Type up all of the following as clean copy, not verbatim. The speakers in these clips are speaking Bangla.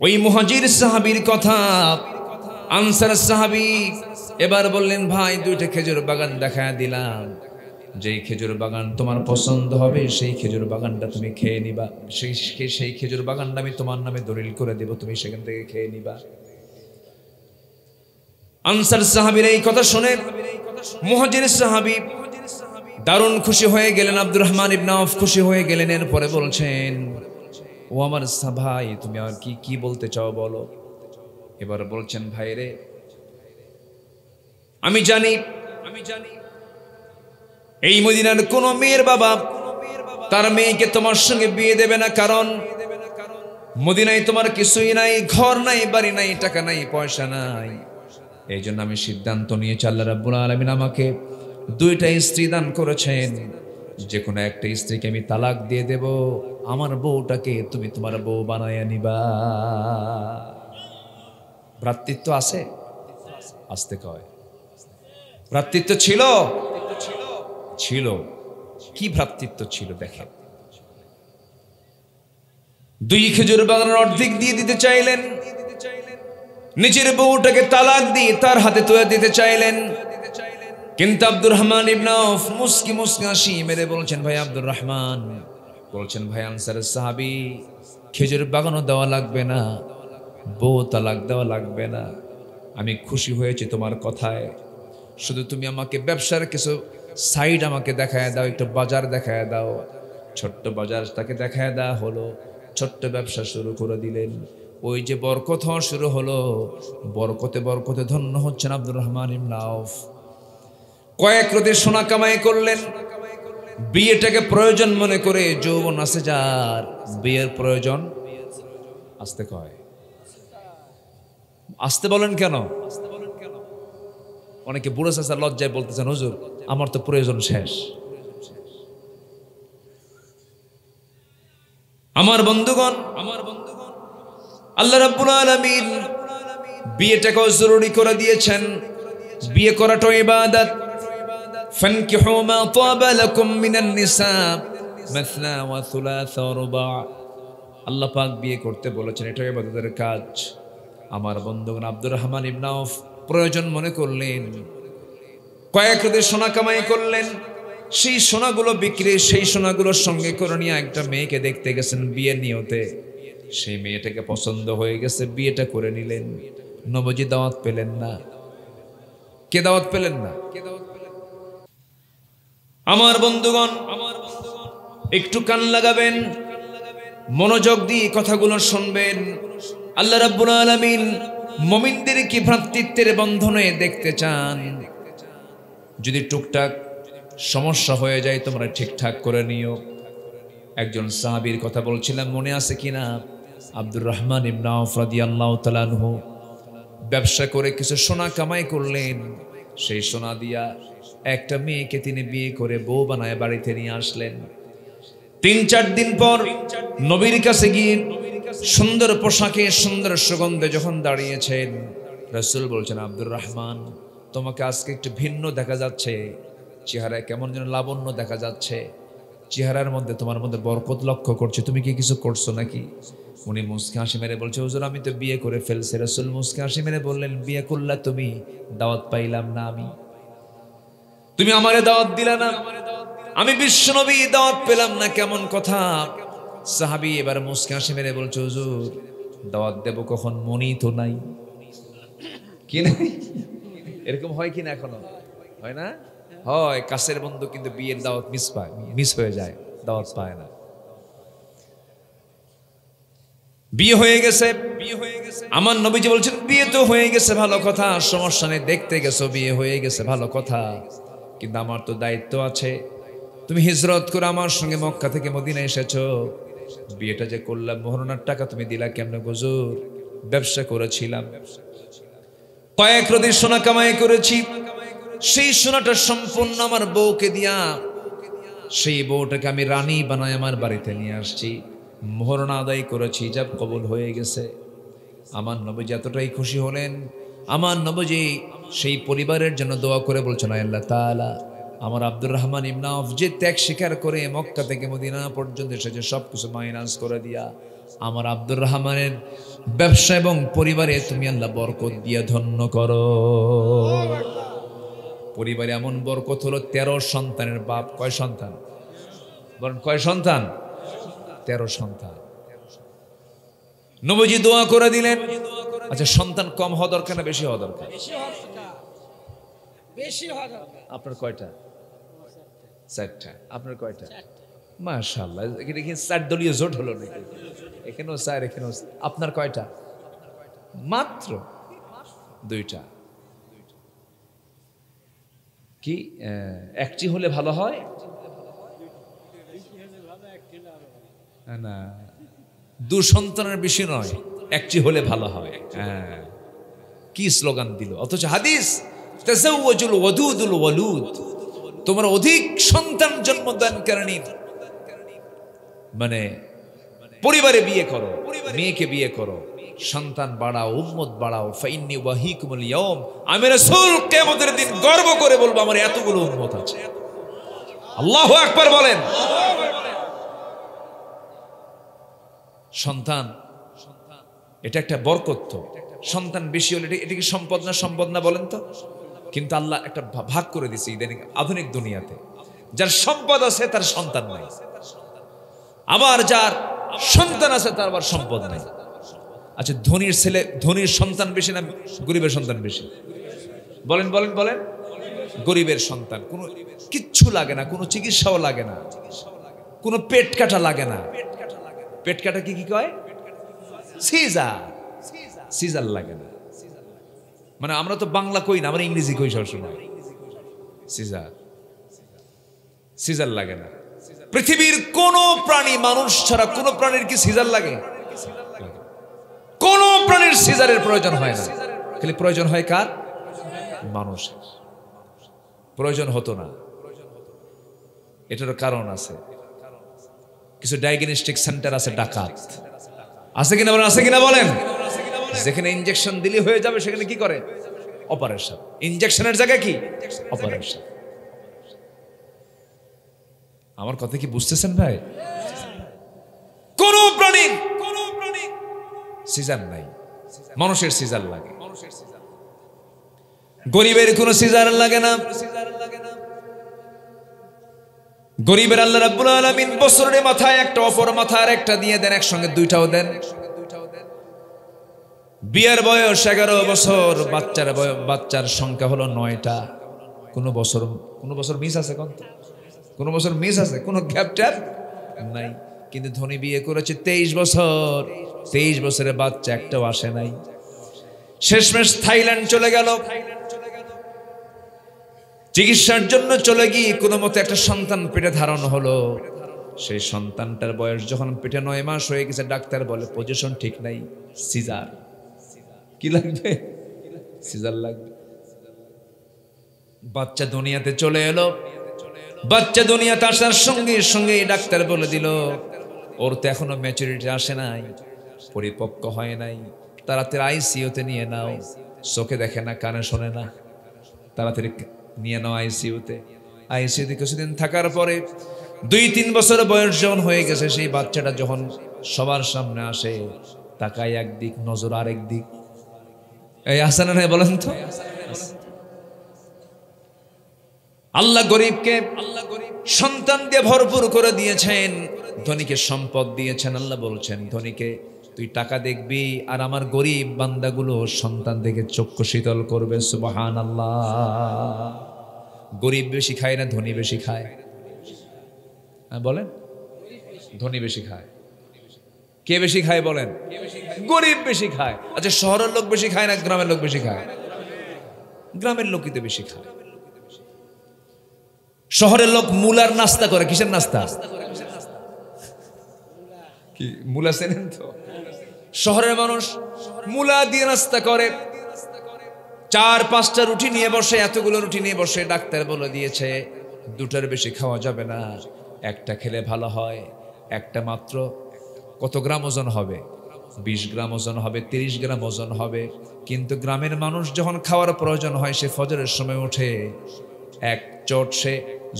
ওই মুহাজির সাহাবীর কথা আনসার সাহাবী এবার বললেন, ভাই দুইটা খেজুর বাগান দেখায় দিলাম, যেই খেজুর বাগান তোমার পছন্দ হবে সেই খেজুর বাগানটা তুমি খেয়ে নিবা, সেই খেজুর বাগানটা আমি তোমার নামে দলিল করে দেব, তুমি সেখান থেকে খেয়ে নিবা। আনসার সাহাবীর এই কথা শুনে মুহাজির সাহাবী দারুণ খুশি হয়ে গেলেন। আব্দুর রহমান ইবনে আউফ খুশি হয়ে গেলেন। এরপরে বলছেন, ও আমার ভাই তুমি আর কি বলতে চাও বলো। এবার বলছেন, ভাই রে আমি জানি এই মদিনার কোন মেয়ের বাবা তার মেয়েকে তোমার সঙ্গে বিয়ে দেবে না, কারণ মদিনায় তোমার কিছুই নাই, ঘর নাই, বাড়ি নাই, টাকা নাই, পয়সা নাই। এই জন্য আমি সিদ্ধান্ত নিয়েছি, আল্লাহ রাব্বুল আলামিন আমাকে দুইটা স্ত্রী দান করেছেন, যে কোনো একটা স্ত্রীকে আমি তালাক দিয়ে দেব, আমার বউটাকে তুমি তোমার বউ বানায়া নিবা। ভ্রাতৃত্ব আছে, আসতে কয় ভ্রাতৃত্ব ছিল ছিল কি ভ্রাতৃত্ব ছিল দেখেন। দুই খেজুর বাগানের অর্ধেক দিয়ে দিতে চাইলেন, নিজের বউটাকে তালাক দিয়ে তার হাতে তুলে দিতে চাইলেন, কিন্তু আব্দুর রহমান ইবনে আউফ মুস্কি মুস্কি হাসি মেরে বলছেন, ভাই আব্দুর রহমান, বলছেন ভাই আনসারের সাহাবী, খেজুর বাগানও দেওয়া লাগবে না, বউ তালাক দেওয়া লাগবে না, আমি খুশি হয়েছি তোমার কথায়, শুধু তুমি আমাকে ব্যবসার কিছু সাইড আমাকে দেখায় দাও, একটু বাজার দেখায় দাও। ছোট্ট বাজার তাকে দেখায় দেওয়া হলো, ছোট্ট ব্যবসা শুরু করে দিলেন। ওই যে বরকত হওয়া শুরু হলো, বরকতে বরকতে ধন্য হচ্ছেন আব্দুর রহমান ইবনে আউফ। কয়েক রতি সোনা কামাই করলেন, বিয়েটাকে প্রয়োজন মনে করে, যৌবন আছে যার বিয়ের প্রয়োজন, আসতে কয় আসতে বলেন কেন? অনেকে বুড়ো চাচার লজ্জায় বলতেছেন, হুজুর আমার তো প্রয়োজন শেষ। আমার বন্ধুগণ, আল্লাহ রাব্বুল আলামিন বিয়েটাকেও জরুরি করে দিয়েছেন। বিয়ে করাটা ইবাদত। ফানকিহু মা তাবা লাকুম মিনান নিসা মাসনা ওয়া সুলাসা ওয়া রুবা। আল্লাহ পাক বিয়ে করতে বলেছেন, এটা ইবাদতের কাজ। আমার বন্ধুগণ, আব্দুর রহমান ইবনে আউফ প্রয়োজন মনে করলেন, কয়েক রাতে সোনা কামাই করলেন, সেই সোনাগুলো বিক্রি, সেই সোনাগুলোর সঙ্গে করে নিয়ে একটা মেয়েকে দেখতে গেছেন বিয়ের নিয়তে। সেই মেয়েটাকে পছন্দ হয়ে গেছে, বিয়েটা করে নিলেন। নবজি দাওয়াত পেলেন না। কে দাওয়াত পেলেন না? আমার বন্ধুগণ, একটু কান লাগাবেন, মনোযোগ দিয়ে কথাগুলো শুনবেন। আল্লাহ রাব্বুল আলামিন মুমিনদের কি ভ্রাতৃত্বের বন্ধনে দেখতে চান। যদি টুকটাক সমস্যা হয়ে যায় তোমরা ঠিকঠাক করে নিও। একজন সাহাবীর কথা বলছিলাম, মনে আছে কিনা? আব্দুর রহমান ইবনে আউফ রাদিয়াল্লাহু তাআলা আনহু ব্যবসা করে কিছু সোনা কামাই করলেন। সেই সোনা দিয়া একটা মেয়েকে তিনি বিয়ে করে বউ বানায় বাড়িতে নিয়ে আসলেন। ৩-৪ দিন পর নবীর কাছে গিয়ে সুন্দর পোশাকে, সুন্দর সুগন্ধে যখন দাঁড়িয়েছেন, রাসূল বলছেন, আব্দুর রহমান, তোমাকে আজকে একটু ভিন্ন দেখা যাচ্ছে, চেহারায় কেমন যেন লাবণ্য দেখা যাচ্ছে, চেহারার মধ্যে তোমার মধ্যে বরকত লক্ষ্য করছে, তুমি কি কিছু করছো নাকি? উনি মুস্কি হাসি মেরে বলছে, হুজুর আমি তো বিয়ে করে ফেলছি। রাসূল মুস্কি হাসি মেরে বললেন, বিয়ে করলা তুমি, দাওয়াত পাইলাম না আমি, তুমি আমারে দাওয়াত দিলা না, আমি বিশ্বনবী দাওয়াত পেলাম না, কেমন কথা? সাহাবী এবার মুস্কি হাসি মেরে বলছে, হুজুর দাওয়াত দেব কখন, মনই তো নাই। কি নাই? এরকম হয় কিনা? এখনো হয় না? হয়। কাছের বন্ধু কিন্তু বিয়ের দাওয়াত মিস হয়ে যায়, দাওয়াত পায় না। বিয়ে হয়ে গেছে, আমার নবীজি বলছেন, বিয়ে তো হয়ে গেছে ভালো কথা, সমস্যা নেই, দেখতে গেছো বিয়ে হয়ে গেছে ভালো কথা, কিন্তু আমার তো দায়িত্ব আছে। তুমি হিজরত করে আমার সঙ্গে মক্কা থেকে মদিনা এসেছো, বিয়েটা যে করলাম, মোহরানার টাকা তুমি দিলা কেমনে? হুজুর ব্যবসা করেছিলাম, কয়েক রাতে সোনা কামাই করেছি, সেই সোনাটা সম্পূর্ণ আমার বউকে দিয়া, সেই বউটাকে আমি রানী বানায় আমার বাড়িতে নিয়ে আসছি, মোহরানা আদায় করেছি, হিজাব কবুল হয়ে গেছে। আমার নবীজি এতটাই খুশি হলেন, আমার নবীজি সেই পরিবারের জন্য দোয়া করে বলছেন, আল্লাহ তাআলা আমার আব্দুর রহমান ইবনে আউফ যে ত্যাগ স্বীকার করে মক্কা থেকে মদিনা পর্যন্ত এসেছে, সবকিছু মাইনাস করে দিয়া আমার আব্দুর রহমানের ব্যবসা এবং পরিবারে তুমি আল্লাহ বরকত দিয়ে ধন্য করো। পরিবারে এমন বরকত হলো 13 সন্তানের বাপ। কয় সন্তান বলেন? কয় সন্তান? 13 সন্তান। নবীজি দোয়া করে দিলেন। আচ্ছা, সন্তান কম হওয়া দরকার না বেশি হওয়া দরকার? আপনার কয়টা? 4টা। আপনার কয়টা? মাশাআল্লাহ, এটা কি 4 দলীয় জোট হলো নাকি? এখানেও 4, এখানেও। আপনার কয়টা? মাত্র 2টা। কি একটি হলে ভালো হয় না? 2 সন্তানের বেশি নয়, একটি হলে ভালো হয়। হ্যাঁ, কি স্লোগান দিল! অথচ হাদিস তাযাওয়াজুল ওয়াদুদুল ওয়ালুদ, তোমরা অধিক সন্তান জন্মদানকারী মানে পরিবারে বিয়ে করো, মেয়েকে বিয়ে করো, সন্তান বাড়াও, উম্মত বাড়াও। ফাইন্নী ওয়াহিকুমুল ইয়াওম, আমি রাসূল কিয়ামতের দিন গর্ব করে বলবো আমার এতগুলো উম্মত আছে। আল্লাহু আকবার বলেন। সন্তান এটা একটা বরকত। সন্তান বেশি হলে এটা কি সম্পদ না? সম্পদ না বলেন তো? কিন্তু আল্লাহ একটা ভাগ করে দিয়েছে ইদানিং আধুনিক দুনিয়াতে, যার সম্পদ আছে তার সন্তান নাই, আবার যার সন্তান আছে তার আবার সম্পদ নাই। আচ্ছা, ধনীর ছেলে, ধনীর সন্তান বেশি না গরিবের সন্তান বেশি? বলেন বলেন বলেন। গরিবের সন্তান কোনো কিচ্ছু লাগে না, কোনো চিকিৎসাও লাগে না, কোনো পেট কাটা লাগে না। পেট কাটা কি কয়? সিজার। সিজার লাগে না। মানে আমরা তো বাংলা কই না, আমরা ইংরেজি কই সবসময়। সিজার, সিজার লাগে না। পৃথিবীর কোন প্রাণী, মানুষ ছাড়া কোন প্রাণীর কি সিজার লাগে? কোন প্রাণীর সিজারের প্রয়োজন হয় না। খালি প্রয়োজন হয় কার? মানুষের। প্রয়োজন হতো না। এটারও কারণ আছে। কিছু ডায়াগনস্টিক সেন্টার আছে ডাকাত, আছে কিনা বলেন? আছে কিনা বলেন? যেখানে ইনজেকশন দিলে হয়ে যাবে সেখানে কি করে? অপারেশন। ইনজেকশনের জায়গায় কি? অপারেশন। আমার কথা কি বুঝতেছেন ভাই? কোন প্রাণীর সিজার নাই, মানুষের সিজার লাগে। গরিবের কোন সিজার লাগে না। গরিবের আল্লাহ রাব্বুল আলামিন বছরের মাথায় একটা, অপর মাথায় একটা দিয়ে দেন, একসঙ্গে 2টাও দেন। বিয়ের বয়স 11 বছর, বাচ্চার সংখ্যা হলো 9টা। কোন বছর মিস আছে? কোন বছর মিস আছে? কোন গ্যাপ ট্যাপ নাই। কিন্তু ধনী বিয়ে করেছে 23 বছর, 23 বছরের বাচ্চা একটাও আসে নাই। শেষমেশ থাইল্যান্ড চলে গেল, চিকিৎসার জন্য চলে গিয়ে কোনো মতে একটা সন্তান পেটে ধারণ হলো। সেই সন্তানটার বয়স যখন পেটে 9 মাস হয়ে গেছে, ডাক্তার বলে পজিশন ঠিক নাই, সিজার। কি লাগবে? সিজার লাগবে। বাচ্চা দুনিয়াতে চলে এলো। বাচ্চা দুনিয়াতে আসার সঙ্গে সঙ্গে ডাক্তার বলে দিল ওর তো এখনো ম্যাচুরিটি আসে নাই, পরিপক্ক হয় নাই, তাড়াতাড়ি আইসিইউতে নিয়ে নাও। চোখে দেখে না, কানে শোনে না, তাড়াতাড়ি নিয়ে নাও আইসিইউতে। আইসিইউতে কিছুদিন থাকার পরে 2-3 বছর বয়স যখন হয়ে গেছে, সেই বাচ্চাটা যখন সবার সামনে আসে, তাকায় একদিক, নজর আরেক দিক। এই আসানা নাই বলেন তো? আল্লাহ গরিবকে সন্তান দিয়ে ভরপুর করে দিয়েছেন, ধনীকে সম্পদ দিয়েছেন। আল্লাহ বলছেন ধনীকে তুই টাকা দেখবি, আর আমার গরিব বান্দাগুলো সন্তান দেখে চক্ষু শীতল করবে। সুবহানাল্লাহ। গরিব বেশি খায় না ধনী বেশি খায়? বলেন, ধনী বেশি খায়। কে বেশি খায় বলেন? গরিব বেশি খায়। আচ্ছা, শহরের লোক বেশি খায় না গ্রামের লোক বেশি খায়? গ্রামের লোকই তো বেশি খায়। শহরের লোক মুলার নাস্তা করে। কিসের নাস্তা? কি মুলা চেনেন তো? শহরের মানুষ মুলা দিয়ে নাস্তা করে। 4-5টা রুটি নিয়ে বসে, এতগুলো রুটি নিয়ে বসে। ডাক্তার বলে দিয়েছে 2টার বেশি খাওয়া যাবে না, একটা খেলে ভালো হয়। একটা মাত্র কত গ্রাম ওজন হবে? 20 গ্রাম ওজন হবে, 30 গ্রাম ওজন হবে। কিন্তু গ্রামের মানুষ যখন খাওয়ার প্রয়োজন হয়, সে ফজরের সময় উঠে এক চট সে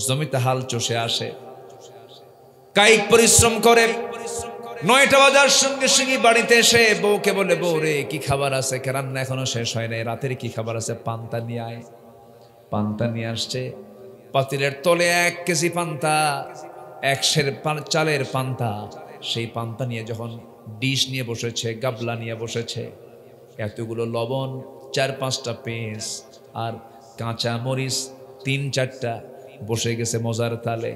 জমিতে হাল চষে আসে, কায়িক পরিশ্রম করে, 9টা বাজার সঙ্গে সঙ্গে বাড়িতে এসে বউকে বলে, বউ রে কি খাবার আছে, রান্না এখনো শেষ হয় নাই, রাতের কি খাবার আছে, পান্তা নিয়ে আয়। পান্তা নিয়ে আসছে, পাতিলের তলে 1 কেজি পান্তা, 1 সের চালের পান্তা। সেই পান্তা নিয়ে যখন ডিশ নিয়ে বসেছে, গাবলা নিয়ে বসেছে, এতগুলো লবণ, 4-5টা পেঁয়াজ আর কাঁচা মরিচ 3-4টা, বসে গেছে মজার তালে।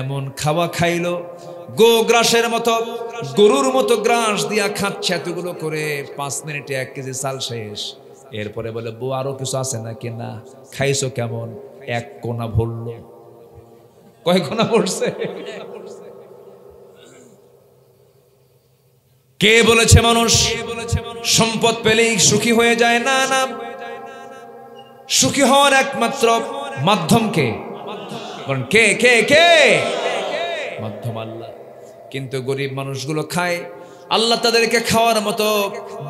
এমন খাওয়া খাইলো, গো গ্রাসের মতো, গরুর মতো গ্রাস দিয়া খাচ্ছে এতগুলো করে। 5 মিনিটে 1 কেজি চাল শেষ। এরপরে বলে, বউ আরো কিছু আছে নাকি? না। খাইছো কেমন? 1 কোনা ভরলো। কয় কোনা ভরছে? কে বলেছে মানুষ সম্পদ পেলেই সুখী হয়ে যায়? না না, সুখী হওয়ার একমাত্র মাধ্যম কে? কে কে কে? মাধ্যম আল্লাহ। কিন্তু গরিব মানুষগুলো খায়, আল্লাহ তাদেরকে খাওয়ার মতো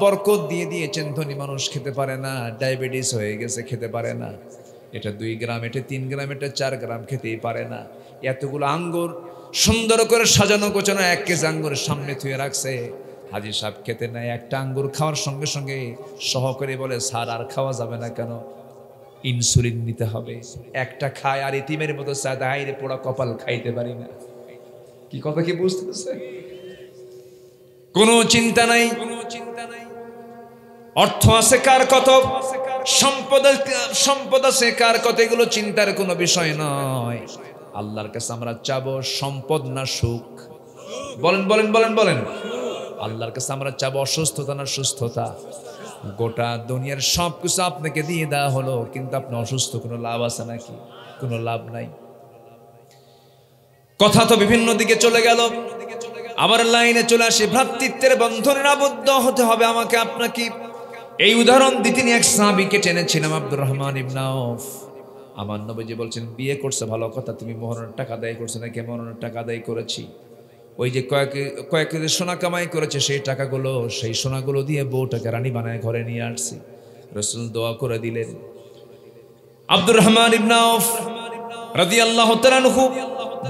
বরকত দিয়ে দিয়েছেন। ধনী মানুষ খেতে পারে না, ডায়াবেটিস হয়ে গেছে, খেতে পারে না। এটা 2 গ্রাম, এটা 3 গ্রাম, এটা 4 গ্রাম খেতেই পারে না। এতগুলো আঙ্গুর সুন্দর করে সাজানো গোছানো 1 কেজি আঙ্গুর সামনে থুয়ে রাখছে। হাজী সাহেব খেতে নাই। একটা আঙ্গুর খাওয়ার সঙ্গে সঙ্গে সহকারী বলে, স্যার আর খাওয়া যাবে না কেন? ইনসুলিন নিতে হবে। একটা খায় আর ইতিমের মতো সাদাইরে পোড়া কপাল খাইতে পারি না। কি কথা কি বুঝতেছে? কোনো চিন্তা নাই। অর্থ আছে কার কত, সম্পদ আছে কার কত, এগুলো চিন্তার কোনো বিষয় নয়। আল্লাহর কাছে আমরা চাবো সম্পদ না সুখ? বলেন বলেন বলেন বলেন। আল্লাহর কাছে আমরা চাবো অসুস্থতা না সুস্থতা? গোটা দুনিয়ার সব কিছু আপনাকে দিয়ে দেওয়া হলো, কিন্তু আপনি অসুস্থ, কোনো লাভ আছে নাকি? কোনো লাভ নাই। কথা তো বিভিন্ন দিকে চলে গেল। আবার লাইনে চলে আসে, ভ্রাতৃত্বের বন্ধনে আবদ্ধ হতে হবে আমাকে আপনাকে। এই উদাহরণ দিয়ে তিনি এক সাহাবীকে টেনেছিলাম, আব্দুর রহমান ইবনে আউফ। আমার নবীজি বলছেন, বিয়ে করছে ভালো কথা, তুমি মোহরের টাকা আদায় করছো নাকি? মোহরের টাকা আদায় করেছি। ওই যে কয়েক সোনা কামাই করেছে, সেই টাকাগুলো, সেই সোনাগুলো দিয়ে বউটাকে রানী বানায় ঘরে নিয়ে আসছি। রাসূল দোয়া করে দিলেন। আব্দুর রহমান ইবনে আউফ রাদিয়াল্লাহু তাআলা আনহু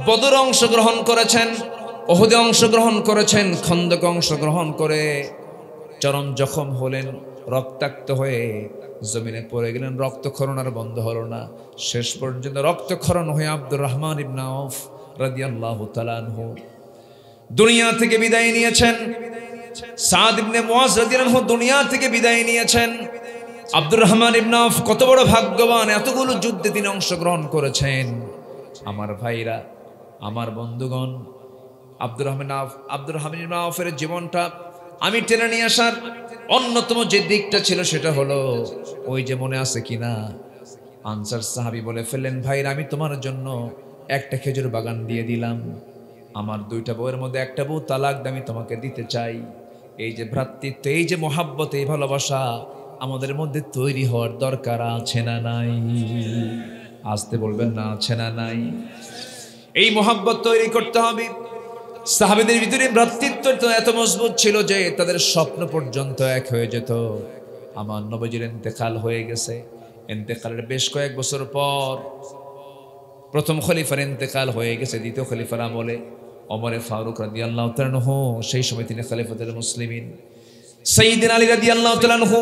বদরে অংশগ্রহণ করেছেন, উহুদে অংশগ্রহণ করেছেন, খন্দকে অংশগ্রহণ করে চরম জখম হলেন, রক্তাক্ত হয়ে জমিনে পড়ে গেলেন। রক্তক্ষরণ আর বন্ধ হলো না। শেষ পর্যন্ত রক্তক্ষরণ হয়ে আব্দুর রহমান ইবনে আউফ রাদিয়াল্লাহু তাআলা আনহু দুনিয়া থেকে বিদায় নিয়েছেন। সাদ ইবনে মুআজ রাদিয়াল্লাহু আনহু দুনিয়া থেকে বিদায় নিয়েছেন। আব্দুর রহমান ইবনে আউফ কত বড় ভাগ্যবান, এতগুলো যুদ্ধে তিনি অংশগ্রহণ করেছেন। আমার ভাইরা, আমার বন্ধুগণ, আব্দুর রহমান ইবনে আউফের জীবনটা আমি টেনে নিয়ে আসার অন্যতম যে দিকটা ছিল সেটা হলো, ওই যে মনে আছে কিনা, আনসার সাহাবী বলে ফেললেন, ভাইরা আমি তোমার জন্য একটা খেজুর বাগান দিয়ে দিলাম। আমার 2টা বউয়ের মধ্যে একটা বউ তালাক আমি তোমাকে দিতে চাই। এই যে ভ্রাতৃত্ব, এই যে মহাব্বত, এই ভালোবাসা আমাদের মধ্যে তৈরি হওয়ার দরকার আছে না নাই? আসতে বলবেন না, আছে না নাই? এই মহাব্বত তৈরি করতে হবে। সাহাবীদের ভিতরে ভ্রাতৃত্ব এত মজবুত ছিল যে তাদের স্বপ্ন পর্যন্ত এক হয়ে যেত। আমার নবীজির ইন্তেকাল হয়ে গেছে। ইন্তেকালের বেশ কয়েক বছর পর প্রথম খলিফার ইন্তেকাল হয়ে গেছে। দ্বিতীয় খলিফার আমলে ওমর ফারুক রাদিয়াল্লাহু তাআলা আনহু, সেই সময় তিনি খলিফাতুল মুসলিমিন। সাইয়্যিদনা আলী রাদিয়াল্লাহু তাআলা আনহু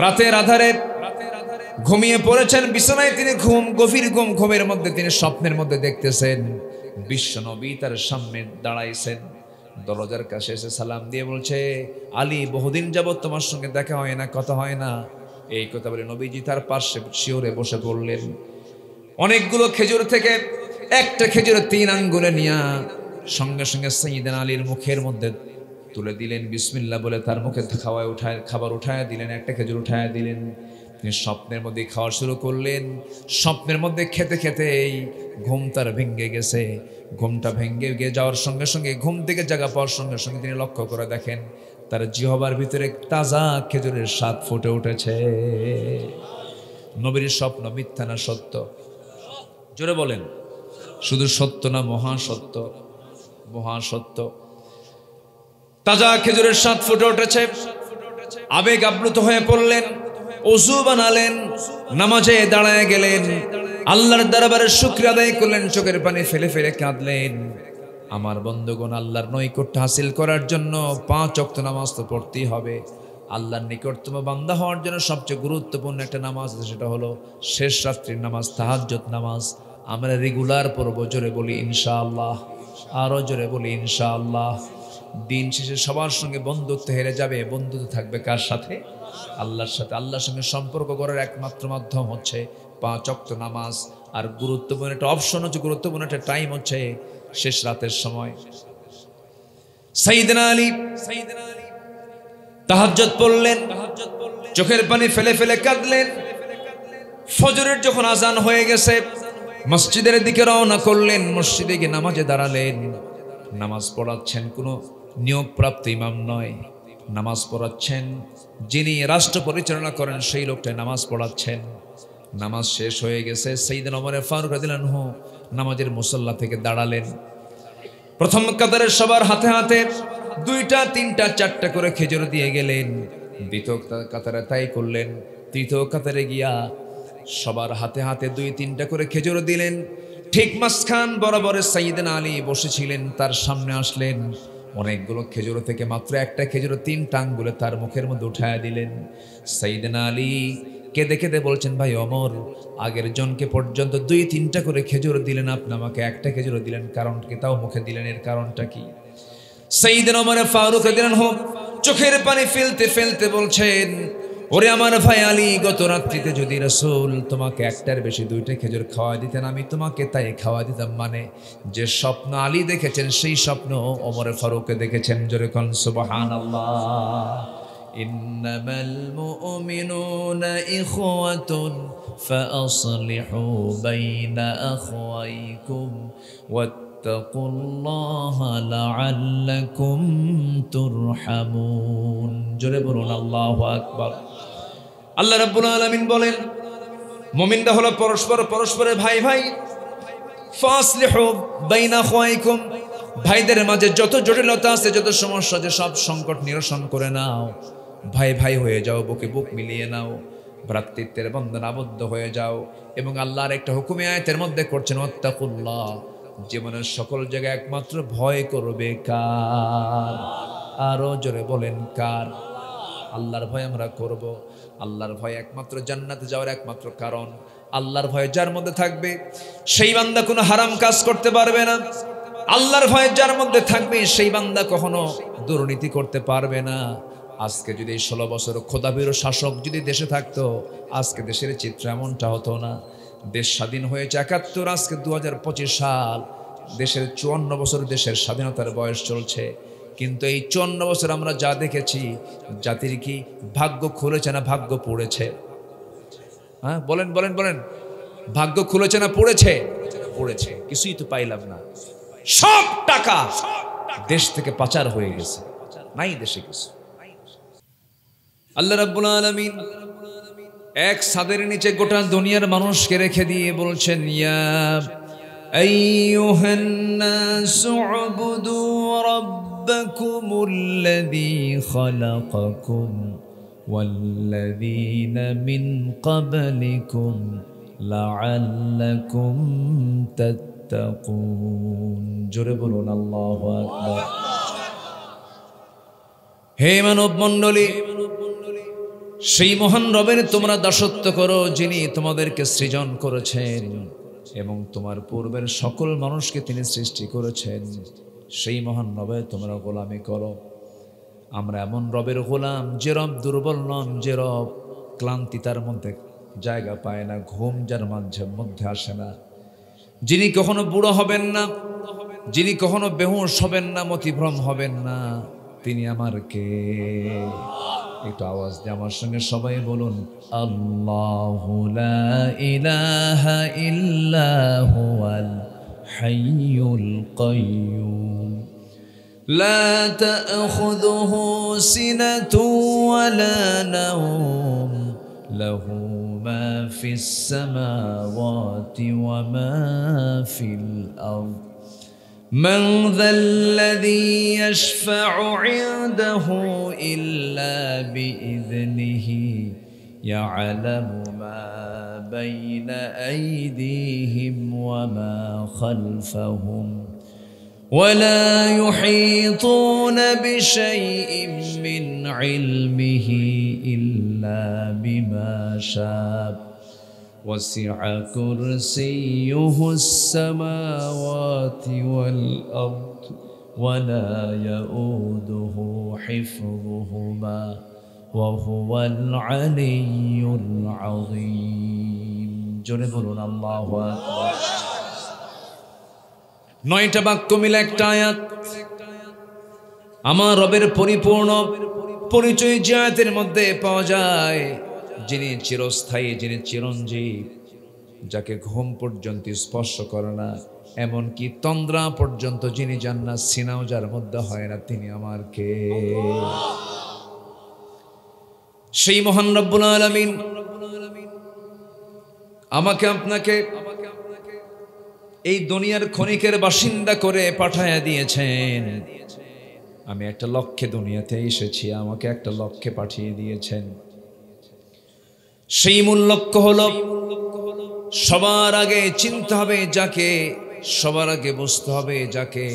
রাতের আধারে ঘুমিয়ে পড়েছেন বিছানায়। তিনি গভীর ঘুমের মধ্যে তিনি স্বপ্নের মধ্যে দেখতেছেন বিশ্ব নবী তার সামনে দাঁড়াইছেন। দরজার কাছে এসে সালাম দিয়ে বলছে, আলী বহুদিন যাবত তোমার সঙ্গে দেখা হয় না, কথা হয় না। এই কথা বলে নবীজি তার পাশে শিওরে বসে পড়লেন। অনেকগুলো খেজুর থেকে একটা খেজুর 3 আঙ্গুলে নিয়ে সঙ্গে সঙ্গে সাইয়্যিদনা আলীর মুখের মধ্যে তুলে দিলেন। বিসমিল্লাহ বলে তার মুখে খাবার উঠায় দিলেন, একটা খেজুর উঠায় দিলেন। তিনি স্বপ্নের মধ্যে খাওয়া শুরু করলেন। স্বপ্নের মধ্যে খেতে খেতেই ঘুম তার ভেঙে গেছে। ঘুমটা ভেঙে গিয়ে যাওয়ার সঙ্গে সঙ্গে, ঘুম থেকে জাগা পাওয়ার সঙ্গে সঙ্গে তিনি লক্ষ্য করে দেখেন তার জিহ্বার ভিতরে তাজা খেজুরের স্বাদ ফুটে উঠেছে। নবীর স্বপ্ন মিথ্যা না সত্য? জোরে বলেন। শুধু সত্য না, মহাসত্য? মহাসত্য। তাজা খেজুরের স্বাদ ফুটে উঠেছে। আবেগ আপ্লুত হয়ে পড়লেন, ওযু বানালেন, নামাজে দাঁড়ায় গেলেন, আল্লাহর দরবারে শুকরিয়া আদায় করলেন, চোখের পানি ফেলে ফেলে কাঁদলেন। আমার বন্ধুগণ, আল্লাহর নৈকট্য হাসিল করার জন্য 5 ওয়াক্ত নামাজ তো পড়তেই হবে। আল্লাহর নিকটতম বান্দা হওয়ার জন্য সবচেয়ে গুরুত্বপূর্ণ একটা নামাজ আছে, সেটা হলো শেষ রাত্রির নামাজ, তাহাজ্জুদ নামাজ। আমরা রেগুলার পড়ব, জোরে বলি ইনশাআল্লাহ, আরও জোরে বলি ইনশাআল্লাহ। দিন শেষে সবার সঙ্গে বন্ধুত্ব হেরে যাবে, বন্ধুত্ব থাকবে কার সাথে? আল্লাহর সাথে। আল্লাহর সঙ্গে সম্পর্ক করার একমাত্র মাধ্যম হচ্ছে 5 ওয়াক্ত নামাজ। আর গুরুত্বপূর্ণ একটা অপশন হচ্ছে, গুরুত্বপূর্ণ একটা টাইম হচ্ছে শেষ রাতের সময়। সাইয়েদনা আলী তাহাজ্জুদ পড়লেন, চোখের পানি ফেলে ফেলে কাঁদলেন। ফজরের যখন আজান হয়ে গেছে, মসজিদের দিকে রওনা করলেন। মসজিদে গিয়ে নামাজে দাঁড়ালেন। নামাজ পড়াচ্ছেন কোনো নিয়োগপ্রাপ্ত ইমাম নয়, নামাজ পড়াচ্ছেন যিনি রাষ্ট্র পরিচালনা করেন, সেই লোকটাই নামাজ পড়াচ্ছেন। নামাজ শেষ হয়ে গেছে। সাইয়েদনা ওমর ফারুক রাদিয়াল্লাহু আনহু নামাজের মুসল্লা থেকে দাঁড়ালেন। প্রথম কাতারের সবার হাতে হাতে 2টা 3টা 4টা করে খেজুর দিয়ে গেলেন। দ্বিতীয় কাতারে তাই করলেন। তৃতীয় কাতারে গিয়া সবার হাতে হাতে 2-3টা করে খেজুর দিলেন। ঠিক মাঝখান বরাবর সাইয়েদনা আলী বসেছিলেন, তার সামনে আসলেন। অনেকগুলো খেজুর থেকে মাত্র একটা খেজুর 3টা আঙ্গুলে তার মুখের মধ্যে উঠায়া দিলেন। সাইয়েদনা আলী কেঁদে কেঁদে বলছেন, ভাই ওমর, আগের জনকে পর্যন্ত 2-3টা করে খেজুর দিলেন, আপনি আমাকে একটা খেজুর দিলেন, কারণ কি? তাও মুখে দিলেন, এর কারণটা কি? সাইয়েদনা ওমর ফারুক রাদিয়াল্লাহু আনহু চোখের পানি ফেলতে ফেলতে বলছেন, ওরে আমার ভাই আলী, গত রাত্রিতে যদি রাসূল তোমাকে একটার বেশি 2টা খেজুর খাওয়া দিতেন, আমি তোমাকে তাই খাওয়া দিতাম। মানে যে স্বপ্ন আলী দেখেছেন, সেই স্বপ্ন ওমর ফারুক দেখেছেন। জোরে কোন সুবহানাল্লাহ। ইন্নামাল মুমিনুনা ইখওয়াতুন ফাআসলিহু বাইনা আখওয়াইকুম ওয়াত্তাকুল্লাহা লাআল্লাকুম তুরহামুন। জোরে বলুন আল্লাহু আকবার। আল্লাহ রাব্বুল আলামিন বলেন, মুমিনরা হলো পরস্পরের ভাই ভাই। ফাসলিহু বাইনা আখওয়াইকুম, ভাইদের মাঝে যত জটিলতা আছে, যত সমস্যা আছে, সব সংকট নিরসন করে নাও। ভাই ভাই হয়ে যাও, বুকে বুক মিলিয়ে নাও, ভ্রাতৃত্বের বন্ধন আবদ্ধ হয়ে যাও। এবং আল্লাহর একটা হুকুমে আয়াতের মধ্যে করছেন, ওয়াত্তাকুল্লাহ, জীবনের সকল জায়গায় একমাত্র ভয় করবে কার? আরো জোরে বলেন কার? আল্লাহর ভয় আমরা করব। আল্লাহর ভয় একমাত্র জান্নাতে যাওয়ার একমাত্র কারণ। আল্লাহর ভয় যার মধ্যে থাকবে, সেই বান্দা কোনো হারাম কাজ করতে পারবে না। আল্লাহর ভয় যার মধ্যে থাকবে, সেই বান্দা কখনো দুর্নীতি করতে পারবে না। আজকে যদি 16 বছর খোদাভীরু শাসক যদি দেশে থাকতো, আজকে দেশের চিত্র এমনটা হতো না। দেশ স্বাধীন হয়েছে 71, আজকে 2025 সাল। দেশের 54 বছর দেশের স্বাধীনতার বয়স চলছে। কিন্তু এই 54 বছর আমরা যা দেখেছি, জাতির কি ভাগ্য খুলেছে না ভাগ্য পড়েছে? হ্যাঁ, বলেন বলেন বলেন, ভাগ্য খুলেছে না পড়েছে? পড়েছে। কিছুই তো পাইলাম না। সব টাকা দেশ থেকে পাচার হয়ে গেছে, নাই দেশে কিছু। আল্লাহ রাব্বুল আলামিন এক ছাদের নিচে গোটা দুনিয়ার মানুষকে রেখে দিয়ে বলছেন, ইয়া আইয়ুহান নাসু উবুদু রাব্বাকুমুল্লাযী খালাকাকুম ওয়াল্লাযীনা মিন ক্বাবলিকুম লাআল্লাকুম তাত্তাকুন। জোরে বলুন আল্লাহু আকবার। হে মানব মণ্ডলী, সেই মহান রবের তোমরা দাসত্ব করো, যিনি তোমাদেরকে সৃজন করেছেন এবং তোমার পূর্বের সকল মানুষকে তিনি সৃষ্টি করেছেন। সেই মহান রবের তোমরা গোলামি করো। আমরা এমন রবের গোলাম, যে রব দুর্বল নন, যে রব ক্লান্তি তার মধ্যে জায়গা পায় না, ঘুম যার মধ্যে আসে না, যিনি কখনো বুড়ো হবেন না, যিনি কখনো বেহুশ হবেন না, মতিভ্রম হবেন না, তিনি আমার কে? একটু আওয়াজ দিয়ে আমার সঙ্গে সবাই বলুন, আল্লাহু লা ইলাহা ইল্লা হুয়াল হাইয়ুল কাইয়্যুম লা তা'খুযুহু সিনাতুন ওয়া লা নাওম লাহু মা ফিস সামাওয়াতি ওয়া মা ফিল আরদ من ذا الذي يشفع عنده إلا بإذنه يعلم ما بين أيديهم وما خلفهم ولا يحيطون بشيء من علمه إلا بما شاء وسع كرسيه السماوات والأرض ولا يؤوده حفظهما وهو العلي العظيم জোরে বলুন আল্লাহু আকবার 9টা বাক্য মিলে একটা আয়াত আমার রবের পরিপূর্ণ পরিচয় যে আয়াতের মধ্যে পাওয়া যায় যিনি চিরস্থায়ী যিনি চিরঞ্জীব যাকে ঘুম পর্যন্ত স্পর্শ করে না এমনকি তন্দ্রা পর্যন্ত যিনি যান না সিনাও যার মধ্যে হয় না তিনি আমার কে সেই মহান রব্বুল আলামিন আমাকে আপনাকে এই দুনিয়ার ক্ষণিকের বাসিন্দা করে পাঠায়া দিয়েছেন আমি একটা লক্ষ্যে দুনিয়াতে এসেছি আমাকে একটা লক্ষ্যে পাঠিয়ে দিয়েছেন সেই মূল লক্ষ্য হলো সবার আগে চিনতে হবে যাকে সবার আগে বুঝতে হবে যাকে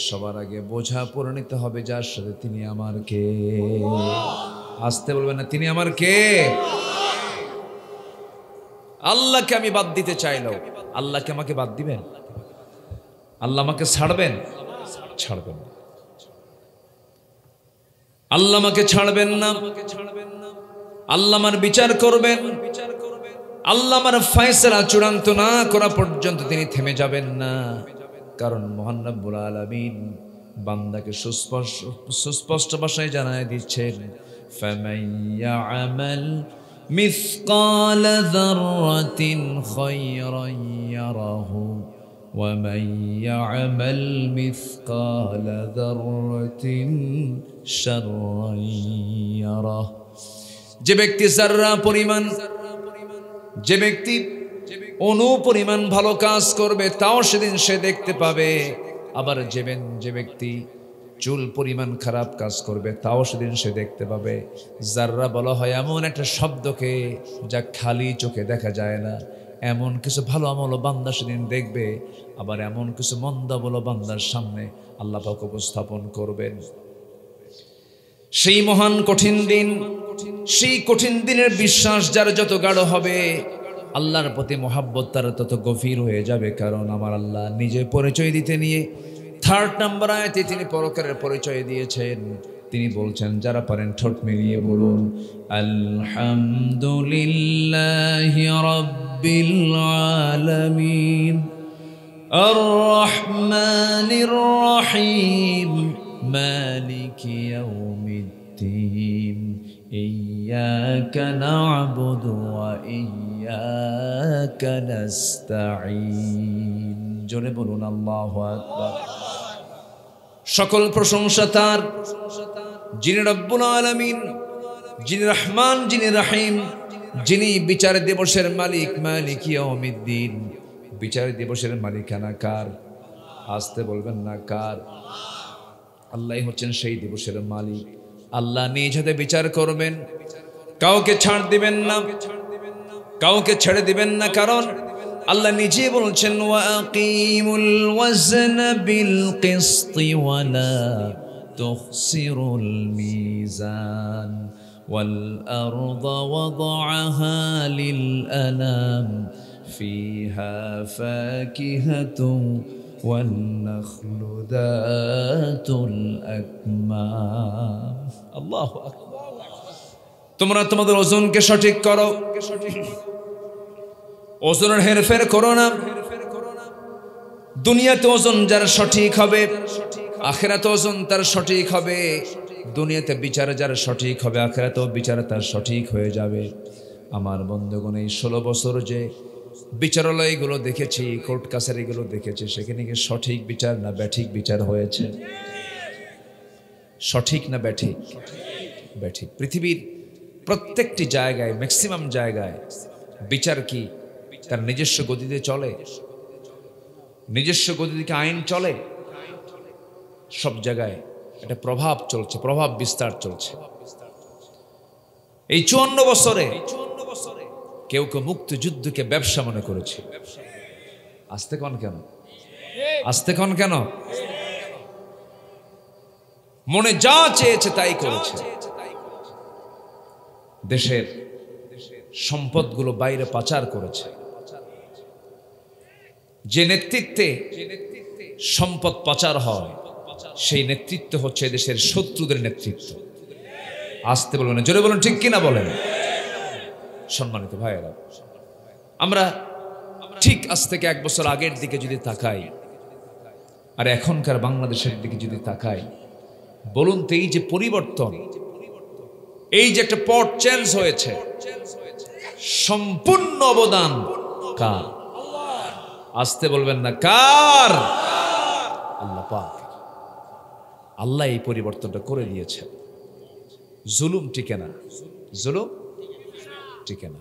সবার আগে বোঝা পরিণত হবে যার সাথে তিনি আমার কে আসতে বলবেন না তিনি আমার কে আল্লাহকে আমি বাদ দিতে চাইলেও আল্লাহকে আমাকে বাদ দিবেন আল্লাহ আমাকে ছাড়বেন ছাড়বেন না আল্লাহ আমাকে ছাড়বেন না আল্লাহ আমার বিচার করবেন আল্লাহ আমার ফয়সালা চূড়ান্ত না করা পর্যন্ত তিনি থেমে যাবেন না কারণ মহান রব্বুল আলামিন বান্দাকে সুস্পষ্ট ভাষায় জানায় দিচ্ছেন ফামান ইয়ামাল مثقال ذرة خيرا يره ومن يعمل مثقال ذرة شرا يره যে ব্যক্তি যারা পরিমাণ যে ব্যক্তি অণু পরিমাণ ভালো কাজ করবে তাও সেদিন সে দেখতে পাবে আবার যে ব্যক্তি চুল পরিমাণ খারাপ কাজ করবে তাও সেদিন সে দেখতে পাবে যাররা বলা হয় এমন একটা শব্দকে যা খালি চোখে দেখা যায় না এমন কিছু ভালো আমল বান্দা সেদিন দেখবে আবার এমন কিছু মন্দ আমল বান্দার সামনে আল্লাহ পাক উপস্থাপন করবেন সেই মহান কঠিন দিন সেই কঠিন দিনের বিশ্বাস যার যত গাঢ় হবে আল্লাহর প্রতি মহাব্বত তার তত গভীর হয়ে যাবে কারণ আমার আল্লাহ নিজে পরিচয় দিতে নিয়ে 3rd নাম্বার আয়াতে তিনি পরকালের পরিচয় দিয়েছেন তিনি বলছেন যারা পারেন ঠোঁট মিলিয়ে বলুন আলহামদুলিল্লাহি রাব্বিল আলামিন আর রহমানির রহিম মালিকি ইয়াউমিদ্দিন ইয়্যাকা না'বুদু ওয়া ইয়্যাকা নাস্তাঈন জোরে বলুন আল্লাহু আকবার সকল প্রশংসা তার যিনি রব্বুল আলামিন যিনি রহমান যিনি রহিম যিনি বিচার দিবসের মালিক মালিক ইয়াউমিদ্দিন বিচার দিবসের মালিকানা কার আসতে বলবেন না কার আল্লাহই হচ্ছেন সেই দিবসের মালিক আল্লাহ নিজ হাতে বিচার করবেন কাউকে ছাড় দিবেন না কাউকে ছেড়ে দিবেন না কারণ আল্লাহ নিজে বলছেন ওয়াকিমুল ওয়াজনা বিল কিসতি ওয়ালা তুখসিরুল মিজান ওয়াল আরদা ওয়াদাআহা লিল আনাম ফিহা ফাকিহাতুন ওয়ান নাখলু দাতুল আকমাম আল্লাহু আকবার তোমরা তোমাদের ওজনকে সঠিক করো ওজনের হেরফের করো না দুনিয়াতে ওজন যার সঠিক হবে আখিরাতে ওজন তার সঠিক হবে দুনিয়াতে বিচার যার সঠিক হবে আখিরাতেও বিচার তার সঠিক হয়ে যাবে আমার বন্ধুগণ এই 16 বছর যে বিচারালয়গুলো দেখেছি কোর্ট কাছারিগুলো দেখেছি সেখানে কি সঠিক বিচার না ব্যাঠিক বিচার হয়েছে সঠিক না ব্যাঠিক ব্যাঠিক পৃথিবীর প্রত্যেকটি জায়গায় ম্যাক্সিমাম জায়গায় বিচার কি তার নিজস্ব গতিতে চলে নিজস্ব গতিতে আইন চলে সব জায়গায় এটা প্রভাব চলছে প্রভাব বিস্তার চলছে এই 54 বছরে কেউ কেউ মুক্তিযুদ্ধকে ব্যবসা মনে করেছে আস্তে কোন কেন মনে যা চেয়েছে তাই করেছে। দেশের সম্পদগুলো বাইরে পাচার করেছে। যে নেতৃত্বে সম্পদ পাচার হয় সেই নেতৃত্ব হচ্ছে দেশের শত্রুদের নেতৃত্ব। আসতে বলবেন, জোরে বলুন ঠিক কিনা বলেন। সম্মানিত ভাইয়েরা, আমরা ঠিক আজ থেকে 1 বছর আগের দিকে যদি তাকাই আর এখনকার বাংলাদেশের দিকে যদি তাকাই, বলুন তো এই যে পরিবর্তন, এই যে একটা পট চেঞ্জ হয়েছে, সম্পূর্ণ অবদান কার? আসতে বলবেন না কার? আল্লাহ পাক। আল্লাহ এই পরিবর্তনটা করে দিয়েছে। জুলুম টিকে না, জুলুম টিকে না।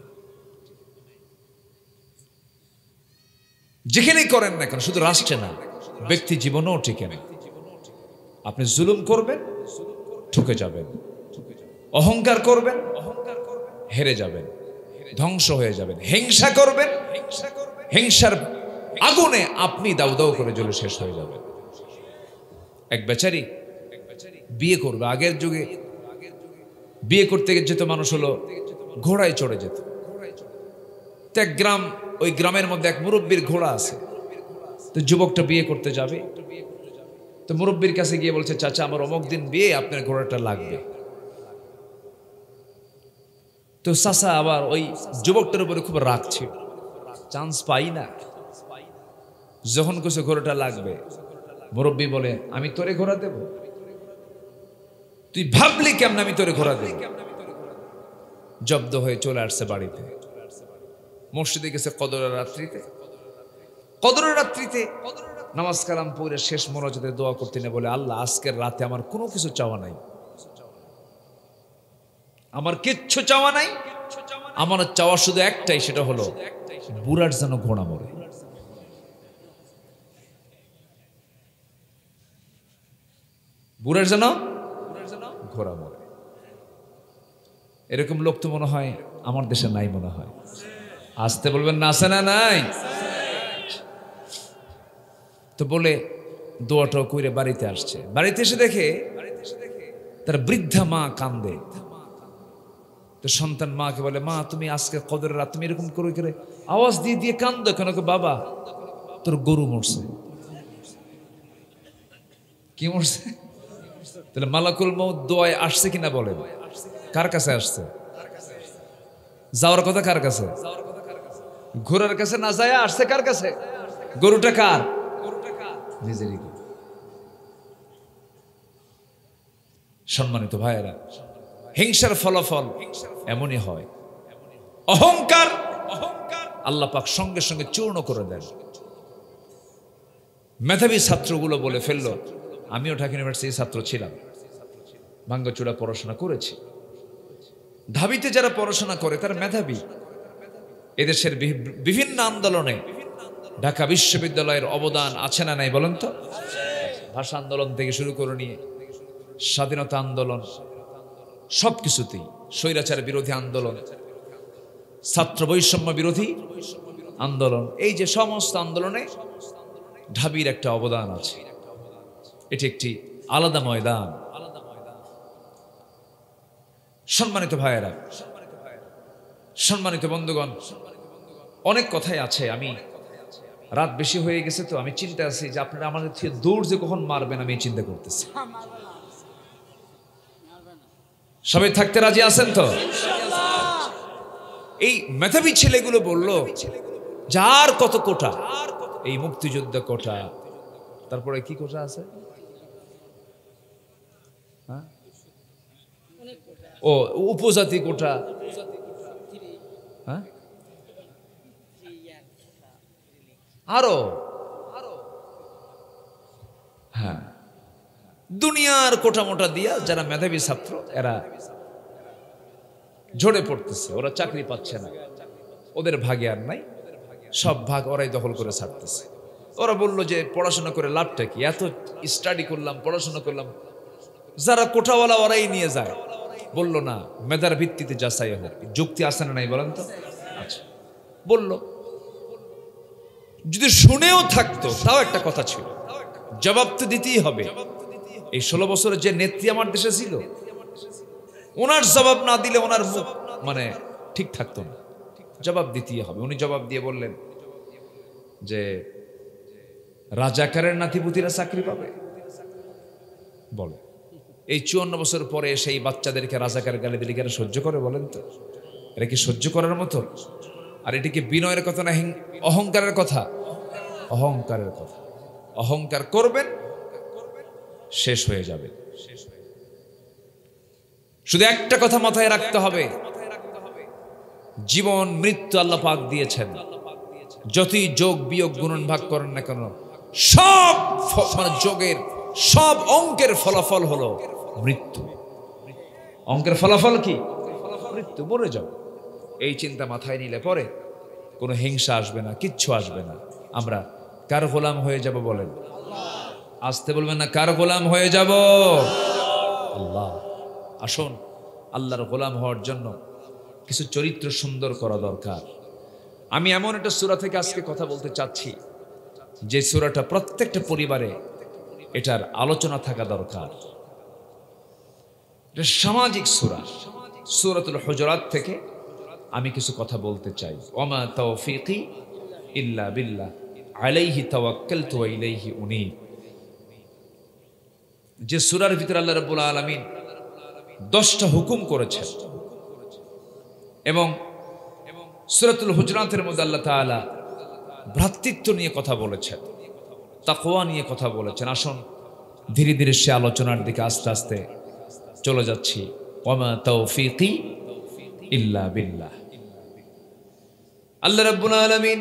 যেখানেই করেন না কেন, শুধু রাষ্ট্রে না, ব্যক্তি জীবনেও টিকে না। আপনি জুলুম করবেন, ঠকে যাবেন। অহংকার করবেন, হেরে যাবেন, ধ্বংস হয়ে যাবেন। হিংসা করবেন, হিংসার আগুনে আপনি দাউ দাউ করে জ্বলে শেষ হয়ে যাবেন। এক বেচারি বিয়ে করবে। আগের যুগে বিয়ে করতে যেত মানুষ হলো ঘোড়ায় চড়ে যেত। তো এক গ্রাম, ওই গ্রামের মধ্যে এক মুরব্বীর ঘোড়া আছে। তো যুবকটা বিয়ে করতে যাবে, তো মুরব্বীর কাছে গিয়ে বলছে, চাচা আমার অমুক দিন বিয়ে, আপনার ঘোড়াটা লাগবে। তো চাচা আবার ওই যুবকটার উপরে খুব রাগ ছিল, চান্স পাই না। যখন কিছু ঘোড়াটা লাগবে, মুরব্বী বলে, আমি তোরে ঘোড়া দেব? তুই ভাবলি কেমন আমি তোরে ঘোড়া দেব? জব্দ হয়ে চলে আসছে বাড়িতে। মসজিদে গেছে কদরের রাত্রিতে। কদরের রাত্রিতে নামাজ কালাম পড়ে শেষ মোনাজাতে দোয়া করতে নেই, বলে, আল্লাহ আজকের রাতে আমার কোনো কিছু চাওয়া নাই, আমার কিচ্ছু চাওয়া নাই। আমার চাওয়া শুধু একটাই, সেটা হলো বুড়ার যেন ঘোড়া মরে। বুড়ার যেন ঘোড়া মরে। এরকম লোক তো মনে হয় আমার দেশে নাই, মনে হয়। আসতে বলবেন না, আছে না নাই? তো বলে দোয়াটাও কইরে বাড়িতে আসছে। বাড়িতে এসে দেখে তার বৃদ্ধা মা কান্দে। তো সন্তান মাকে বলে, মা তুমি আজকে কদরের রাত তুমি এরকম করে করে আওয়াজ দিয়ে দিয়ে কান্দো কেন? বাবা তোর গরু মরছে। কি মরছে? তাহলে মালাকুল মউত দোয়ায় আসছে কিনা বলেন? কার কাছে আসছে? যাওয়ার কথা কার কাছে? ঘোড়ার কাছে না যায় আসছে কার কাছে? গরুটা কার? নিজেরই। সম্মানিত ভাইয়েরা, হিংসার ফলাফল এমনই হয়। অহংকার আল্লাহ পাক সঙ্গে সঙ্গে চূর্ণ করে দেন। মেধাবী ছাত্রগুলো বলে ফেলল, আমিও ঢাকা ইউনিভার্সিটির ছাত্র ছিলাম, ভাঙ্গাচোরা পড়াশোনা করেছি। ঢাবিতে যারা পড়াশোনা করে তারা মেধাবী। এদেশের বিভিন্ন আন্দোলনে ঢাকা বিশ্ববিদ্যালয়ের অবদান আছে না নাই বলেন তো? ভাষা আন্দোলন থেকে শুরু করে নিয়ে স্বাধীনতা আন্দোলন, সবকিছুতেই, স্বৈরাচার বিরোধী আন্দোলন, ছাত্র বৈষম্য বিরোধী আন্দোলন, এই যে সমস্ত আন্দোলনে ঢাবির একটা অবদান আছে। এটি একটি আলাদা ময়দান। সম্মানিত ভাইয়েরা, সম্মানিত বন্ধুগণ, অনেক কথাই আছে। আমি রাত বেশি হয়ে গেছে তো আমি চিন্তা আছি যে আপনারা আমাদের থেকে দৌড় যে কখন মারবেন আমি চিন্তা করতেছি। সবাই থাকতে রাজি আছেন তো? এই মেধাবী ছেলেগুলো বলল, যার কত কোটা, এই মুক্তিযোদ্ধা কোটা, তারপরে কি কোটা আছে? ও উপজাতি কোটা, হ্যাঁ, আরো, হ্যাঁ, দুনিয়ার কোটা মোটা দিয়া যারা মেধাবী ছাত্র এরা ঝরে পড়তেছে, ওরা চাকরি পাচ্ছে না, ওদের ভাগে আর নাই, সব ভাগ ওরাই দখল করে ছাড়তেছে। ওরা বলল যে পড়াশোনা করে লাভটা কি, এত স্টাডি করলাম, পড়াশোনা করলাম, যারা কোটাওয়ালা ওরাই নিয়ে যায়। বলল না, মেধার ভিত্তিতে যাচাই হোক। যুক্তি আসে না নাই বলেন তো? আচ্ছা, বলল যদি শুনেও থাকতো তাও একটা কথা ছিল, জবাব তো দিতেই হবে। এই 16 বছরের যে নেত্রী আমার দেশে ছিল, ওনার জবাব না দিলে ওনার মুখ মানে ঠিক থাকতো না, জবাব দিতেই হবে। উনি জবাব দিয়ে বললেন যে রাজাকারের নাতিপুতিরা চাকরি পাবে? বলে এই 54 বছর পরে সেই বাচ্চাদেরকে রাজাকার গালি দিলে কি সহ্য করে বলেন তো? এটা কি সহ্য করার মতো? আর এটা কি বিনয়ের কথা না অহংকারের কথা? অহংকারের কথা। অহংকার করবেন, শেষ হয়ে যাবে। শুধু একটা কথা মাথায় রাখতে হবে, জীবন মৃত্যু আল্লাহ পাক দিয়েছেন, যতই যোগ বিয়োগ গুণন ভাগ করেন না কেন, সব মানে যোগের সব অঙ্কের ফলাফল হলো মৃত্যু। অঙ্কের ফলাফল কি? মৃত্যু, মরে যাও। এই চিন্তা মাথায় নিলে পরে কোনো হিংসা আসবে না, কিচ্ছু আসবে না। আমরা কার গোলাম হয়ে যাব বলেন? আসতে বলবেন না, কার গোলাম হয়ে যাব? আল্লাহ। আসুন, আল্লাহর গোলাম হওয়ার জন্য কিছু চরিত্র সুন্দর করা দরকার। আমি এমন একটা সূরা থেকে আজকে কথা বলতে চাচ্ছি, যে সূরাটা প্রত্যেকটা পরিবারে এটার আলোচনা থাকা দরকার। এটা সামাজিক সূরা, সূরাতুল হুজুরাত থেকে আমি কিছু কথা বলতে চাই। ওমা তাওফীকি ইল্লা বিল্লাহ আলাইহি তাওয়াক্কালতু ওয়া ইলাইহি উনীব। যে সূরার ভিতরে আল্লাহ রাব্বুল আলামিন 10টা হুকুম করেছেন, এবং সূরাতুল হুজুরাতের মধ্যে আল্লাহ তাআলা ভ্রাতৃত্ব নিয়ে কথা বলেছেন, তাকওয়া নিয়ে কথা বলেছেন। আসুন ধীরে ধীরে সে আলোচনার দিকে আস্তে আস্তে চলে যাচ্ছি। ওমা তাওফীকি ইল্লা বিল্লাহ। আল্লাহ রাব্বুল আলামিন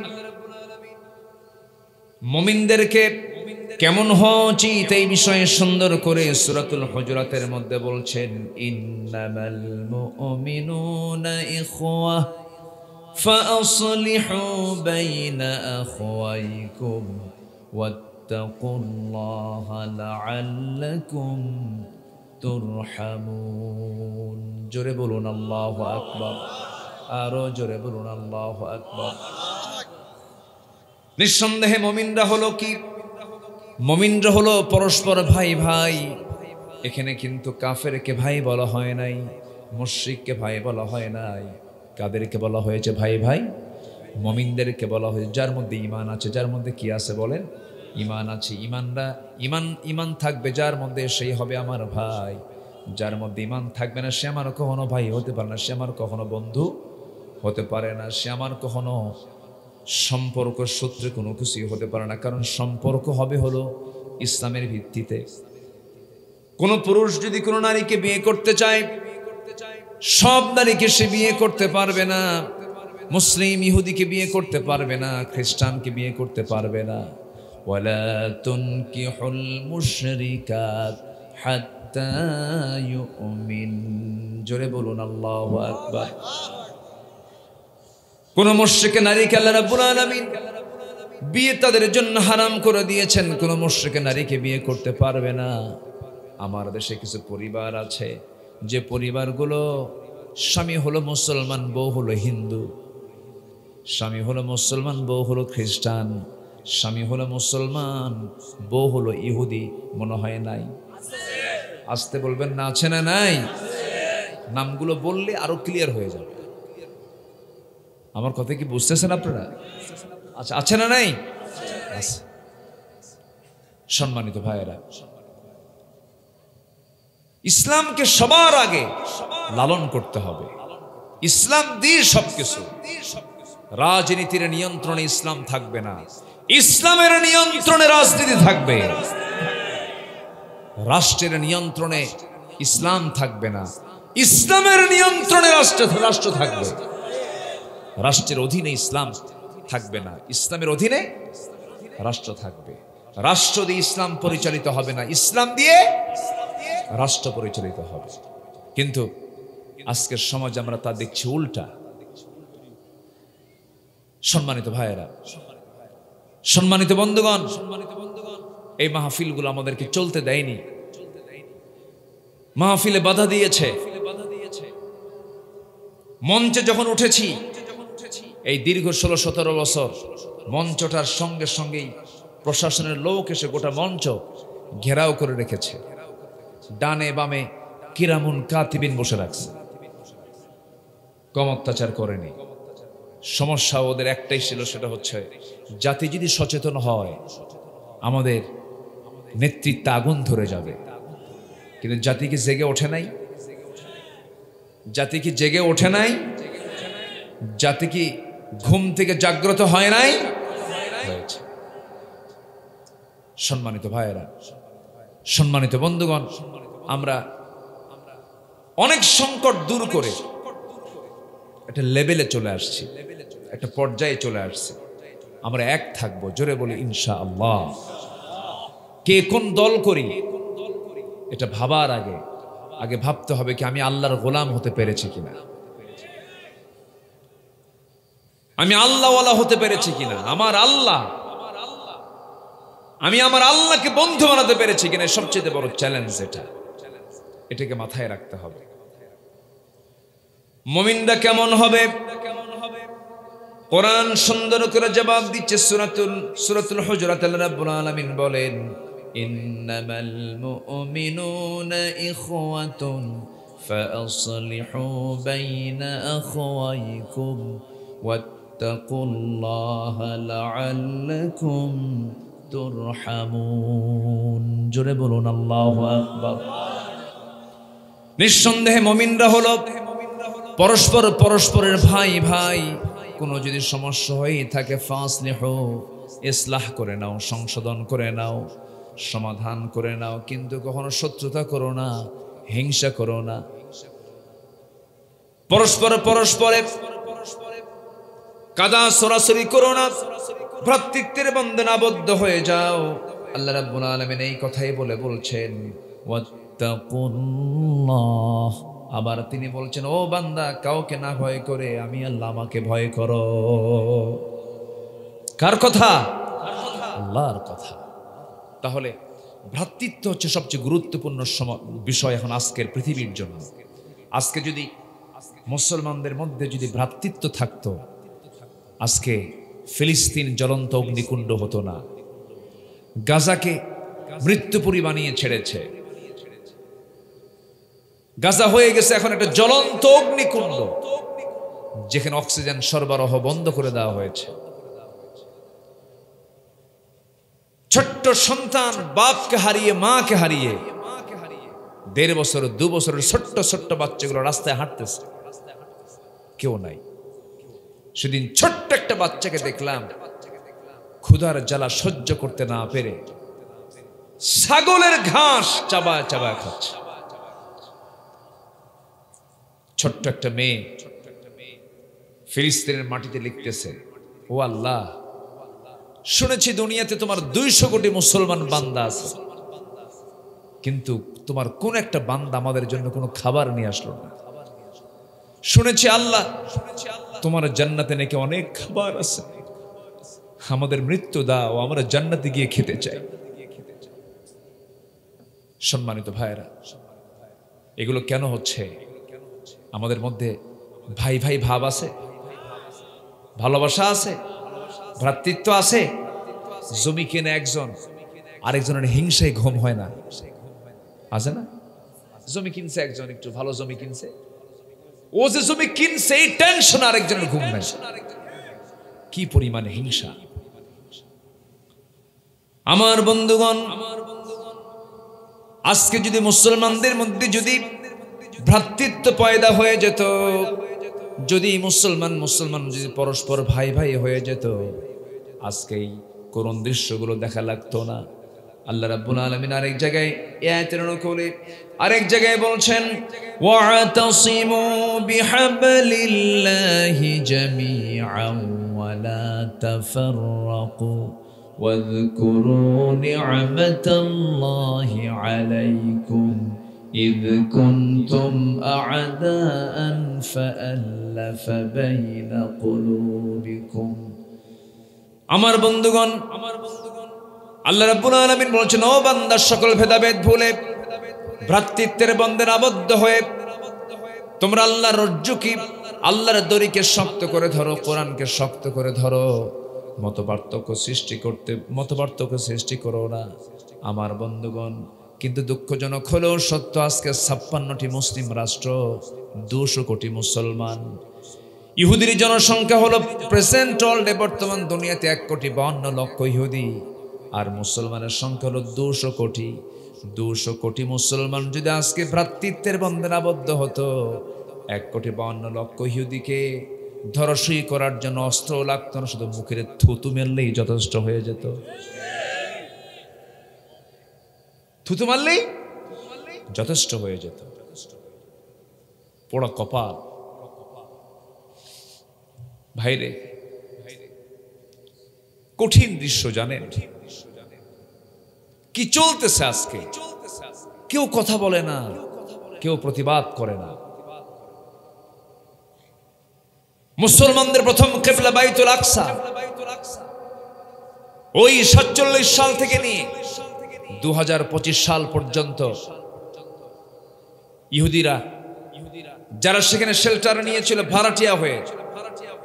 মুমিনদেরকে কেমন হওয়া উচিত এই বিষয়ে সুন্দর করে সূরাতুল হুজুরাতের মধ্যে বলছেন, ইন্নামাল মুমিনুনা ইখওয়া ফাআসলিহু বাইনা আখওয়াইকুম ওয়াত্তাকুল্লাহা লাআল্লাকুম তুরহামুন। জোরে বলুন আল্লাহু আকবার, আরো জোরে বলুন আল্লাহু আকবার। নিঃসন্দেহে মুমিনরা হলো কি? মুমিনরা হলো পরস্পর ভাই ভাই। এখানে কিন্তু কাফেরকে ভাই বলা হয় নাই, মুশরিককে ভাই বলা হয় নাই। কাদেরকে বলা হয়েছে ভাই ভাই? মুমিনদেরকে বলা হয়েছে যার মধ্যে ঈমান আছে। যার মধ্যে কি আছে বলেন? ঈমান আছে। ঈমান থাকবে যার মধ্যে, সেই হবে আমার ভাই। যার মধ্যে ঈমান থাকবে না, সে আমার কখনো ভাই হতে পারে না, সে আমার কখনো বন্ধু হতে পারে না, সে আমার কখনো সম্পর্ক সূত্রে কোনো কিছুই হতে পারে না। কারণ সম্পর্ক হবে হলো ইসলামের ভিত্তিতে। কোনো পুরুষ যদি কোনো নারীকে বিয়ে করতে চায়, সব নারীকে সে বিয়ে করতে পারবে না। মুসলিম ইহুদিকে বিয়ে করতে পারবে না, খ্রিস্টানকে বিয়ে করতে পারবে না। ওয়ালা তুনকিহুল মুশরিকাত হাত্তা ইউমিন। জোরে বলুন আল্লাহু আকবার। কোন মুশরিক নারীকে আল্লাহ রাব্বুল আলামিন বিয়ে তাদের জন্য হারাম করে দিয়েছেন। কোন মুশরিক নারীকে বিয়ে করতে পারবে না। আমার দেশে কিছু পরিবার আছে, যে পরিবারগুলো স্বামী হলো মুসলমান, বউ হলো হিন্দু, স্বামী হলো মুসলমান, বউ হলো খ্রিস্টান, স্বামী হলো মুসলমান, বউ হলো ইহুদি। মনে হয় নাই? আসতে বলবেন না, আছে না নাই? নামগুলো বললে আরো ক্লিয়ার হয়ে যাবে। আমার কথা কি বুঝতেছেন আপনারা? আচ্ছা, আছে না নাই? সম্মানিত ভাইয়েরা, ইসলামকে সবার আগে লালন করতে হবে। ইসলাম দিয়ে সবকিছু। রাজনীতির নিয়ন্ত্রণে ইসলাম থাকবে না, ইসলামের নিয়ন্ত্রণে রাজনীতি থাকবে। রাষ্ট্রের নিয়ন্ত্রণে ইসলাম থাকবে না, ইসলামের নিয়ন্ত্রণে রাষ্ট্র থাকবে। রাষ্ট্রের অধীনে ইসলাম থাকবে না, ইসলামের অধীনে রাষ্ট্র থাকবে। রাষ্ট্র দিয়ে ইসলাম পরিচালিত হবে না, ইসলাম দিয়ে রাষ্ট্র পরিচালিত হবে। কিন্তু আজকের সমাজে আমরা তা দেখছি উল্টা। সম্মানিত ভাইয়েরা, সম্মানিত বন্ধুগণ, এই মাহফিলগুলো আমাদেরকে চলতে দেয়নি, মাহফিলে বাধা দিয়েছে। মঞ্চে যখন উঠেছি এই দীর্ঘ 16-17 বছর, মঞ্চটার সঙ্গে সঙ্গেই প্রশাসনের লোক এসে গোটা মঞ্চ ঘেরাও করে রেখেছে। ডানে বামে কিরামুন কাতিবিন বসে রাখছে, কম অত্যাচার করেনি। সমস্যা ওদের একটাই ছিল, সেটা হচ্ছে জাতি যদি সচেতন হয় আমাদের নেতৃত্বে আগুন ধরে যাবে। কিন্তু জাতি কি জেগে ওঠে নাই? জাতি কি জেগে ওঠে নাই? জাতি কি ঘুম থেকে জাগ্রত হয় নাই? হয়েছে। সম্মানিত ভাইয়েরা, সম্মানিত বন্ধুগণ, আমরা অনেক সংকট দূর করে একটা লেভেলে চলে আসছি, একটা পর্যায়ে চলে আসছি। আমরা এক থাকবো, জোরে বলি ইনশাআল্লাহ। কে কোন দল করি এটা ভাবার আগে আগে ভাবতে হবে কি আমি আল্লাহর গোলাম হতে পেরেছি কিনা, আমি আল্লাহওয়ালা হতে পেরেছি কিনা, আমার আল্লাহ, আমি আমার আল্লাহকে বন্ধু বানাতে পেরেছি কিনা। সবচেয়ে বড় চ্যালেঞ্জ এটাকে মাথায় রাখতে হবে। মুমিনরা কেমন হবে? কোরআন সুন্দর করে জবাব দিচ্ছে। সূরাতুল হুজুরাত আল্লাহ রাব্বুল আলামিন বলেন, ইন্নামাল মুমিনুনা ইখওয়াতুন ফাআসলিহু বাইনা আখওয়াইকুম ওয়াত্তাকুল্লাহা লাআল্লাকুম তুরহামুন। জোরে বলুন আল্লাহু আকবার। নিঃসন্দেহে মুমিনরা হলো পরস্পরের ভাই ভাই। কোনো যদি সমস্যা হয়ে থাকে ফাসলিহু, ইসলাহ করে নাও, সংশোধন করে নাও, সমাধান করে নাও, কিন্তু কখনো শত্রুতা করো না, হিংসা করো না। পরস্পরে কাদা সরাসরি করো না, ভ্রাতৃত্বের বন্ধনে আবদ্ধ হয়ে যাও। আল্লাহ রাব্বুল আলামিন এই কথাই বলছেন ওয়াত্তাকুল্লাহ। আবার তিনি বলছেন, ও বান্দা, কাউকে না ভয় করে আমি আল্লাহ আমাকে ভয় করো। কার কথা? আল্লাহর কথা। তাহলে ভ্রাতৃত্ব হচ্ছে সবচেয়ে গুরুত্বপূর্ণ বিষয় এখন আজকের পৃথিবীর জন্য। আজকে যদি মুসলমানদের মধ্যে যদি ভ্রাতৃত্ব থাকতো, আজকে ফিলিস্তিন জ্বলন্ত অগ্নিকুণ্ড হতো না। গাজাকে মৃত্যুপুরী বানিয়ে ছেড়েছে। গাজা হয়ে গেছে এখন একটা জ্বলন্ত অগ্নিকুণ্ড, যেখানে অক্সিজেন সরবরাহ বন্ধ করে দেওয়া হয়েছে। ছোট্ট সন্তান বাপকে হারিয়ে, মাকে হারিয়ে, 1.5 বছর 2 বছরের ছোট্ট বাচ্চাগুলো রাস্তায় হাঁটতেছে, কেউ নাই। সেদিন ছোট্ট একটা বাচ্চাকে দেখলাম ক্ষুধার জ্বালা সহ্য করতে না পেরে ছাগলের ঘাস চাবায় খাচ্ছে। ছোট্ট একটা মেয়ে ফিলিস্তিনের মাটিতে লিখতেছে, ও আল্লাহ, শুনেছি দুনিয়াতে তোমার 200 কোটি মুসলমান বান্দা আছে, কিন্তু তোমার কোন একটা বান্দা আমাদের জন্য কোনো খাবার নিয়ে আসলো না। শুনেছি আল্লাহ তোমার জান্নাতে নাকি অনেক খাবার আছে, আমাদের মৃত্যু দাও, আমরা জান্নাতে গিয়ে খেতে চাই। সম্মানিত ভাইরা, এগুলো কেন হচ্ছে? আমাদের মধ্যে ভাই ভাই ভাব আছে, ভালোবাসা আছে, ভ্রাতৃত্ব আছে। জমি কিনে একজন আরেকজনের হিংসায় ঘুম হয় না, আছে না? জমি কিনছে একজন, একটু ভালো জমি কিনছে, ও যে জমি কিনছে এই টেনশন আরেকজনের ঘুম নাই। কি পরিমাণে হিংসা! আমার বন্ধুগণ, আজকে যদি মুসলমানদের মধ্যে যদি ভ্রাতৃত্ব পয়দা হয়ে যেত, যদি মুসলমান যদি পরস্পর ভাই ভাই হয়ে যেত, আজকেই করুণ দৃশ্যগুলো দেখা লাগতো না। আল্লাহ রাব্বুল আলামিন আরেক জায়গায় আয়াতের অনুকূলে আরেক জায়গায় বলছেন, ওয়াতাসিমু বিহাবলিল্লাহি জামিআন ওয়া লা তাফাররাকু ওয়াযকুরু নি'মাতাল্লাহি আলাইকুম إذ كنتم أعداء فألف بين قلوبكم। আমার বন্ধুগণ, আল্লাহ রাব্বুল আলামিন বলেছেন, ও বান্দা, সকল ভেদাভেদ ভুলে ভ্রাতৃত্বের বন্ধনে আবদ্ধ হয়ে তোমরা আল্লাহর রজ্জুকে, আল্লাহর দড়িকে শক্ত করে ধরো, কোরআনকে শক্ত করে ধরো। মতপার্থক্য সৃষ্টি করো না। আমার বন্ধুগণ, কিন্তু দুঃখজনক হলেও সত্য, আজকে 56টি মুসলিম রাষ্ট্র, 200 কোটি মুসলমান। ইহুদির জনসংখ্যা হলো প্রেজেন্ট ওয়ার্ল্ডে বর্তমান দুনিয়াতে 1,52,00,000 ইহুদি, আর মুসলমানের সংখ্যা হলো 200 কোটি। 200 কোটি মুসলমান যদি আজকে ভ্রাতৃত্বের বন্ধনে আবদ্ধ হতো, 1,52,00,000 ইহুদিকে ধরাশয়ী করার জন্য অস্ত্র লাগতো না, শুধু মুখের থুতু মেললেই যথেষ্ট হয়ে যেত। থুতু মারলেই যথেষ্ট হয়ে যেত। পোড়া কপাল ভাইরে, কঠিন দৃশ্য জানেন কি চলতেছে আজকে? কেউ কথা বলে না, কেউ প্রতিবাদ করে না। মুসলমানদের প্রথম কিবলা বাইতুল আকসা, ওই 47 সাল থেকে নিয়ে 2025 সাল পর্যন্ত ইহুদিরা যারা সেখানে শেল্টার নিয়েছিল ভাড়াটিয়া হয়ে,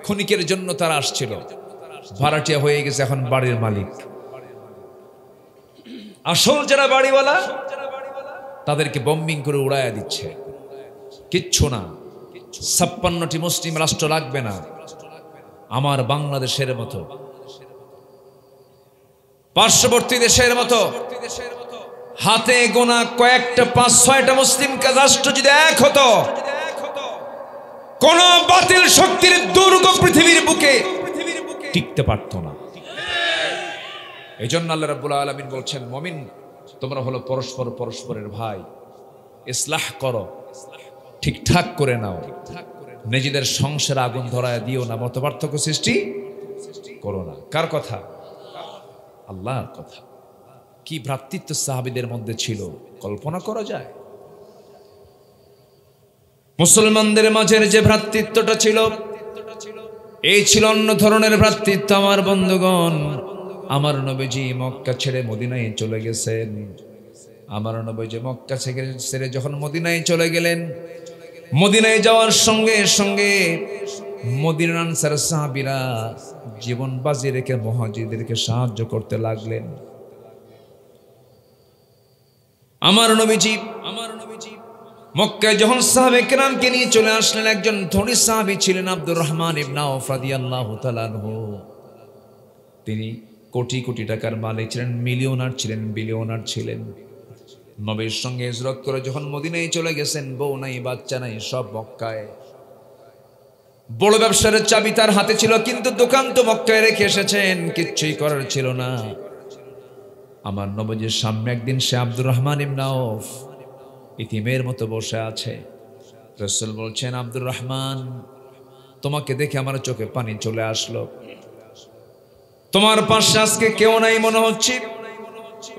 ক্ষণিকের জন্য তারা আসছিল, ভাড়াটিয়া হয়ে গেছে এখন বাড়ির মালিক। আসল যারা বাড়িওয়ালা তাদেরকে বম্বিং করে উড়াইয়া দিচ্ছে। কিচ্ছু না, 56টি মুসলিম রাষ্ট্র লাগবে না, আমার বাংলাদেশের মতো, পার্শ্ববর্তী দেশের মতো হাতে গোনা কয়েকটা 5-6টা মুসলিম রাষ্ট্র যদি এক হতো, কোন বাতিল শক্তির দুর্গ পৃথিবীর বুকে টিকতে পারত না। এই জন্য আল্লাহ রাব্বুল আলামিন বলছেন, মুমিন তোমরা হলো পরস্পর পরস্পরের ভাই, ইসলাহ করো, ঠিকঠাক করে নাও, নিজেদের সংসারে আগুন ধরায় দিও না, মতপার্থক্য সৃষ্টি করো না। কার কথা? আল্লাহর কথা। কি ভ্রাতৃত্ব সাহাবীদের মধ্যে ছিল, কল্পনা করা যায়? মুসলমানদের মাঝের যে ভ্রাতৃত্বটা ছিল, এই ছিল অন্য ধরনের ভ্রাতৃত্ব। আমার বন্ধুগণ, আমার নবীজি মক্কা ছেড়ে মদিনায় চলে গেছেন। আমার নবীজি মক্কা ছেড়ে যখন মদিনায় চলে গেলেন, মদিনায় যাওয়ার সঙ্গে সঙ্গে মদিনার আনসার সাহাবীরা জীবন বাজি রেখে মুহাজিরদেরকে সাহায্য করতে লাগলেন। আমার নবীজি মক্কায় যখন সাহাবে কেরামকে নিয়ে চলে আসলেন, একজন ধনী সাহাবী ছিলেন আব্দুর রহমান ইবনে আওফ রাদিয়াল্লাহু তাআলা আনহু। তিনি কোটি কোটি টাকার মালিক ছিলেন, মিলিয়নার ছিলেন, বিলিয়নার ছিলেন। নবীর সঙ্গে হিজরত করে যখন মদিনায় চলে গেছেন, বউ নাই, বাচ্চা নাই, সব মক্কায়। বড় ব্যবসার চাবি তার হাতে ছিল, কিন্তু দোকান তো মক্কায় রেখে এসেছেন, কিচ্ছুই করার ছিল না। আমার নবীজির সামনে একদিন সে আব্দুর রহমান ইবনে আওফ ইতিমের মতো বসে আছে। রাসূল বলছেন, আব্দুর রহমান, তোমাকে দেখে আমার চোখে পানি চলে আসলো। তোমার পাশে আজকে কেউ নাই মনে হচ্ছে।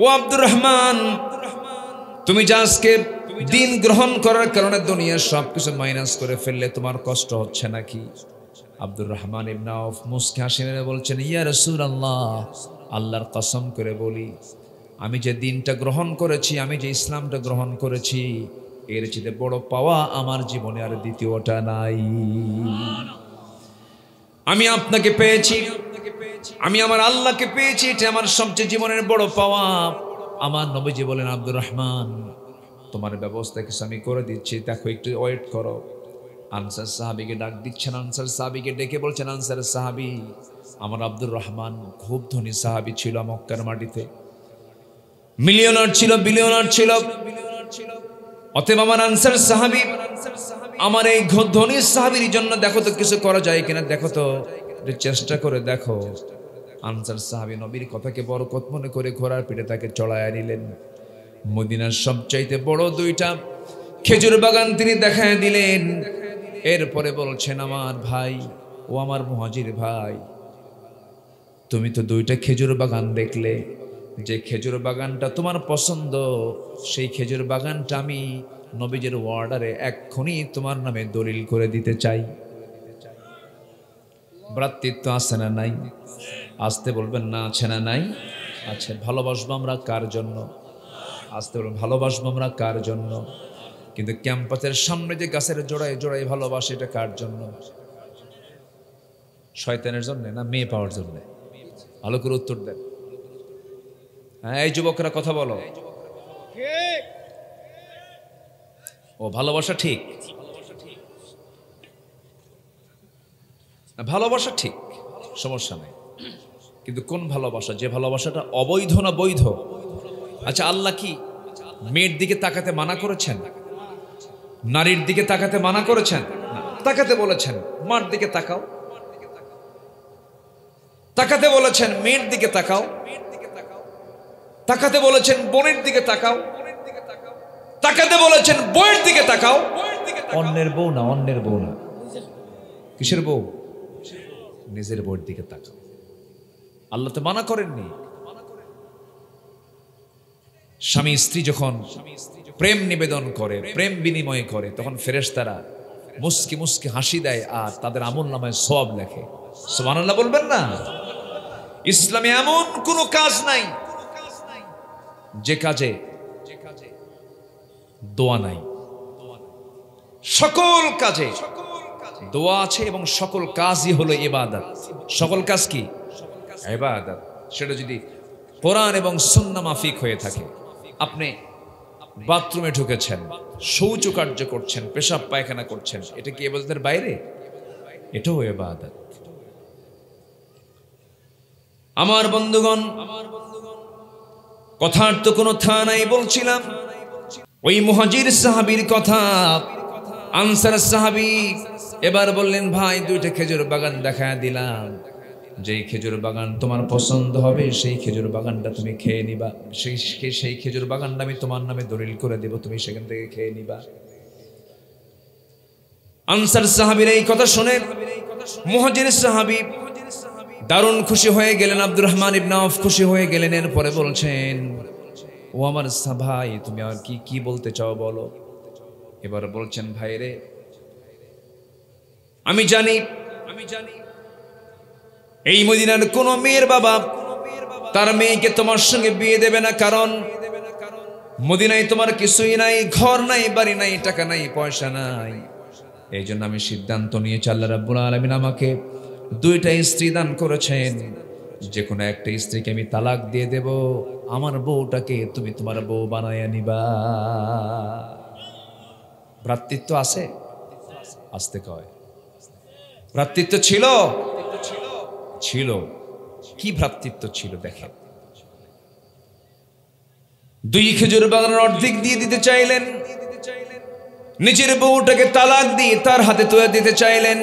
ও আব্দুর রহমান, তুমি যে আজকে দিন গ্রহণ করার কারণে দুনিয়ার সবকিছু মাইনাস করে ফেললে, তোমার কষ্ট হচ্ছে নাকি? আব্দুর রহমান ইবনে আওফ মুস্কি হাসি মেরে বলছেন, ইয়া রাসূলুল্লাহ, আল্লাহর কসম করে বলি, আমি যে দিনটা গ্রহণ করেছি, আমি যে ইসলামটা গ্রহণ করেছি, এর চেয়ে বড় পাওয়া আমার জীবনে আর দ্বিতীয়টা নাই। আমি আপনাকে পেয়েছি, আমি আমার আল্লাহকে পেয়েছি, এটা আমার সবচেয়ে জীবনের বড় পাওয়া। আমার নবীজি বলেন, আব্দুর রহমান, তোমার ব্যবস্থা কিছু আমি করে দিচ্ছি, দেখো একটু ওয়েট করো। আনসার সাহাবীকে ডাক দিচ্ছেন, আনসার সাহাবীকে ডেকে বলছেন, আনসার সাহাবী, আমার আব্দুর রহমান খুব ধনী সাহাবী ছিল, মক্কার মাটিতে মিলিয়নার ছিল, বিলিয়নার ছিল। অতএব আমার আনসার সাহাবী, আমার এই ধনী সাহাবীর জন্য দেখো তো কিছু করা যায় কিনা, দেখো তো, চেষ্টা করে দেখো। আনসার সাহাবী নবীর কথাকে বরকত মনে করে ঘোড়ার পিঠে তাকে চড়াইয়া নিলেন। মদিনার সবচাইতে বড় 2টা খেজুর বাগান তিনি দেখায় দিলেন। এরপরে বলছেন, আমার ভাই, ও আমার মুহাজির ভাই, তুমি তো 2টা খেজুর বাগান দেখলে, যে খেজুর বাগানটা তোমার পছন্দ, সেই খেজুর বাগানটা আমি নবীজির অর্ডারে এক্ষুনি তোমার নামে দলিল করে দিতে চাই। ভ্রাতৃত্ব আছে না নাই? আসতে বলবেন না, আছে না নাই? আচ্ছা, ভালোবাসবো আমরা কার জন্য? আসতে বলবেন, ভালোবাসবো আমরা কার জন্য? কিন্তু ক্যাম্পাসের সামনে যে গাছের জোড়ায় জোড়ায় ভালোবাসে, এটা কার জন্য? শয়তানের জন্য না মেয়ে পাওয়ার জন্য? ভালো করে উত্তর দেন। হ্যাঁ, এই যুবকরা কথা বলো। ও ভালোবাসা ঠিক না, ভালোবাসা ঠিক, সমস্যা নেই, কিন্তু কোন ভালোবাসা? যে ভালোবাসাটা অবৈধ না বৈধ? আচ্ছা, আল্লাহ কি মেয়ের দিকে তাকাতে মানা করেছেন? নারীর দিকে তাকাতে মানা করেছেন? তাকাতে বলেছেন মার দিকে তাকাও, তাকাতে বলেছেন মেয়ের দিকে তাকাও, তাকাতে বলেছেন বোনের দিকে তাকাও, তাকাতে বলেছেন বউয়ের দিকে তাকাও। অন্যের বউ না, অন্যের বউ না, কিসের বউ? নিজের বউয়ের দিকে তাকাও। আল্লাহ তো মানা করেননি। স্বামী স্ত্রী যখন প্রেম নিবেদন করে, প্রেম বিনিময় করে, তখন ফেরেশতারা মুস্কি মুস্কি হাসি দেয় আর তাদের আমলনামায় সওয়াব লেখে। সুবহানাল্লাহ বলবেন না? ইসলামে এমন কোনো কাজ নাই যে কাজে দোয়া নাই। সকল কাজে দোয়া আছে এবং সকল কাজই হলো ইবাদত। সকল কাজ কি? ইবাদত। সেটা যদি কোরআন এবং সুন্নাহ মাফিক হয়ে থাকে, আপনি বাথরুমে ঢুকেছেন, শৌচকার্য করছেন, পেশাব পায়খানা করছেন, এটা কি ইবাদতের বাইরে? এটাও ইবাদত। আমার বন্ধুগণ, কথার তো কোনো থা নাই। বলছিলাম ওই মুহাজির সাহাবীর কথা। আনসার সাহাবী এবার বললেন, ভাই দুইটা খেজুর বাগান দেখায় দিলাম, যেই খেজুর বাগান তোমার পছন্দ হবে সেই খেজুর বাগানটা তুমি খেয়ে নিবা, সেই খেজুর বাগানটা আমি তোমার নামে দলিল করে দেব, তুমি সেখান থেকে খেয়ে নিবা। আনসার সাহাবীর এই কথা শুনে মুহাজির সাহাবী দারুণ খুশি হয়ে গেলেন। আব্দুর রহমান ইবনে আউফ খুশি হয়ে গেলেন। এরপরে বলছেন, ও আমার ভাই, তুমি আর কি বলতে চাও বলো। এবার বলছেন, ভাই রে, আমি জানি এই মদিনার কোন মেয়ের বাবা তার মেয়েকে তোমার সঙ্গে বিয়ে দেবে না, কারণ মদিনায় তোমার কিছুই নাই, ঘর নাই, বাড়ি নাই, টাকা নাই, পয়সা নাই। এই জন্য আমি সিদ্ধান্ত নিয়েছি, আল্লাহ রাব্বুল আলামিন আমাকে দুইটা স্ত্রী দান করেছেন, যে কোনো একটা স্ত্রীকে আমি তালাক দিয়ে দেব, আমার বউটাকে তুমি তোমার বউ বানায়া নিবা। ভ্রাতৃত্ব আছে? আসতে কয় ভ্রাতৃত্ব ছিল? ছিল। কি ভ্রাতৃত্ব ছিল দেখেন। দুই খেজুর বাগানের অর্ধেক দিয়ে দিতে চাইলেন, নিজের বউটাকে তালাক দিয়ে তার হাতে তুলে দিতে চাইলেন।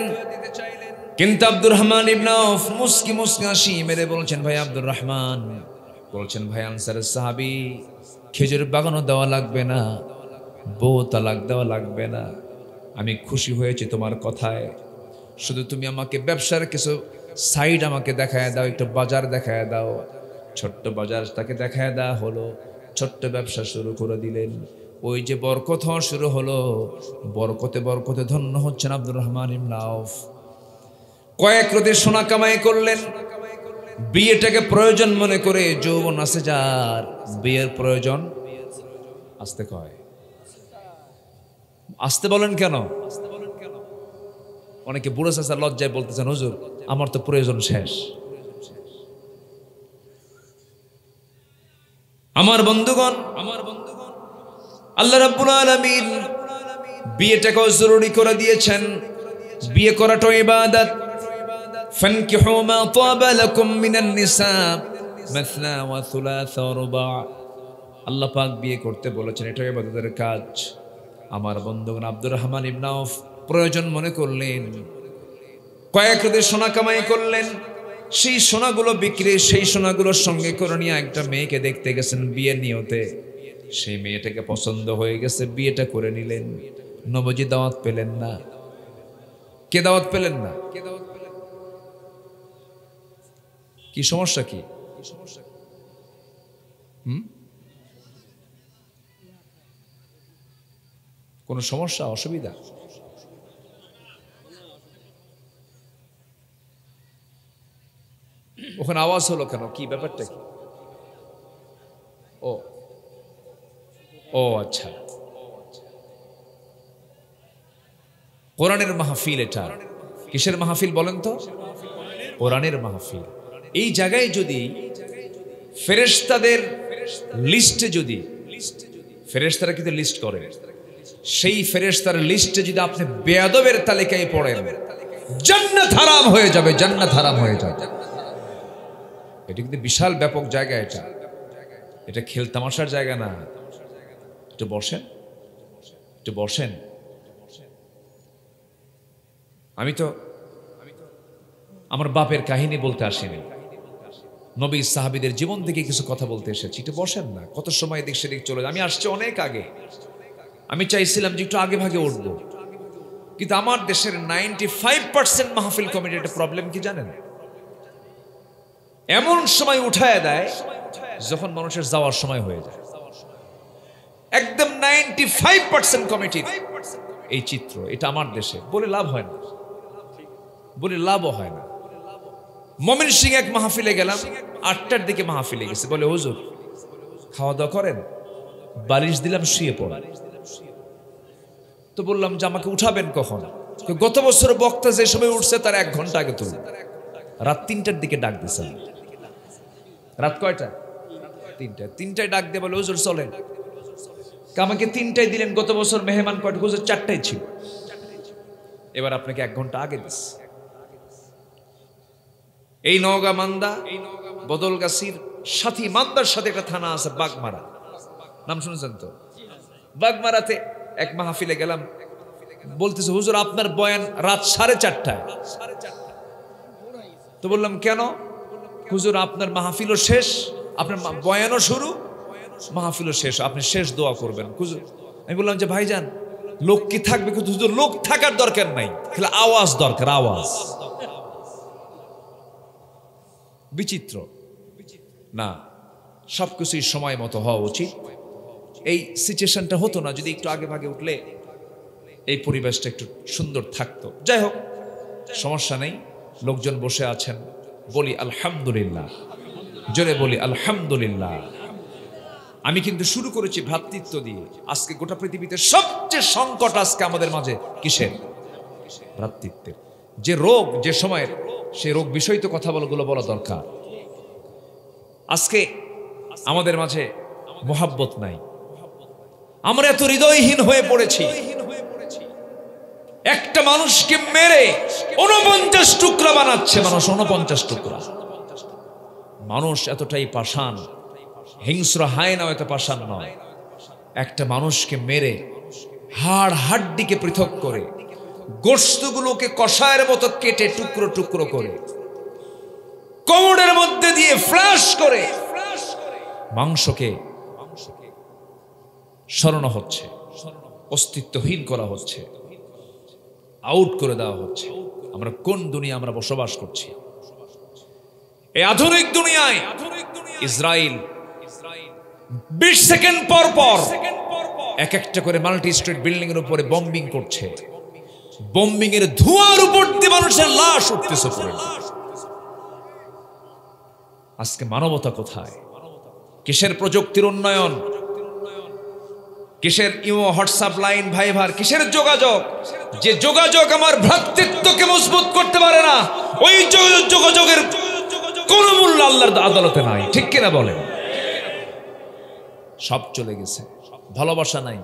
কিন্তু আব্দুর রহমান ইবনে আউফ মুস্কি মুস্কি হাসি মেরে বলছেন, ভাই আব্দুর রহমান, বলছেন ভাই আনসারের সাহাবী, খেজুর বাগানও দেওয়া লাগবে না, বউ তালাক দেওয়া লাগবে না, আমি খুশি হয়েছি তোমার কথায়। শুধু তুমি আমাকে ব্যবসার কিছু সাইড আমাকে দেখায় দাও, একটু বাজার দেখায় দাও। ছোট্ট বাজার তাকে দেখায় দেওয়া হলো, ছোট্ট ব্যবসা শুরু করে দিলেন। ওই যে বরকত হওয়া শুরু হলো, বরকতে বরকতে ধন্য হচ্ছেন আব্দুর রহমান ইবনে আউফ। কয়েক রোদে সোনা কামাই করলেন, বিয়েটাকে প্রয়োজন মনে করে। যৌবন আছে যার, বিয়ের প্রয়োজন আসতে কয়। আসতে বলেন কেন? অনেকে বুড়ো চাচা লজ্জায় বলতেছেন, হুজুর আমার তো প্রয়োজন শেষ। আমার বন্ধুগণ, আল্লাহ রাব্বুল আলামিন বিয়েটাকেও জরুরি করে দিয়েছেন। বিয়ে করাটা ইবাদত। ফানকিহু মা তাবা লাকুম মিনান নিসা মাসনা ওয়া সুলাসা ওয়া রুবা। আল্লাহ পাক বিয়ে করতে বলেছেন, এটা ইবাদতের কাজ। আমার বন্ধুগণ, আব্দুর রহমান ইবনে আউফ প্রয়োজন মনে করলেন, কয়েক রোদে সোনা কামাই করলেন। সেই সোনাগুলো বিক্রি, সেই সোনাগুলোর সঙ্গে করে নিয়ে একটা মেয়েকে দেখতে গেছেন বিয়ের নিয়তে। সেই মেয়েটাকে পছন্দ হয়ে গেছে, বিয়েটা করে নিলেন। নবজি দাওয়াত পেলেন না। কে দাওয়াত পেলেন না? কি সমস্যা? কি কোন সমস্যা, অসুবিধা? ওখানে আওয়াজ হলো কেন? কি ব্যাপারটা কি? ও আচ্ছা, কোরআনের মাহফিল। এটা কিসের মাহফিল বলেন তো? কোরআনের মাহফিল। এই জায়গায় যদি ফেরেশতাদের লিস্টে, যদি ফেরেশতারা কিন্তু লিস্ট করে, সেই ফেরেশতার লিস্টে যদি আপনি বেয়াদবের তালিকায় পড়েন, জান্নাত হারাম হয়ে যাবে, জান্নাত হারাম হয়ে যাবে। এটা কিন্তু বিশাল ব্যাপক জায়গা, এটা খেলতামাশার জায়গা না। একটু বসেন, একটু বসেন। আমি তো আমার বাপের কাহিনী বলতে আসিনি, নবী সাহাবীদের জীবন থেকে কিছু কথা বলতে এসেছি। একটু বসেন না, কত সময় এদিক সেদিক চলে যায়। আমি আসছি অনেক আগে, আমি চাইছিলাম যে একটু আগে ভাগে উঠবো, কিন্তু আমার দেশের 95% মাহফিল কমিটির একটা প্রবলেম কি জানেন? এমন সময় উঠায় দেয় যখন মানুষের যাওয়ার সময় হয়ে যায়। একদম 95% কমিটির এই চিত্র। এটা আমার দেশে বলে লাভ হয় না, বলে লাভও হয় না। ময়মনসিং এক মাহফিলে গেলাম, 8টার দিকে মাহফিলে গেছে, বলে হুজুর খাওয়া দাওয়া করেন? বালিশ দিলাম, শুয়ে পড়েন। তো বললাম যে আমাকে উঠাবেন কখন? গত বছর বক্তা যে সময় উঠছে তার 1 ঘন্টা আগে তুলুন। রাত 3টার দিকে ডাক দিছে। রাত কয়টা? 3টায় ডাক দিয়ে বলে হুজুর চলেন। আমাকে 3টায় দিলেন, গত বছর মেহমান কয়টা? হুজুর 4টায় ছিল। এবার আপনাকে 1 ঘন্টা আগে দিস। এই নওগাঁ মান্দা বদলগাছির সাথী, মান্দার সাথে একটা থানা আছে বাগমারা, নাম শুনেছেন তো? বাগমারাতে এক মাহফিলে গেলাম, বলতেছে হুজুর আপনার বয়ান রাত 4:30টায়। তো বললাম কেন? হুজুর আপনার মাহফিলও শেষ, আপনার বয়ানও শুরু, মাহফিলও শেষ, আপনি শেষ দোয়া করবেন। হুজুর আমি বললাম যে ভাইজান লোক কি থাকবে? কিন্তু হুজুর লোক থাকার দরকার নাই, খালি আওয়াজ দরকার, আওয়াজ। বিচিত্র না, সবকিছুই সময় মতো হওয়া উচিত। এই সিচুয়েশনটা হতো না যদি একটু আগে ভাগে উঠলে এই পরিবেশটা একটু সুন্দর থাকতো। যাই হোক, সমস্যা নেই, লোকজন বসে আছেন, বলি আলহামদুলিল্লাহ, জোরে বলি আলহামদুলিল্লাহ। আমি কিন্তু শুরু করেছি ভ্রাতৃত্ব দিয়ে। আজকে গোটা পৃথিবীতে সবচেয়ে সংকট আজকে আমাদের মাঝে কিসের? ভ্রাতৃত্বের। যে রোগ, যে সময়ের, সেই রোগ বিষয় তো কথা বলা দরকার। আজকে আমাদের মাঝে মোহাব্বত নাই, আমরা এত হৃদয়হীন হয়ে পড়েছি। একটা মানুষকে মেরে 49 টুকরা বানাচ্ছে মানুষ, 49 টুকরা। মানুষ এতটাই পাষাণ, হিংস্র হায়নাও এত পাষাণ নয়। একটা মানুষকে মেরে হাড় হাড্ডিকে পৃথক করে, গোশতগুলোকে কষায়ের মতো কেটে টুকরো টুকরো করে, কোমরের মধ্যে দিয়ে ফ্ল্যাশ করে মাংসকে সরানো হচ্ছে, অস্তিত্বহীন করা হচ্ছে, আউট করে দেওয়া হচ্ছে। আমরা কোন দুনিয়া আমরা বসবাস করছি? এই আধুনিক দুনিয়ায় ইসরায়েল 20 সেকেন্ড পর পর এক একটা করে মাল্টি স্ট্রিট বিল্ডিং এর উপরে বম্বিং করছে। বম্বিং এর ধোঁয়ার উপর দিয়ে মানুষের লাশ উঠতেছে। আজকে মানবতা কোথায়? কিসের প্রযুক্তির উন্নয়ন, কিসের ইমো হোয়াটসঅ্যাপ লাইন ভাইভার, কিসের যোগাযোগ? যে যোগাযোগ আমার ভ্রাতৃত্বকে মজবুত করতে পারে না, ওই যোগাযোগের কোন মূল্য আল্লাহর আদালতে নাই। ঠিক কিনা বলেন? সব চলে গেছে, ভালোবাসা নাই,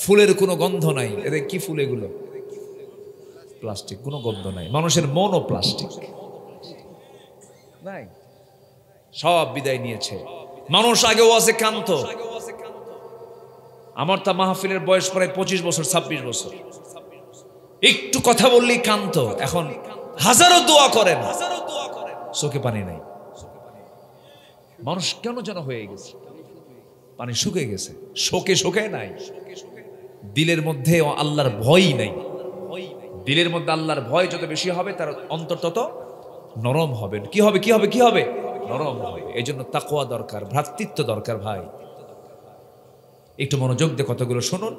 ফুলের কোনো গন্ধ নাই। এদের কি ফুল এগুলো? প্লাস্টিক, কোনো গন্ধ নাই। মানুষের মনও প্লাস্টিক নাই, সব বিদায় নিয়েছে। মানুষ আগে ওয়াজে কান্ত, আমার তা মাহফিলের বয়স প্রায় 25 বছর 26 বছর, একটু কথা বললেই কান্ত। এখন হাজারো দোয়া করেন, চোখে পানি নাই। মানুষ কেন যেন হয়ে গেছে, পানি শুকিয়ে গেছে, শোকে নাই। দিলের মধ্যে আল্লাহর ভয় নাই। দিলের মধ্যে আল্লাহর ভয় যত বেশি হবে তার অন্তর তত নরম হবে। কি হবে? কি হবে? কি হবে? নরম হবে। এই জন্য তাকওয়া দরকার, ভ্রাতৃত্ব দরকার। ভাই একটু মনোযোগ দিয়ে কথাগুলো শুনুন,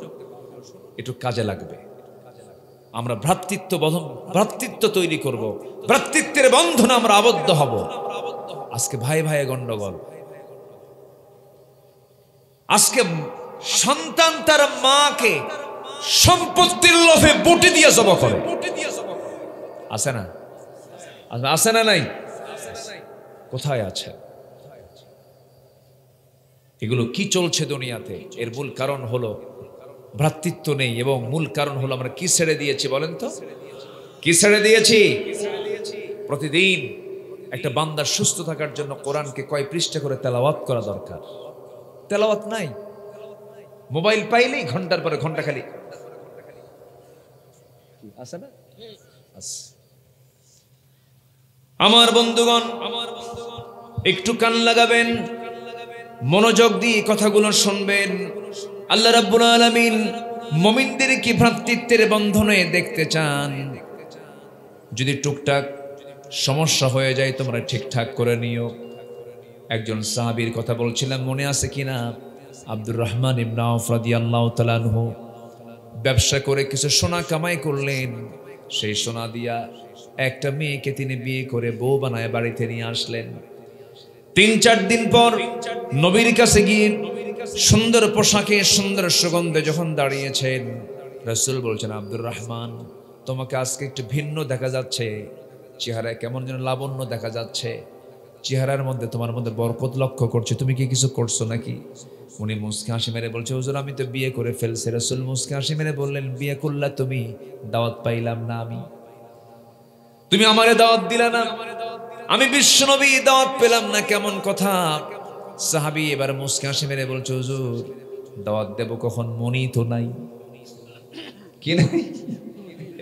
একটু কাজে লাগবে। আমরা ভ্রাতৃত্ব তৈরি করব, ভ্রাতৃত্বের বন্ধনে আমরা আবদ্ধ হব। আজকে ভাই ভাই গন্ডগোল। আজকে সন্তান তার মাকে সম্পত্তির লোভে বটি দিয়ে জবা করে। আছে না? আছে না? নাই? কোথায় আছে? এগুলো কি চলছে দুনিয়াতে? এর মূল কারণ হলো ভ্রাতৃত্ব নেই, এবং মূল কারণ হলো আমরা কি ছেড়ে দিয়েছি বলেন তো? কি ছেড়ে দিয়েছি? প্রতিদিন একটা বান্দার সুস্থ থাকার জন্য কোরআনকে কয় পৃষ্ঠা করে তেলাওয়াত করা দরকার। তেলাওয়াত নাই, মোবাইল পাইলেই ঘন্টার পরে ঘন্টা খালি আছে না? আমার বন্ধুগণ, একটু কান লাগাবেন, মনোযোগ দিয়ে কথাগুলো শুনবেন। আল্লাহ রাব্বুল আলামিন মুমিনদের কি ভ্রাতৃত্বের বন্ধনে দেখতে চান। যদি টুকটাক সমস্যা হয়ে যায় তোমরা ঠিকঠাক করে নিও। একজন সাহাবীর কথা বলছিলাম, মনে আছে কিনা? আব্দুর রহমান ইবনে আওফ রাদিয়াল্লাহু তাআলা আনহু ব্যবসা করে কিছু সোনা কামাই করলেন। সেই সোনা দিয়া একটা মেয়েকে তিনি বিয়ে করে বউ বানায় বাড়িতে নিয়ে আসলেন। ৩-৪ দিন পর নবীর কাছে গিয়ে সুন্দর পোশাকে সুন্দর সুগন্ধে যখন দাঁড়িয়েছেন, রাসূল বলছেন, আব্দুর রহমান, তোমাকে আজকে একটু ভিন্ন দেখা যাচ্ছে, চেহারায় কেমন যেন লাবণ্য দেখা যাচ্ছে, চেহারার মধ্যে তোমার মধ্যে বরকত লক্ষ্য করছে, তুমি কি কিছু করছো নাকি? উনি মুস্কি হাসি মেরে বলছে, হুজুর আমি তো বিয়ে করে ফেলছি। রাসূল মুস্কি হাসি মেরে বললেন, বিয়ে করলা তুমি, দাওয়াত পাইলাম না আমি, তুমি আমারে দাওয়াত দিলা না, আমি বিশ্বনবী দাওয়াত পেলাম না, কেমন কথা? সাহাবী এবার মুস্কি হাসি মেরে বলছে, হুজুর দাওয়াত দেব কখন, মনি তো নাই। কি নাই?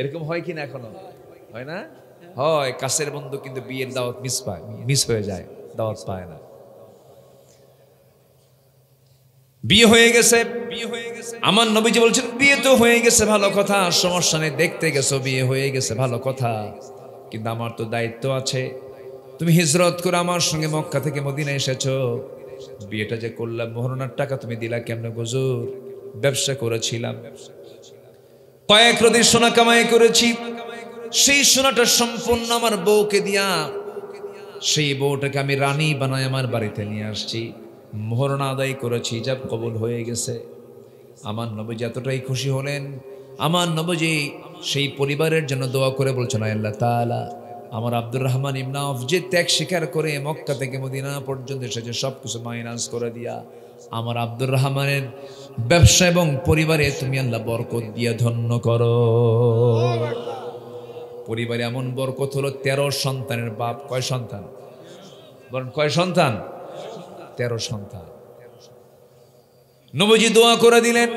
এরকম হয় কিনা? এখনো হয় না? হয়, কাছের বন্ধু কিন্তু বিয়ের দাওয়াত মিস হয়ে যায়, দাওয়াত পায় না। বিয়ে হয়ে গেছে, আমার নবীজি বলছেন, বিয়ে তো হয়ে গেছে ভালো কথা, সমস্যা নেই, দেখতে গেছো বিয়ে হয়ে গেছে ভালো কথা, কিন্তু আমার তো দায়িত্ব আছে। তুমি হিজরত করে আমার সঙ্গে মক্কা থেকে মদিনা এসেছো, বিয়েটা যে করলাম মোহরানার টাকা তুমি দিলা কেমনে? হুজুর ব্যবসা করেছিলাম, কয়েক রতি সোনা কামাই করেছি, সেই সোনাটা সম্পূর্ণ আমার বউকে দিয়া, সেই বউটাকে আমি রানী বানায় আমার বাড়িতে নিয়ে আসছি, মোহরানা আদায় করেছি, হিজাব কবুল হয়ে গেছে। আমার নবীজি এতটাই খুশি হলেন, আমার নবীজি সেই পরিবারের জন্য দোয়া করে বলছেন, আল্লাহ তাআলা আমার আব্দুর রহমান ইবনে আওফ যে ত্যাগ স্বীকার করে মক্কা থেকে মদিনা পর্যন্ত এসেছে, সবকিছু মাইনাস করে দিয়া আমার আব্দুর রহমানের ব্যবসা এবং পরিবারে তুমি আল্লাহ বরকত দিয়া ধন্য করো। পরিবারে এমন বরকত হলো, 13 সন্তানের বাপ। কয় সন্তান বলেন? কয় সন্তান? 13 সন্তান। নবীজি দোয়া করে দিলেন।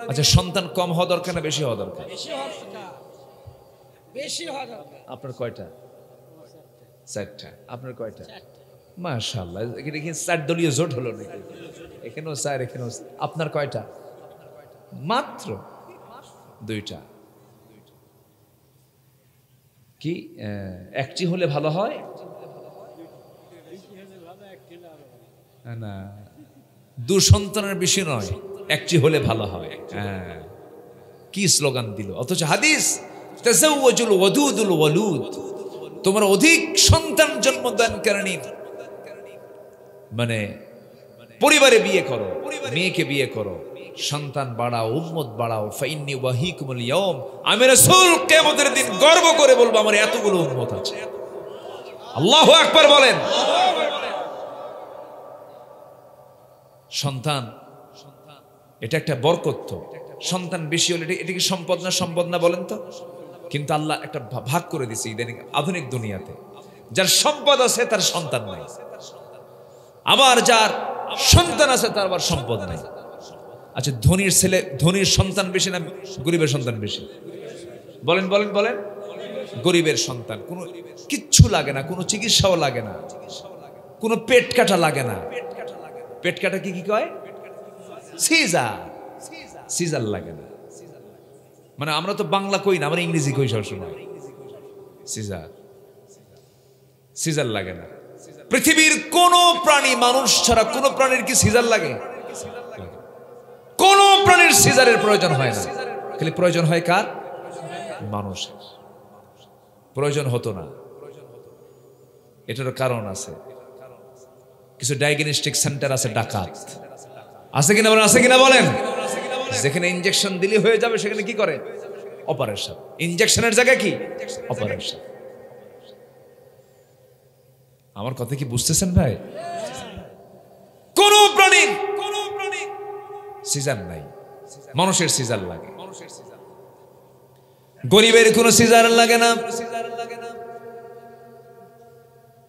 আচ্ছা, সন্তান কম হওয়া দরকার না বেশি হওয়া দরকার? আপনার কয়টা? 4টা। আপনার কয়টা? মাশাআল্লাহ, এখানে 4 দলীয় জোট হলো নাকি? এখানেও 4, এখানেও। আপনার কয়টা? মাত্র 2টা। কি একটি হলে ভালো হয় না? 2 সন্তানের বেশি নয়, একটি হলে ভালো হয়। হ্যাঁ, কি স্লোগান দিল! অথচ হাদিস, তাযাওয়াজুল ওয়াদুদুল ওয়ালুদ, তোমরা অধিক সন্তান জন্মদানকারী মানে পরিবারে বিয়ে করো, মেয়েকে বিয়ে করো, সন্তান বাড়াও, উম্মত বাড়াও। ফাইন্নী ওয়াহিকুমুল ইয়াউম, আমি রাসূল কিয়ামতের দিন গর্ব করে বলবো আমার এতগুলো উম্মত আছে। আল্লাহু আকবার বলেন। সন্তান এটা একটা বরকত। সন্তান বেশি হলে এটা কি সম্পদ না? সম্পদ না বলেন তো? কিন্তু আল্লাহ একটা ভাগ করে দিয়েছে ইদানিং আধুনিক দুনিয়াতে, যার সম্পদ আছে তার সন্তান নাই, আবার যার সন্তান আছে তার আবার সম্পদ নাই। আচ্ছা, ধনীর ছেলে, ধনীর সন্তান বেশি না গরিবের সন্তান বেশি? বলেন বলেন বলেন। গরিবের সন্তান কোনো কিচ্ছু লাগে না, কোনো চিকিৎসাও লাগে না, কোনো পেট কাটা লাগে না। পেট কাটা কি কয়? সিজার। সিজার লাগে না। মানে আমরা তো বাংলা কই না, আমরা ইংরেজি কই সবসময়। সিজার, সিজার লাগে না। পৃথিবীর কোন প্রাণী, মানুষ ছাড়া কোন প্রাণীর কি সিজার লাগে? কোন প্রাণীর সিজারের প্রয়োজন হয় না। খালি প্রয়োজন হয় কার? মানুষের। প্রয়োজন হতো না। এটারও কারণ আছে। কিছু ডায়াগনস্টিক সেন্টার আছে ডাকাত, আছে কিনা বলেন? আছে কিনা বলেন? যেখানে ইনজেকশন দিলে হয়ে যাবে সেখানে কি করে? অপারেশন। ইনজেকশনের জায়গায় কি? অপারেশন। আমার কথা কি বুঝতেছেন ভাই? কোন প্রাণী সিজার নাই। মানুষের সিজার লাগে, গরিবের কোনো সিজার লাগে না।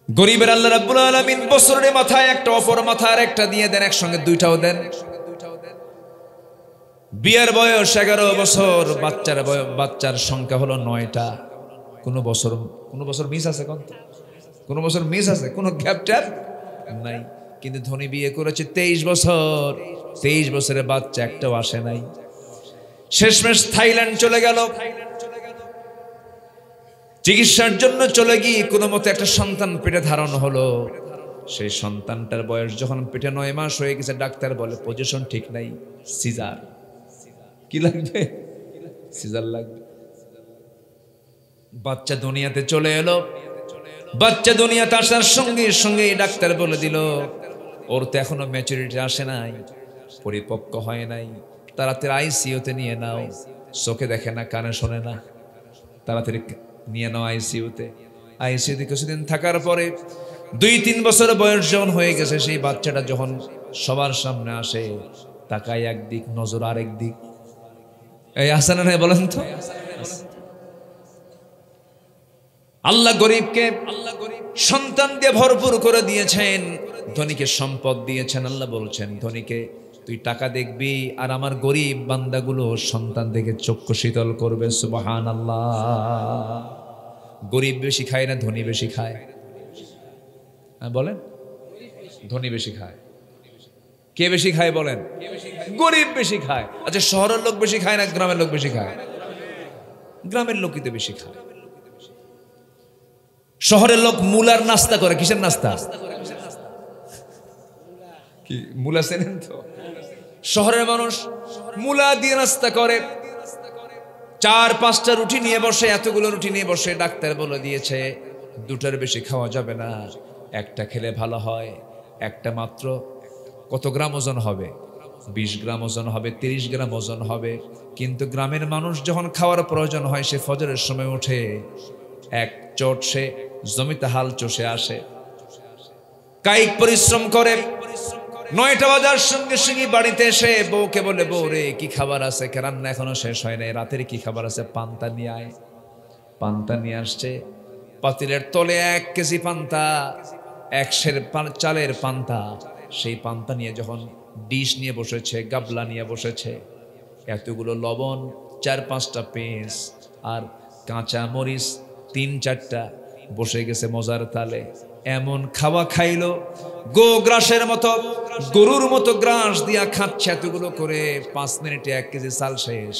গরিবের আল্লাহ রাব্বুল আলামিন বছরের মাথায় একটা, অপর মাথায় একটা দিয়ে দেন, একসঙ্গে দুইটাও দেন। বিয়ের বয়স 11 বছর, বাচ্চার সংখ্যা হলো 9টা। কোনো বছর মিস আছে? কোন বছর মিস আছে? কোনো গ্যাপ ট্যাপ নাই। কিন্তু ধনী বিয়ে করেছে 23 বছর, 23 বছরের বাচ্চা একটাও আসে নাই। শেষমেশ থাইল্যান্ড চলে গেল, চিকিৎসার জন্য চলে গিয়ে কোনো মতে একটা সন্তান পেটে ধারণ হলো। সেই সন্তানটার বয়স যখন পেটে 9 মাস হয়ে গেছে, ডাক্তার বলে পজিশন ঠিক নাই, সিজার। কি লাগবে? সিজার লাগবে। বাচ্চা দুনিয়াতে চলে এলো। বাচ্চা দুনিয়াতে আসার সঙ্গে সঙ্গে ডাক্তার বলে দিল, ওর তো এখনো ম্যাচুরিটি আসে নাই, পরিপক্ক হয় নাই, তাড়াতাড়ি আইসিইউতে নিয়ে নাও। চোখে দেখে না, কানে শোনে না, তাড়াতাড়ি নিয়ে নাও আইসিইউতে। আইসিইউতে কিছুদিন থাকার পরে 2-3 বছর বয়স যখন হয়ে গেছে, সেই বাচ্চাটা যখন সবার সামনে আসে, তাকায় একদিক, নজর আরেক দিক। এই আসে না? বলেন তো। আল্লাহ গরিবকে সন্তান দিয়ে ভরপুর করে দিয়েছেন, ধনীকে সম্পদ দিয়েছেন। আল্লাহ বলছেন, ধনীকে তুই টাকা দেখবি, আর আমার গরিব বান্দাগুলো সন্তান দেখে চক্ষু শীতল করবে। সুবহানাল্লাহ। গরিব বেশি খায় না ধনী বেশি খায়? বলেন, ধনী বেশি খায়? কে বেশি খায় বলেন? গরিব বেশি খায়। আচ্ছা, শহরের লোক বেশি খায় না গ্রামের লোক বেশি খায়? গ্রামের লোকই তো বেশি খায়। শহরের লোক মুলার নাস্তা করে। কিসের নাস্তা? কি মুলা চেনেন তো? শহরের মানুষ মুলা দিয়ে নাস্তা করে। 4-5টা রুটি নিয়ে বসে, এতগুলো রুটি নিয়ে বসে। ডাক্তার বলে দিয়েছে 2টার বেশি খাওয়া যাবে না, একটা খেলে ভালো হয়। একটা মাত্র কত গ্রাম ওজন হবে? 20 গ্রাম ওজন হবে, 30 গ্রাম ওজন হবে। কিন্তু গ্রামের মানুষ যখন খাওয়ার প্রয়োজন হয়, সে ফজরের সময় উঠে এক চট সে জমিতে হাল চষে আসে, কায়িক পরিশ্রম করে। 9টা বাজার সঙ্গে সঙ্গে বাড়িতে এসে বউকে বলে, বউ রে কি খাবার আছে? রান্না এখনো শেষ হয় নাই, রাতের কি খাবার আছে? পান্তা নিয়ে আয়। পান্তা নিয়ে আসছে। পাতিলের তলে 1 কেজি পান্তা, 1 সের চালের পান্তা। সেই পান্তা নিয়ে যখন ডিশ নিয়ে বসেছে, গাবলা নিয়ে বসেছে, এতগুলো লবণ, 4-5টা পেঁয়াজ আর কাঁচা মরিচ 3-4টা বসে গেছে মজার তালে। এমন খাওয়া খাইলো, গো গ্রাসের মতো, গরুর মতো গ্রাস দিয়া খাচ্ছে এতগুলো করে। 5 মিনিটে 1 কেজি চাল শেষ।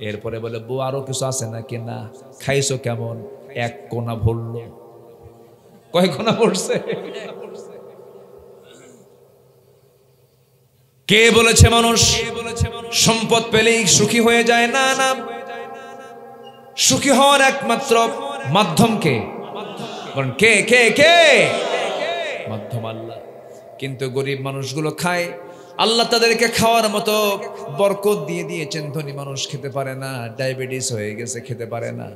এরপরে বলে, বউ আরো কিছু আছে নাকি? না। খাইছো কেমন? 1 কোনা ভরলো। কয় কোনা পড়ছে? কে বলেছে মানুষ সম্পদ পেলেই সুখী হয়ে যায়? না না, সুখী হওয়ার একমাত্র মাধ্যম কে? কে কে কে? মাধ্যম আল্লাহ। কিন্তু গরিব মানুষগুলো খায়, আল্লাহ তাদেরকে খাওয়ার মতো বরকত দিয়ে দিয়েছেন। ধনী মানুষ খেতে পারে না, ডায়াবেটিস হয়ে গেছে, খেতে পারে না।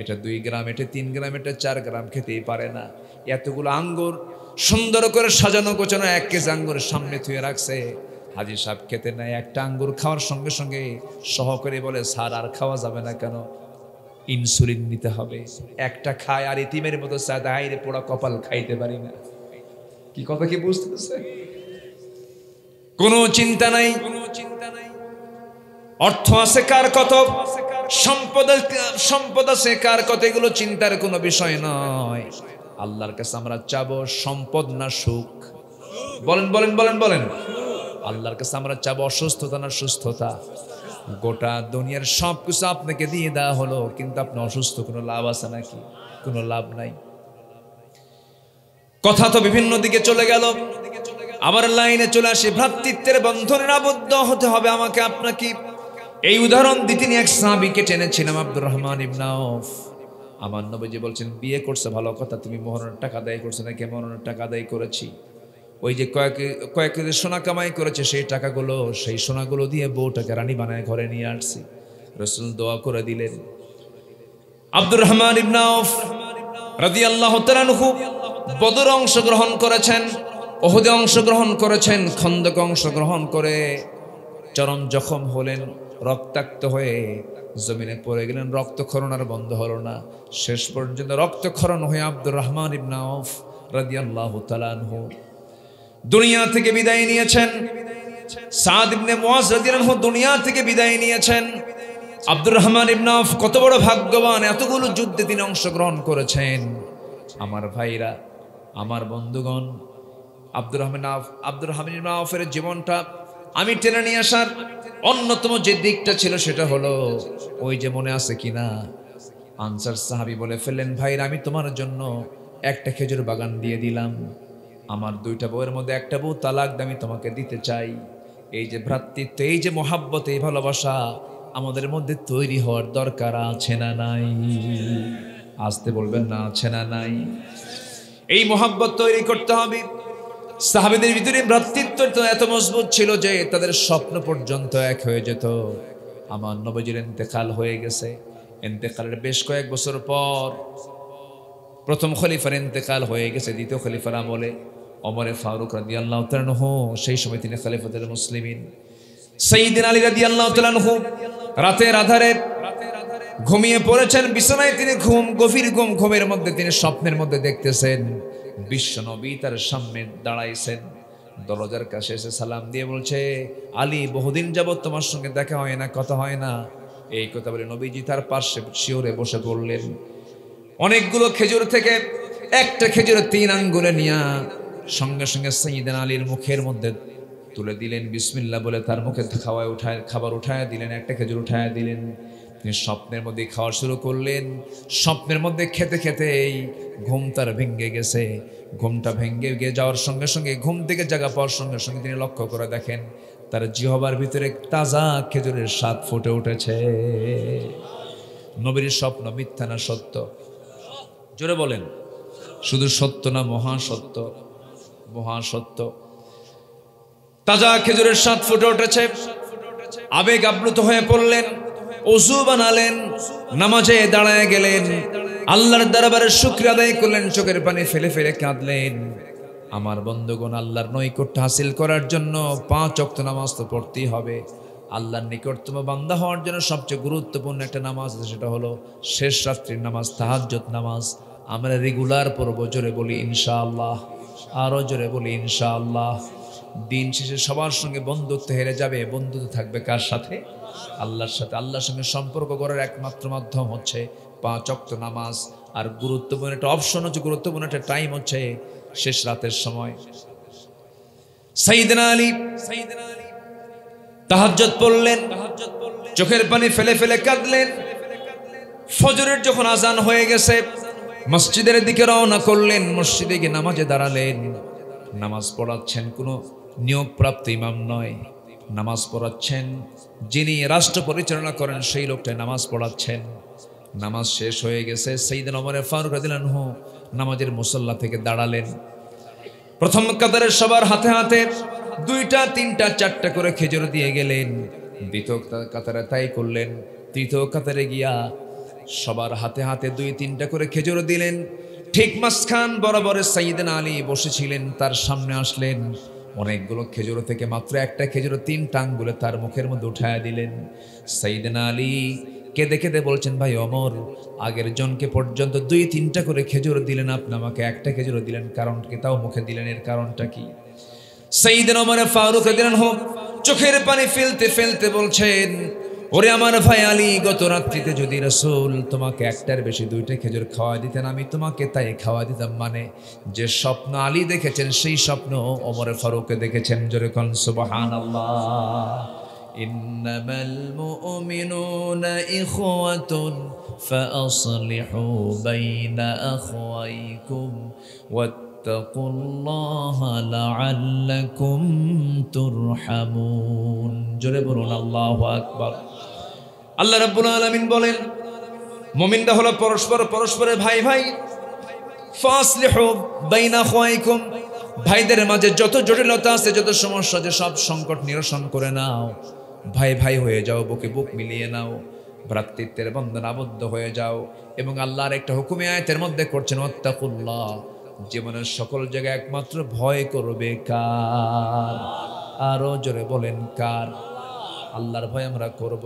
এটা 2 গ্রাম, এটা 3 গ্রাম, এটা 4 গ্রাম খেতেই পারে না। এতগুলো আঙ্গুর সুন্দর করে সাজানো গোছানো 1 কেজি আঙ্গুর সামনে থুয়ে রাখছে। হাজী সাহেব খেতে নাই। একটা আঙ্গুর খাওয়ার সঙ্গে সঙ্গে সহকারী বলে, স্যার আর খাওয়া যাবে না কেন? ইনসুলিন নিতে হবে। একটা খায় আর ইতিমের মতো চাঁদাইরে পোড়া কপাল খাইতে পারি না। কি কথা কি বুঝতেছে? কোনো চিন্তা নাই। অর্থ আছে কার কত, সম্পদ আছে কার কত, এগুলো চিন্তার কোনো বিষয় নয়। আল্লাহর কাছে আমরা চাবো সম্পদ না সুখ? বলেন বলেন বলেন বলেন। আল্লাহর কাছে আমরা চাবো অসুস্থতা না সুস্থতা? গোটা দুনিয়ার সবকিছু আপনাকে দিয়ে দেওয়া হলো, কিন্তু আপনি অসুস্থ, কোনো লাভ আছে নাকি? কোনো লাভ নাই। কথা তো বিভিন্ন দিকে চলে গেল, আবার লাইনে চলে আসে। ভ্রাতৃত্বের বন্ধনে আবদ্ধ হতে হবে আমাকে আপনাকে। এই উদাহরণ দিয়ে তিনি এক সাহাবীকে টেনেছিলাম, আব্দুর রহমান ইবনে আউফ। আমার নবীজি বলছেন, বিয়ে করছে ভালো কথা, তুমি মোহরের টাকা আদায় করছো নাকি? মোহরের টাকা আদায় করেছি। ওই যে কয়েক সোনা কামাই করেছে, সেই টাকাগুলো, সেই সোনাগুলো দিয়ে বউটাকে রানী বানায় ঘরে নিয়ে আসছি। রাসূল দোয়া করে দিলেন। আব্দুর রহমান ইবনে আউফ রাদিয়াল্লাহু তাআলা আনহু বদরে অংশগ্রহণ করেছেন, উহুদে অংশগ্রহণ করেছেন, খন্দকে অংশগ্রহণ করে চরম জখম হলেন, রক্তাক্ত হয়ে জমিনে পড়ে গেলেন। রক্তক্ষরণ আর বন্ধ হলো না, শেষ পর্যন্ত রক্তক্ষরণ হয়ে আব্দুর রহমান ইবনে আউফ রাদিয়াল্লাহু তাআলা আনহু দুনিয়া থেকে বিদায় নিয়েছেন। সাদ ইবনে মুআজ রাদিয়াল্লাহু আনহু দুনিয়া থেকে বিদায় নিয়েছেন। আব্দুর রহমান ইবনে আউফ কত বড় ভাগ্যবান, এতগুলো যুদ্ধে তিনি অংশগ্রহণ করেছেন। আমার ভাইরা, আমার বন্ধুগণ, আব্দুর রহমান ইবনে আউফের জীবনটা আমি টেনে নিয়ে আসার অন্যতম যে দিকটা ছিল সেটা হলো, ওই যে মনে আছে কিনা, আনসার সাহাবী বলে ফেললেন, ভাইরা আমি তোমার জন্য একটা খেজুর বাগান দিয়ে দিলাম, আমার দুইটা বউয়ের মধ্যে একটা বউ তালাক আমি তোমাকে দিতে চাই। এই যে ভ্রাতৃত্ব, এই যে মহাব্বত, এই ভালোবাসা আমাদের মধ্যে তৈরি হওয়ার দরকার আছে না নাই? আসতে বলবেন না, আছে না নাই? এই মহাব্বত তৈরি করতে হবে। সাহাবীদের ভিতরে ভ্রাতৃত্ব তো এত মজবুত ছিল যে তাদের স্বপ্ন পর্যন্ত এক হয়ে যেত। আমার নবীজির ইন্তেকাল হয়ে গেছে, ইন্তেকালের বেশ কয়েক বছর পর প্রথম খলিফার ইন্তেকাল হয়ে গেছে। দ্বিতীয় খলিফার আমলে ওমরে ফারুক রাদিয়াল্লাহু তাআলা আনহু, সেই সময় তিনি খলিফাতুল মুসলিমিন। সাইয়্যিদিনা আলী রাদিয়াল্লাহু তাআলা আনহু রাতের আধারে ঘুমিয়ে পড়েছেন বিছানায়। তিনি গভীর ঘুমের মধ্যে তিনি স্বপ্নের মধ্যে দেখতেছেন বিশ্ব নবী তার সামনে দাঁড়াইছেন। দরজার কাছে এসে সালাম দিয়ে বলছে, আলী বহুদিন যাবত তোমার সঙ্গে দেখা হয় না, কথা হয় না। এই কথা বলে নবীজি তার পাশে শিওরে বসে পড়লেন। অনেকগুলো খেজুর থেকে একটা খেজুর 3 আঙ্গুলে নিয়া সঙ্গে সঙ্গে সাইয়্যিদিনা আলীর মুখের মধ্যে তুলে দিলেন। বিসমিল্লাহ বলে তার মুখে খাবার উঠায় দিলেন, একটা খেজুর উঠায় দিলেন। তিনি স্বপ্নের মধ্যে খাওয়া শুরু করলেন। স্বপ্নের মধ্যে খেতে খেতেই ঘুম তার ভেঙে গেছে। ঘুমটা ভেঙে গিয়ে যাওয়ার সঙ্গে সঙ্গে, ঘুম থেকে জাগা পাওয়ার সঙ্গে সঙ্গে তিনি লক্ষ্য করে দেখেন তার জিহ্বার ভিতরে তাজা খেজুরের স্বাদ ফুটে উঠেছে। নবীর স্বপ্ন মিথ্যা না সত্য? জোরে বলেন, শুধু সত্য না মহাসত্য? মহাসত্য। তাজা খেজুরের স্বাদ ফুটে উঠেছে। আবেগ আপ্লুত হয়ে পড়লেন, ওযু বানালেন, নামাজে দাঁড়ায় গেলেন, আল্লাহর দরবারে শুকরিয়া আদায় করলেন, চোখের পানি ফেলে ফেলে কাঁদলেন। আমার বন্ধুগণ, আল্লাহর নৈকট্য হাসিল করার জন্য 5 ওয়াক্ত নামাজ তো পড়তেই হবে। আল্লাহর নিকটতম বান্দা হওয়ার জন্য সবচেয়ে গুরুত্বপূর্ণ একটা নামাজ আছে, সেটা হলো শেষ রাত্রির নামাজ, তাহাজ্জুদ নামাজ। আমরা রেগুলার পড়ব। জোরে বলি ইনশাআল্লাহ, আরো জোরে বলি ইনশাআল্লাহ। দিন শেষে সবার সঙ্গে বন্ধুত্ব হেরে যাবে, বন্ধুত্ব থাকবে কার সাথে? আল্লাহর সাথে। আল্লাহর সঙ্গে সম্পর্ক করার একমাত্র মাধ্যম হচ্ছে 5 ওয়াক্ত নামাজ। আর গুরুত্বপূর্ণ একটা অপশন হচ্ছে, গুরুত্বপূর্ণ একটা টাইম হচ্ছে শেষ রাতের সময়। সাইয়্যিদিনা আলী তাহাজ্জুদ পড়লেন, চোখের পানি ফেলে ফেলে কাঁদলেন। ফজরের যখন আজান হয়ে গেছে, মসজিদের দিকে রওনা করলেন। মসজিদে গিয়ে নামাজে দাঁড়ালেন। নামাজ পড়াচ্ছেন কোনো নিয়োগপ্রাপ্ত ইমাম নয়, নামাজ পড়াচ্ছেন যিনি রাষ্ট্র পরিচালনা করেন, সেই লোকটা নামাজ পড়াচ্ছেন। নামাজ শেষ হয়ে গেছে। সাইয়্যিদনা ওমর ফারুক রাদিয়াল্লাহু আনহু নামাজের মুসল্লা থেকে দাঁড়ালেন। প্রথম কাতারের সবার হাতে হাতে 2টা 3টা 4টা করে খেজুর দিয়ে গেলেন। দ্বিতীয় কাতারে তাই করলেন। তৃতীয় কাতারে গিয়া সবার হাতে হাতে 2-3টা করে খেজুর দিলেন। ঠিক মাঝখান বরাবর সাইয়্যিদিনা আলী বসেছিলেন, তার সামনে আসলেন। অনেকগুলো খেজুর থেকে মাত্র একটা খেজুর 3টা আঙ্গুলে তার মুখের মধ্যে উঠায় দিলেন। সাইয়্যিদিনা আলী কেঁদে কেঁদে বলছেন, ভাই ওমর, আগের জনকে পর্যন্ত 2-3টা করে খেজুর দিলেন, আপনি আমাকে একটা খেজুর দিলেন, কারণ কি? তাও মুখে দিলেন, এর কারণটা কি? সাইয়্যিদিনা ওমর ফারুক রাদিয়াল্লাহু আনহু চোখের পানি ফেলতে ফেলতে বলছেন, ওরে আমার ভাই আলী, গত রাত্রিতে যদি রাসূল তোমাকে একটার বেশি 2টা খেজুর খাওয়া দিতেন, আমি তোমাকে তাই খাওয়া দিতাম। মানে যে স্বপ্ন আলী দেখেছেন, সেই স্বপ্ন ওমর ফারুক দেখেছেন। জোরে কোন সুবহানাল্লাহ। ইন্নামাল মুমিনুনা ইখওয়াতুন ফাআসলিহু বাইনা আখওয়াইকুম ওয়াত্তাকুল্লাহা লাআল্লাকুম তুরহামুন। জোরে বলুন আল্লাহু আকবার। আল্লাহ রাব্বুল আলামিন বলেন, মুমিনরা হলো পরস্পরের ভাই ভাই। ফাসলিহু বাইনা আখওয়াইকুম, ভাইদের মাঝে যত জটিলতা আছে, যত সমস্যা আছে, সব সংকট নিরসন করে নাও। ভাই ভাই হয়ে যাও, বুকে বুক মিলিয়ে নাও, ভ্রাতৃত্বের বন্ধন আবদ্ধ হয়ে যাও। এবং আল্লাহর একটা হুকুমে আয়াতের মধ্যে করছেন, ওয়াত্তাকুল্লাহ, জীবনের সকল জায়গায় একমাত্র ভয় করবে কার? আরো জোরে বলেন কার? আল্লাহর ভয় আমরা করব।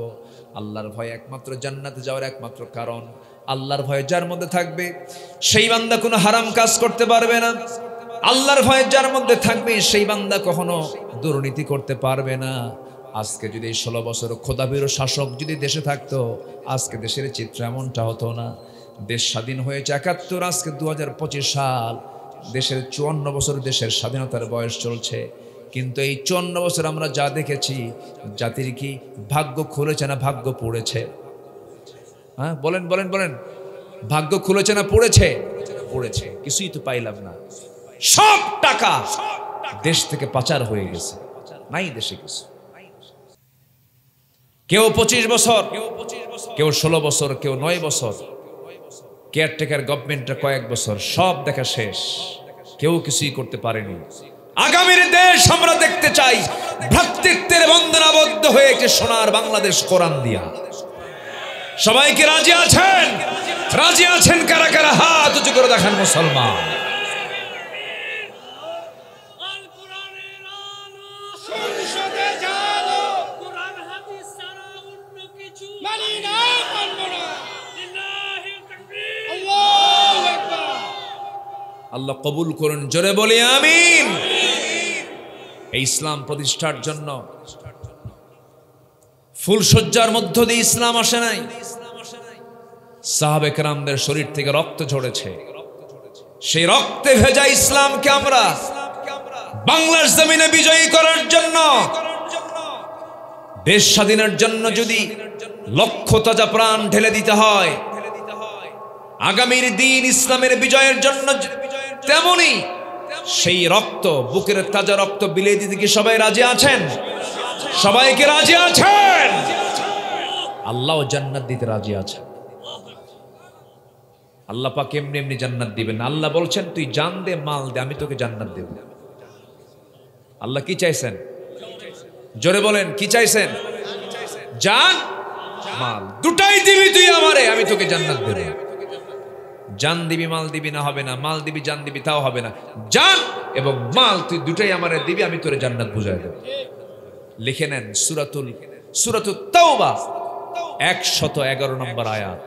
আল্লাহর ভয় একমাত্র জান্নাতে যাওয়ার একমাত্র কারণ। আল্লাহর ভয় যার মধ্যে থাকবে সেই বান্দা কোনো হারাম কাজ করতে পারবে না। আল্লাহর ভয় যার মধ্যে থাকবে সেই বান্দা কখনো দুর্নীতি করতে পারবে না। আজকে যদি 16 বছর খোদাভীরু শাসক যদি দেশে থাকতো, আজকে দেশের চিত্র এমনটা হতো না। দেশ স্বাধীন হয়েছে 71, আজকে 2025 সাল। দেশের 54 বছর দেশের স্বাধীনতার বয়স চলছে, কিন্তু এই 54 বছর আমরা যা দেখেছি, জাতির কি ভাগ্য খুলেছে না ভাগ্য পড়েছে? হ্যাঁ, বলেন বলেন বলেন, ভাগ্য খুলেছে না পড়েছে? পড়েছে। কিছুই তো পাইলাম না। সব টাকা দেশ থেকে পাচার হয়ে গেছে, নাই দেশে কিছু। কেউ 25 বছর, কেউ 16 বছর, কেউ 9 বছর, কেয়ারটেকার গভর্নমেন্টের কয়েক বছর, সব দেখা শেষ। কেউ কিছুই করতে পারেনি। আগামীর দেশ আমরা দেখতে চাই ভ্রাতৃত্বের বন্ধনে আবদ্ধ হয়ে একটি সোনার বাংলাদেশ কোরআন দিয়া। সবাইকে রাজি আছেন? রাজি আছেন কারা কারা? হাত উঁচু করে দেখান মুসলমান। আল্লাহ কবুল করুন, জোরে বলি আমিন। এই ইসলাম প্রতিষ্ঠার জন্য ফুলসজ্জার মধ্য দিয়ে ইসলাম আসে নাই। সাহাবে কেরামদের শরীর থেকে রক্ত ঝরেছে। সেই রক্তে ভেজা ইসলামকে আমরা বাংলার জমিনে বিজয়ী করার জন্য, দেশ স্বাধীনের জন্য যদি লক্ষ তাজা প্রাণ ঢেলে দিতে হয়, আগামীর দিন ইসলামের বিজয়ের জন্য তেমনি সেই রক্ত, বুকের তাজা রক্ত বিলিয়ে দিতে কি সবাই রাজি আছেন? সবাইকে রাজি আছেন? আল্লাহ জান্নাত দিতে রাজি আছেন। আল্লাহ পাক এমনি এমনি জান্নাত দিবেন। আল্লাহ বলছেন তুই জান দে, মাল দে, আমি তোকে জান্নাত দেব। আল্লাহ কি চাইছেন? জোরে বলেন, কি চাইছেন? জান, মাল দুটাই দিবি তুই আমারে, আমি তোকে জান্নাত দেব। জান দিবি, মাল দিবি না হবে না। মাল দিবি, জান দিবি, তাও হবে না। জান এবং মাল তুই দুটাই আমারে দিবি, আমি তোরে জান্নাত বুঝাই দেব। লিখে নেন সূরাতুত তাওবা 111 নম্বর আয়াত।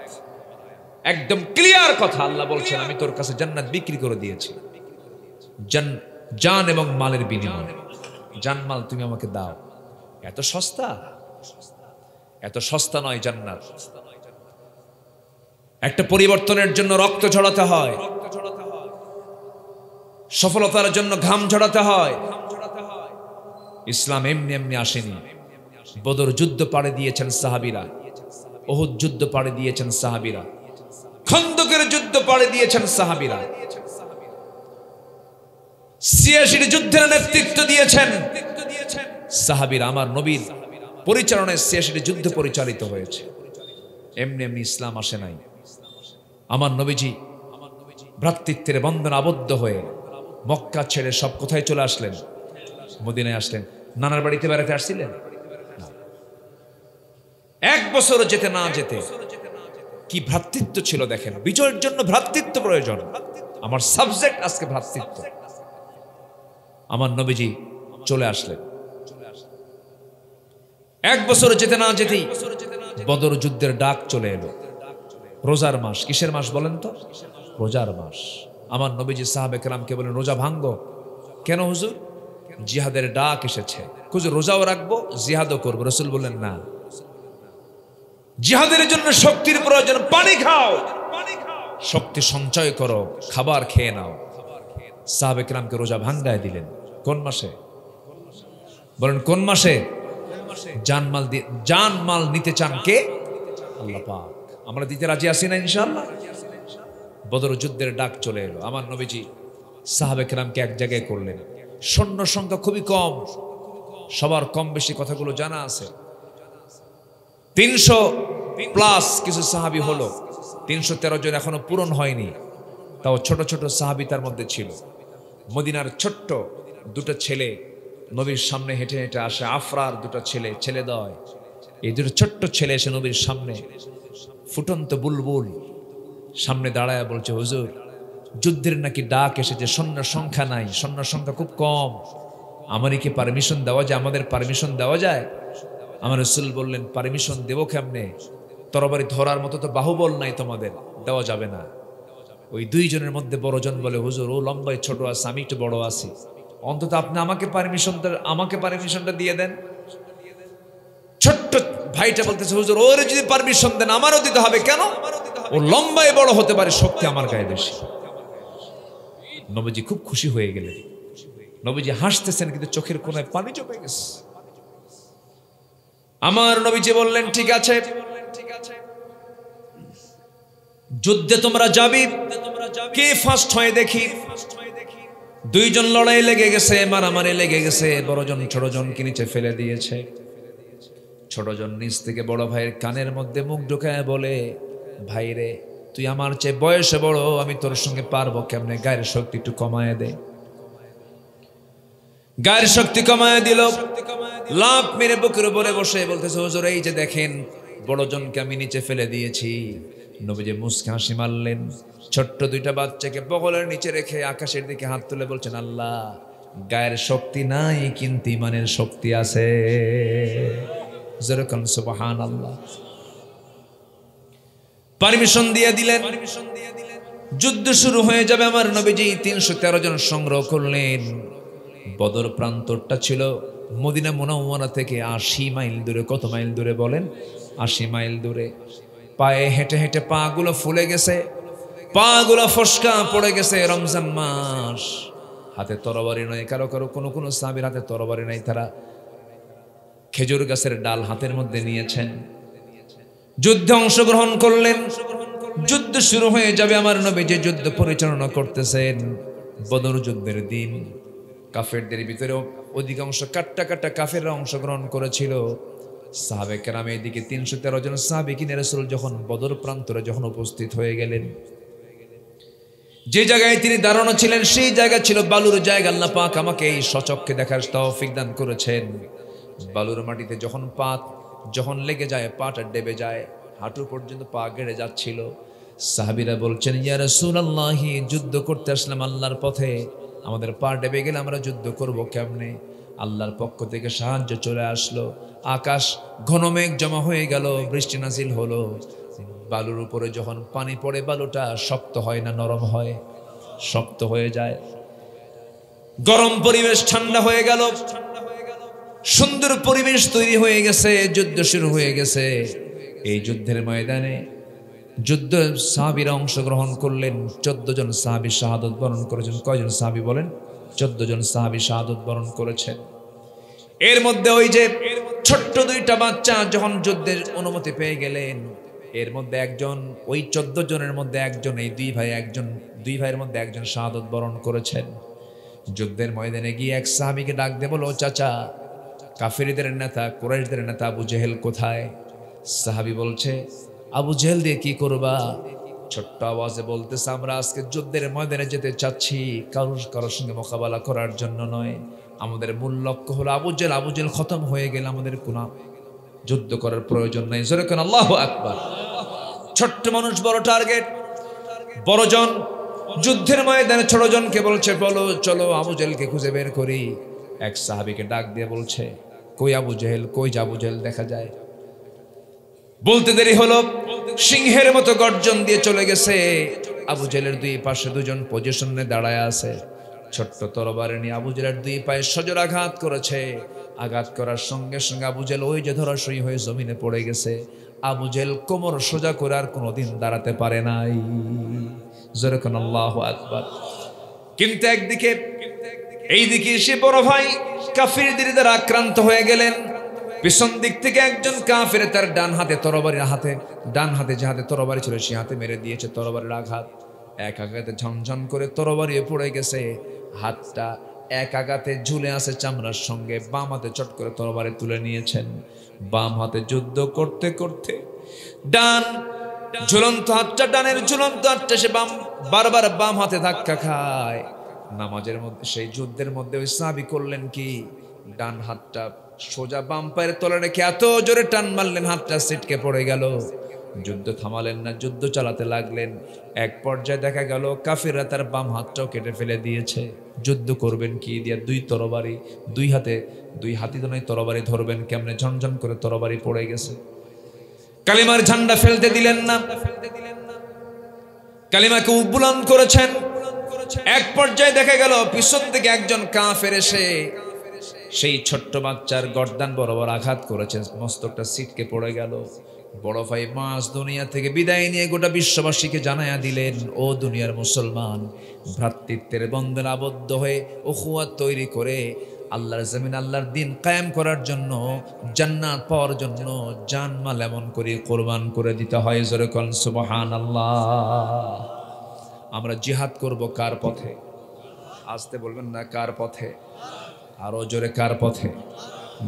একদম ক্লিয়ার কথা। আল্লাহ বলছেন আমি তোর কাছে জান্নাত বিক্রি করে দিয়েছি জান এবং মালের বিনিময়ে। জান মাল তুমি আমাকে দাও। এত সস্তা? এত সস্তা নয় জান্নাত। একটা পরিবর্তনের জন্য রক্ত ঝরাতে হয়, সফলতার জন্য ঘাম ঝরাতে হয়। ইসলাম এমনি এমনি আসেনি। বদর যুদ্ধ পাড়ে দিয়েছেন সাহাবীরা, উহুদ যুদ্ধ পাড়ে দিয়েছেন সাহাবীরা, খন্দকের যুদ্ধ পাড়ে দিয়েছেন সাহাবীরা, ৮৬ যুদ্ধের নেতৃত্ব দিয়েছেন সাহাবীরা। আমার নবীর পরিচালনায় ৮৬ যুদ্ধ পরিচালিত হয়েছে। এমনি এমনি ইসলাম আসে নাই। আমার নবীজি ভ্রাতৃত্বের বন্ধনে আবদ্ধ হয়ে মক্কা ছেড়ে সব কোথায় চলে আসলেন? মদিনায় আসলেন। নানার বাড়িতে বেড়াতে আসছিলেন? এক বছর যেতে না যেতে কি ভ্রাতৃত্ব ছিল দেখেন। বিজয়ের জন্য ভ্রাতৃত্ব প্রয়োজন। আমার সাবজেক্ট আজকে ভ্রাতৃত্ব। আমার নবীজি চলে আসলেন। এক বছর যেতে না যেতেই বদর যুদ্ধের ডাক চলে এলো। রোজার মাস। কিসের মাস বলেন তো? রোজার মাস। আমার নবীজি সাহাবে কেরামকে বলেন রোজা ভাঙ্গো। কেন হুজুর? জিহাদের ডাক এসেছে। হুজুর রোজাও রাখবো, জিহাদও করবো। রাসূল বললেন না, জিহাদের জন্য শক্তির প্রয়োজন। পানি খাও, শক্তি সঞ্চয় করো, খাবার খেয়ে নাও। সাহাবে কেরামকে রোজা ভাঙ্গায় দিলেন। কোন মাসে বলেন? কোন মাসে? জানমাল নিতে চান কে? আল্লাহ পাক। আমরা দিতে রাজি আছি না ইনশাআল্লাহ? বদর যুদ্ধের ডাক চলে এলো। আমার নবীজি সাহাবে কেরামকে এক জায়গায় করলেন। সৈন্য সংখ্যা খুবই কম, সবার কম বেশি কথাগুলো জানা আছে। 300+ কিছু সাহাবী হলো। 313 জন এখনো পূরণ হয়নি। তাও ছোট ছোট সাহাবী তার মধ্যে ছিল। মদিনার ছোট্ট দুটো ছেলে নবীর সামনে হেঁটে হেঁটে আসে। আফরার দুটো ছেলেদয়। এই দুটো ছোট্ট ছেলে এসে নবীর সামনে ফুটন্ত বুলবুল সামনে দাঁড়ায় বলছে, হুজুর যুদ্ধের নাকি ডাক এসেছে, সৈন্যের সংখ্যা নাই, সৈন্যের সংখ্যা খুব কম। আমারই কি পারমিশন দেওয়া যায়? আমাদের পারমিশন দেওয়া যায়? আমার রাসূল বললেন, পারমিশন দেব কেমনে? তরবারি ধরার মতো তো বাহুবল নাই তোমাদের, দেওয়া যাবে না। ওই দুইজনের মধ্যে বড়জন বলে, হুজুর ও লম্বায় ছোট আছে, আমি একটু বড় আছি, অন্তত আপনি আমাকে পারমিশনটা দিয়ে দেন। ছোট্ট ভাইটা বলতেছে, হুজুর ওরে যদি পারমিশন দেন আমারও দিতে হবে। কেন? ও লম্বায় বড় হতে পারে, শক্তি আমার গায়ে বেশি। নবীজি খুব খুশি হয়ে গেলেন। নবীজি হাসতেছেন, কিন্তু চোখের কোণায় পানি জমে গেছে। আমার নবীজি বললেন, ঠিক আছে, যুদ্ধে তোমরা যাবি, কে ফার্স্ট হয় দেখি। দুইজন লড়াই লেগে গেছে, মারামারি লেগে গেছে। বড়জন ছোটজনকে নিচে ফেলে দিয়েছে। ছোটজন নিচ থেকে বড় ভাইয়ের কানের মধ্যে মুখ ঢুকায় বলে, ভাই রে, তুই আমার চেয়ে বয়সে বড়, আমি তোর সঙ্গে পারবো কেমনে? গায়ের শক্তি একটু কমায় দে। গায়ের শক্তি কমায় দিল, লাফ মেরে বুকের উপরে বসে বলতেছে, হুজুর এই যে দেখেন, বড়জনকে আমি নিচে ফেলে দিয়েছি। নবীজি মুস্কে হাসি মারলেন, ছোট্ট দুইটা বাচ্চাকে বগলের নিচে রেখে আকাশের দিকে হাত তুলে বলছেন, আল্লাহ, গায়ের শক্তি নাই কিন্তু ইমানের শক্তি আছে। যেরকম সুবহানাল্লাহ। পারমিশন দিয়ে দিলেন, যুদ্ধ শুরু হয়ে যাবে। আমার নবীজি 313 জন সংগ্রহ করলেন। বদর প্রান্তরটা ছিল মদিনা মুনাওয়ারা থেকে 80 মাইল দূরে। কত মাইল দূরে বলেন? 80 মাইল দূরে। পায়ে হেঁটে হেঁটে পা গুলো ফুলে গেছে, পা গুলো ফসকা পড়ে গেছে। রমজান মাস, হাতে তরবারি নয় কারো কারো, কোনো সাহাবীর হাতে তরবারি নাই, তারা খেজুর গাছের ডাল হাতের মধ্যে নিয়েছেন। যুদ্ধে অংশগ্রহণ করলেন। যুদ্ধ শুরু হয়ে যাবে। আমার নবী যে যুদ্ধ পরিচালনা করতেছেন, বদর যুদ্ধের দিন। কাফেরদের ভিতরেও অধিকাংশ কাট্টা কাফেররা অংশগ্রহণ করেছিল। সাহাবে কেরাম এদিকে 313 জন সাহাবিকিন রাসূল যখন বদর প্রান্তরে যখন উপস্থিত হয়ে গেলেন, যে জায়গায় তিনি দাঁড়ানো ছিলেন সেই জায়গা ছিল বালুর জায়গা। আল্লাহ পাক আমাকে এই সচক্ষে দেখার তৌফিক দান করেছেন। বালুর মাটিতে যখন লেগে যায়, পাটা ডেবে যায়, হাঁটু পর্যন্ত পা গেড়ে যাচ্ছিল। সাহাবীরা বলছেন, ইয়া রাসূলুল্লাহ, যুদ্ধ করতে আসলাম আল্লাহর পথে, আমাদের পা ডেবে গেলে আমরা যুদ্ধ করব কেমনে? আল্লাহর পক্ষ থেকে সাহায্য চলে আসলো। আকাশ ঘন মেঘ জমা হয়ে গেল, বৃষ্টি নাজিল হলো। বালুর উপরে যখন পানি পড়ে, বালুটা শক্ত হয় না নরম হয়? শক্ত হয়ে যায়। গরম পরিবেশ ঠান্ডা হয়ে গেল, সুন্দর পরিবেশ তৈরি হয়ে গেছে। যুদ্ধ শুরু হয়ে গেছে। এই যুদ্ধের ময়দানে সাহাবীরা অংশগ্রহণ করলেন। 14 জন সাহাবী শাহাদত বরণ করেছেন। কয়জন সাহাবী বলেন? 14 জন সাহাবী শাহাদত বরণ করেছেন। এর মধ্যে ওই যে ছোট্ট দুইটা বাচ্চা যখন যুদ্ধের অনুমতি পেয়ে গেলেন, এর মধ্যে একজন, ওই 14 জনের মধ্যে একজন, এই দুই ভাইয়ের মধ্যে একজন শাহাদত বরণ করেছেন। যুদ্ধের ময়দানে গিয়ে এক সাহাবীকে ডাক দিয়ে বলো, চাচা, কাফেরদের নেতা, কুরাইশদের নেতা আবু জেহেল কোথায়? সাহাবী বলছে, আবু জেহেল দিয়ে কি করবা? ছোট্ট আওয়াজে বলতেছে, আমরা আজকে যুদ্ধের ময়দানে যেতে চাচ্ছি, কারোর সঙ্গে মোকাবেলা করার জন্য নয়। আমাদের মূল লক্ষ্য হলো আবু জেহেল খতম হয়ে গেলে আমাদের কোনো যুদ্ধ করার প্রয়োজন নাই। জোরে কোন আল্লাহু আকবার। ছোট্ট মানুষ, বড় টার্গেট। বড়জন যুদ্ধের ময়দানে ছোটজনকে বলছে, বলো চলো আবু জেহেলকে খুঁজে বের করি। এক সাহাবীকে ডাক দিয়ে বলছে, কই আবু জেহেল, কই যে আবু জেহেল দেখা যায়? বলতে দেরি হলো, সিংহের মতো গর্জন দিয়ে চলে গেছে। আবু জেহেলের দুই পাশে দুজন পজিশনে দাঁড়ায় আছে। ছোট্ট তরবারি নিয়ে আবু জেহেলের দুই পায়ে সজোর আঘাত করেছে। আঘাত করার সঙ্গে সঙ্গে আবু জেহেল ওই যে ধরাশয়ী হয়ে জমিনে পড়ে গেছে। আবু জেহেল কোমর সোজা করে আর কোনোদিন দাঁড়াতে পারে নাই। জোরে কোন আল্লাহু আকবার। কিন্তু একদিকে, এইদিকে সে বড় ভাই কাফিরদের দ্বারা আক্রান্ত হয়ে গেলেন। পিছন দিক থেকে একজন কাফের তার ডান হাতে যে হাতে তরবারি ছিল সে হাতে মেরে দিয়েছে তরবারির আঘাত। এক আঘাতে ঝনঝন করে তরবারি পড়ে গেছে। হাতটা এক আঘাতে ঝুলে আছে চামড়ার সঙ্গে। বাম হাতে চট করে তরবারি তুলে নিয়েছেন। বাম হাতে যুদ্ধ করতে করতে ডানের ঝুলন্ত হাতটা সে বারবার বাম হাতে ধাক্কা খায়। নামাজের মধ্যে, সেই যুদ্ধের মধ্যে ওই সাহাবী করলেন কি, ডান হাতটা সোজা বাম পায়ের তলে রেখে এত জোরে টান মারলেন, হাতটা ছিটকে পড়ে গেল। যুদ্ধ থামালেন না, যুদ্ধ চালাতে লাগলেন। এক পর্যায়ে দেখা গেল কাফিররা তার বাম হাতটাও কেটে ফেলে দিয়েছে। যুদ্ধ করবেন কি দিয়ে? দুই তরবারি, দুই হাতি দোনায় তরবারি ধরবেন কেমনে? ঝনঝন করে তরবারি পড়ে গেছে। কালিমার ঝান্ডা ফেলতে দিলেন না, কালিমাকে উদ্বুলন করেছেন। এক পর্যায়ে দেখা গেল পিছন থেকে একজন কাফের এসে সেই ছোট্ট বাচ্চার গর্দান বরাবর আঘাত করেছেন, মস্তকটা ছিটকে পড়ে গেল। বড় ভাই মাস দুনিয়া থেকে বিদায় নিয়ে গোটা বিশ্ববাসীকে জানায়া দিলেন, ও দুনিয়ার মুসলমান, ভ্রাতৃত্বের বন্ধনে আবদ্ধ হয়ে উখুয়াত তৈরি করে আল্লাহর জমিন, আল্লাহর দিন কায়েম করার জন্য, জান্নাত পাওয়ার জন্য জানমাল এমন করে কোরবান করে দিতে হয়। জোরে কোন সুবহানাল্লাহ। আমরা জিহাদ করব কার পথে? আসতে বলবেন না, কার পথে? আরো জোরে, কার পথে?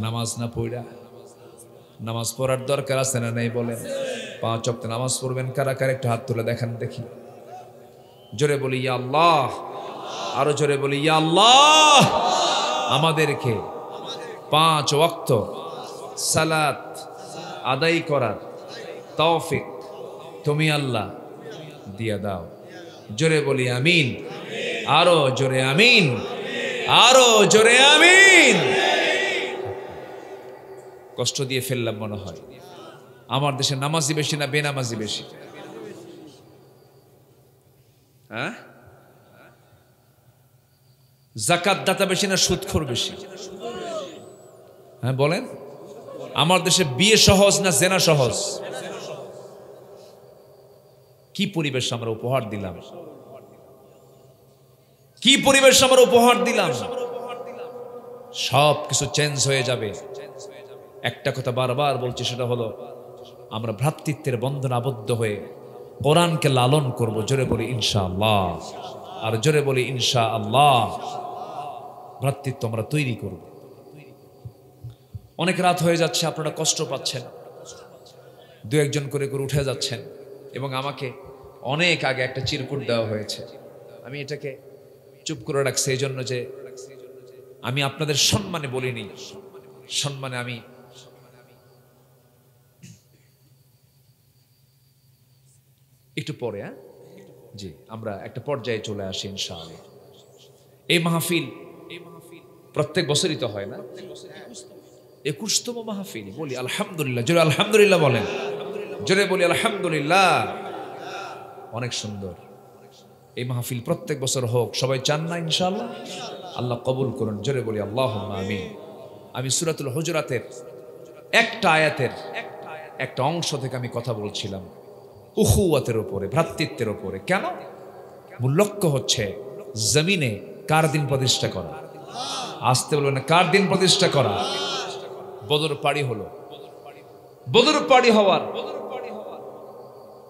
নামাজ না পড়া? নামাজ পড়ার দরকার আছে না নেই বলেন? 5 ওয়াক্ত নামাজ পড়বেন কারা কারা? একটু হাত তুলে দেখান দেখি। জোরে বলি ইয়া আল্লাহ, আরো জোরে বলি ইয়া আল্লাহ। আমাদেরকে 5 ওয়াক্ত সালাত আদায় করার তৌফিক তুমি আল্লাহ দিয়া দাও। জোরে বলি আমিন, আরো জোরে আমিন, আরো জোরে আমিন। কষ্ট দিয়ে ফেললাম মনে হয়। আমার দেশে নামাজি বেশি না বেনামাজি বেশি? হ্যাঁ? যাকাত দাতা বেশি না সুদখোর বেশি? হ্যাঁ বলেন। আমার দেশে বিয়ে সহজ না জেনা সহজ? কি পরিবেশ আমরা উপহার দিলাম, কি পরিবেশ আমরা উপহার দিলাম। সব কিছু চেঞ্জ হয়ে যাবে। একটা কথা বারবার বলছি, সেটা হলো আমরা ভ্রাতৃত্বের বন্ধনে আবদ্ধ হয়ে কোরআনকে লালন করব। জোরে বলি ইনশাআল্লাহ, আর জোরে বলি ইনশাআল্লাহ। ভ্রাতৃত্ব আমরা তৈরি করব। অনেক রাত হয়ে যাচ্ছে, আপনারা কষ্ট পাচ্ছেন, 2-1 করে উঠে যাচ্ছেন, এবং আমাকে অনেক আগে একটা চিরকুট দেওয়া হয়েছে। আমি এটাকে চুপ করে রাখছি এই জন্য যে আমি আপনাদের সম্মানে বলিনি, সম্মানে আমি একটু পরে, জি আমরা একটা পর্যায়ে চলে আসি ইনশাআল্লাহ। এই মাহফিল প্রত্যেক বছরই তো হয় না? 21তম মাহফিল। বলি আলহামদুলিল্লাহ, জোরে আলহামদুলিল্লাহ বলেন, জোরে বলি আলহামদুলিল্লাহ। অনেক সুন্দর এই মাহফিল প্রত্যেক বছর হোক, সবাই চান না ইনশাআল্লাহ? আল্লাহ কবুল করুন, জোরে বলি আল্লাহুম্মা আমিন। আমি সূরাতুল হুজুরাতের একটা আয়াতের একটা অংশ থেকে আমি কথা বলছিলাম উখুওয়াতের উপরে, ভ্রাতৃত্বের উপরে। কেন? মূল লক্ষ্য হচ্ছে জমিনে কার দিন প্রতিষ্ঠা করা? আসতে বলবেন না, কার দিন প্রতিষ্ঠা করা? বদর পাড়ি হলো, বদর পাড়ি হওয়ার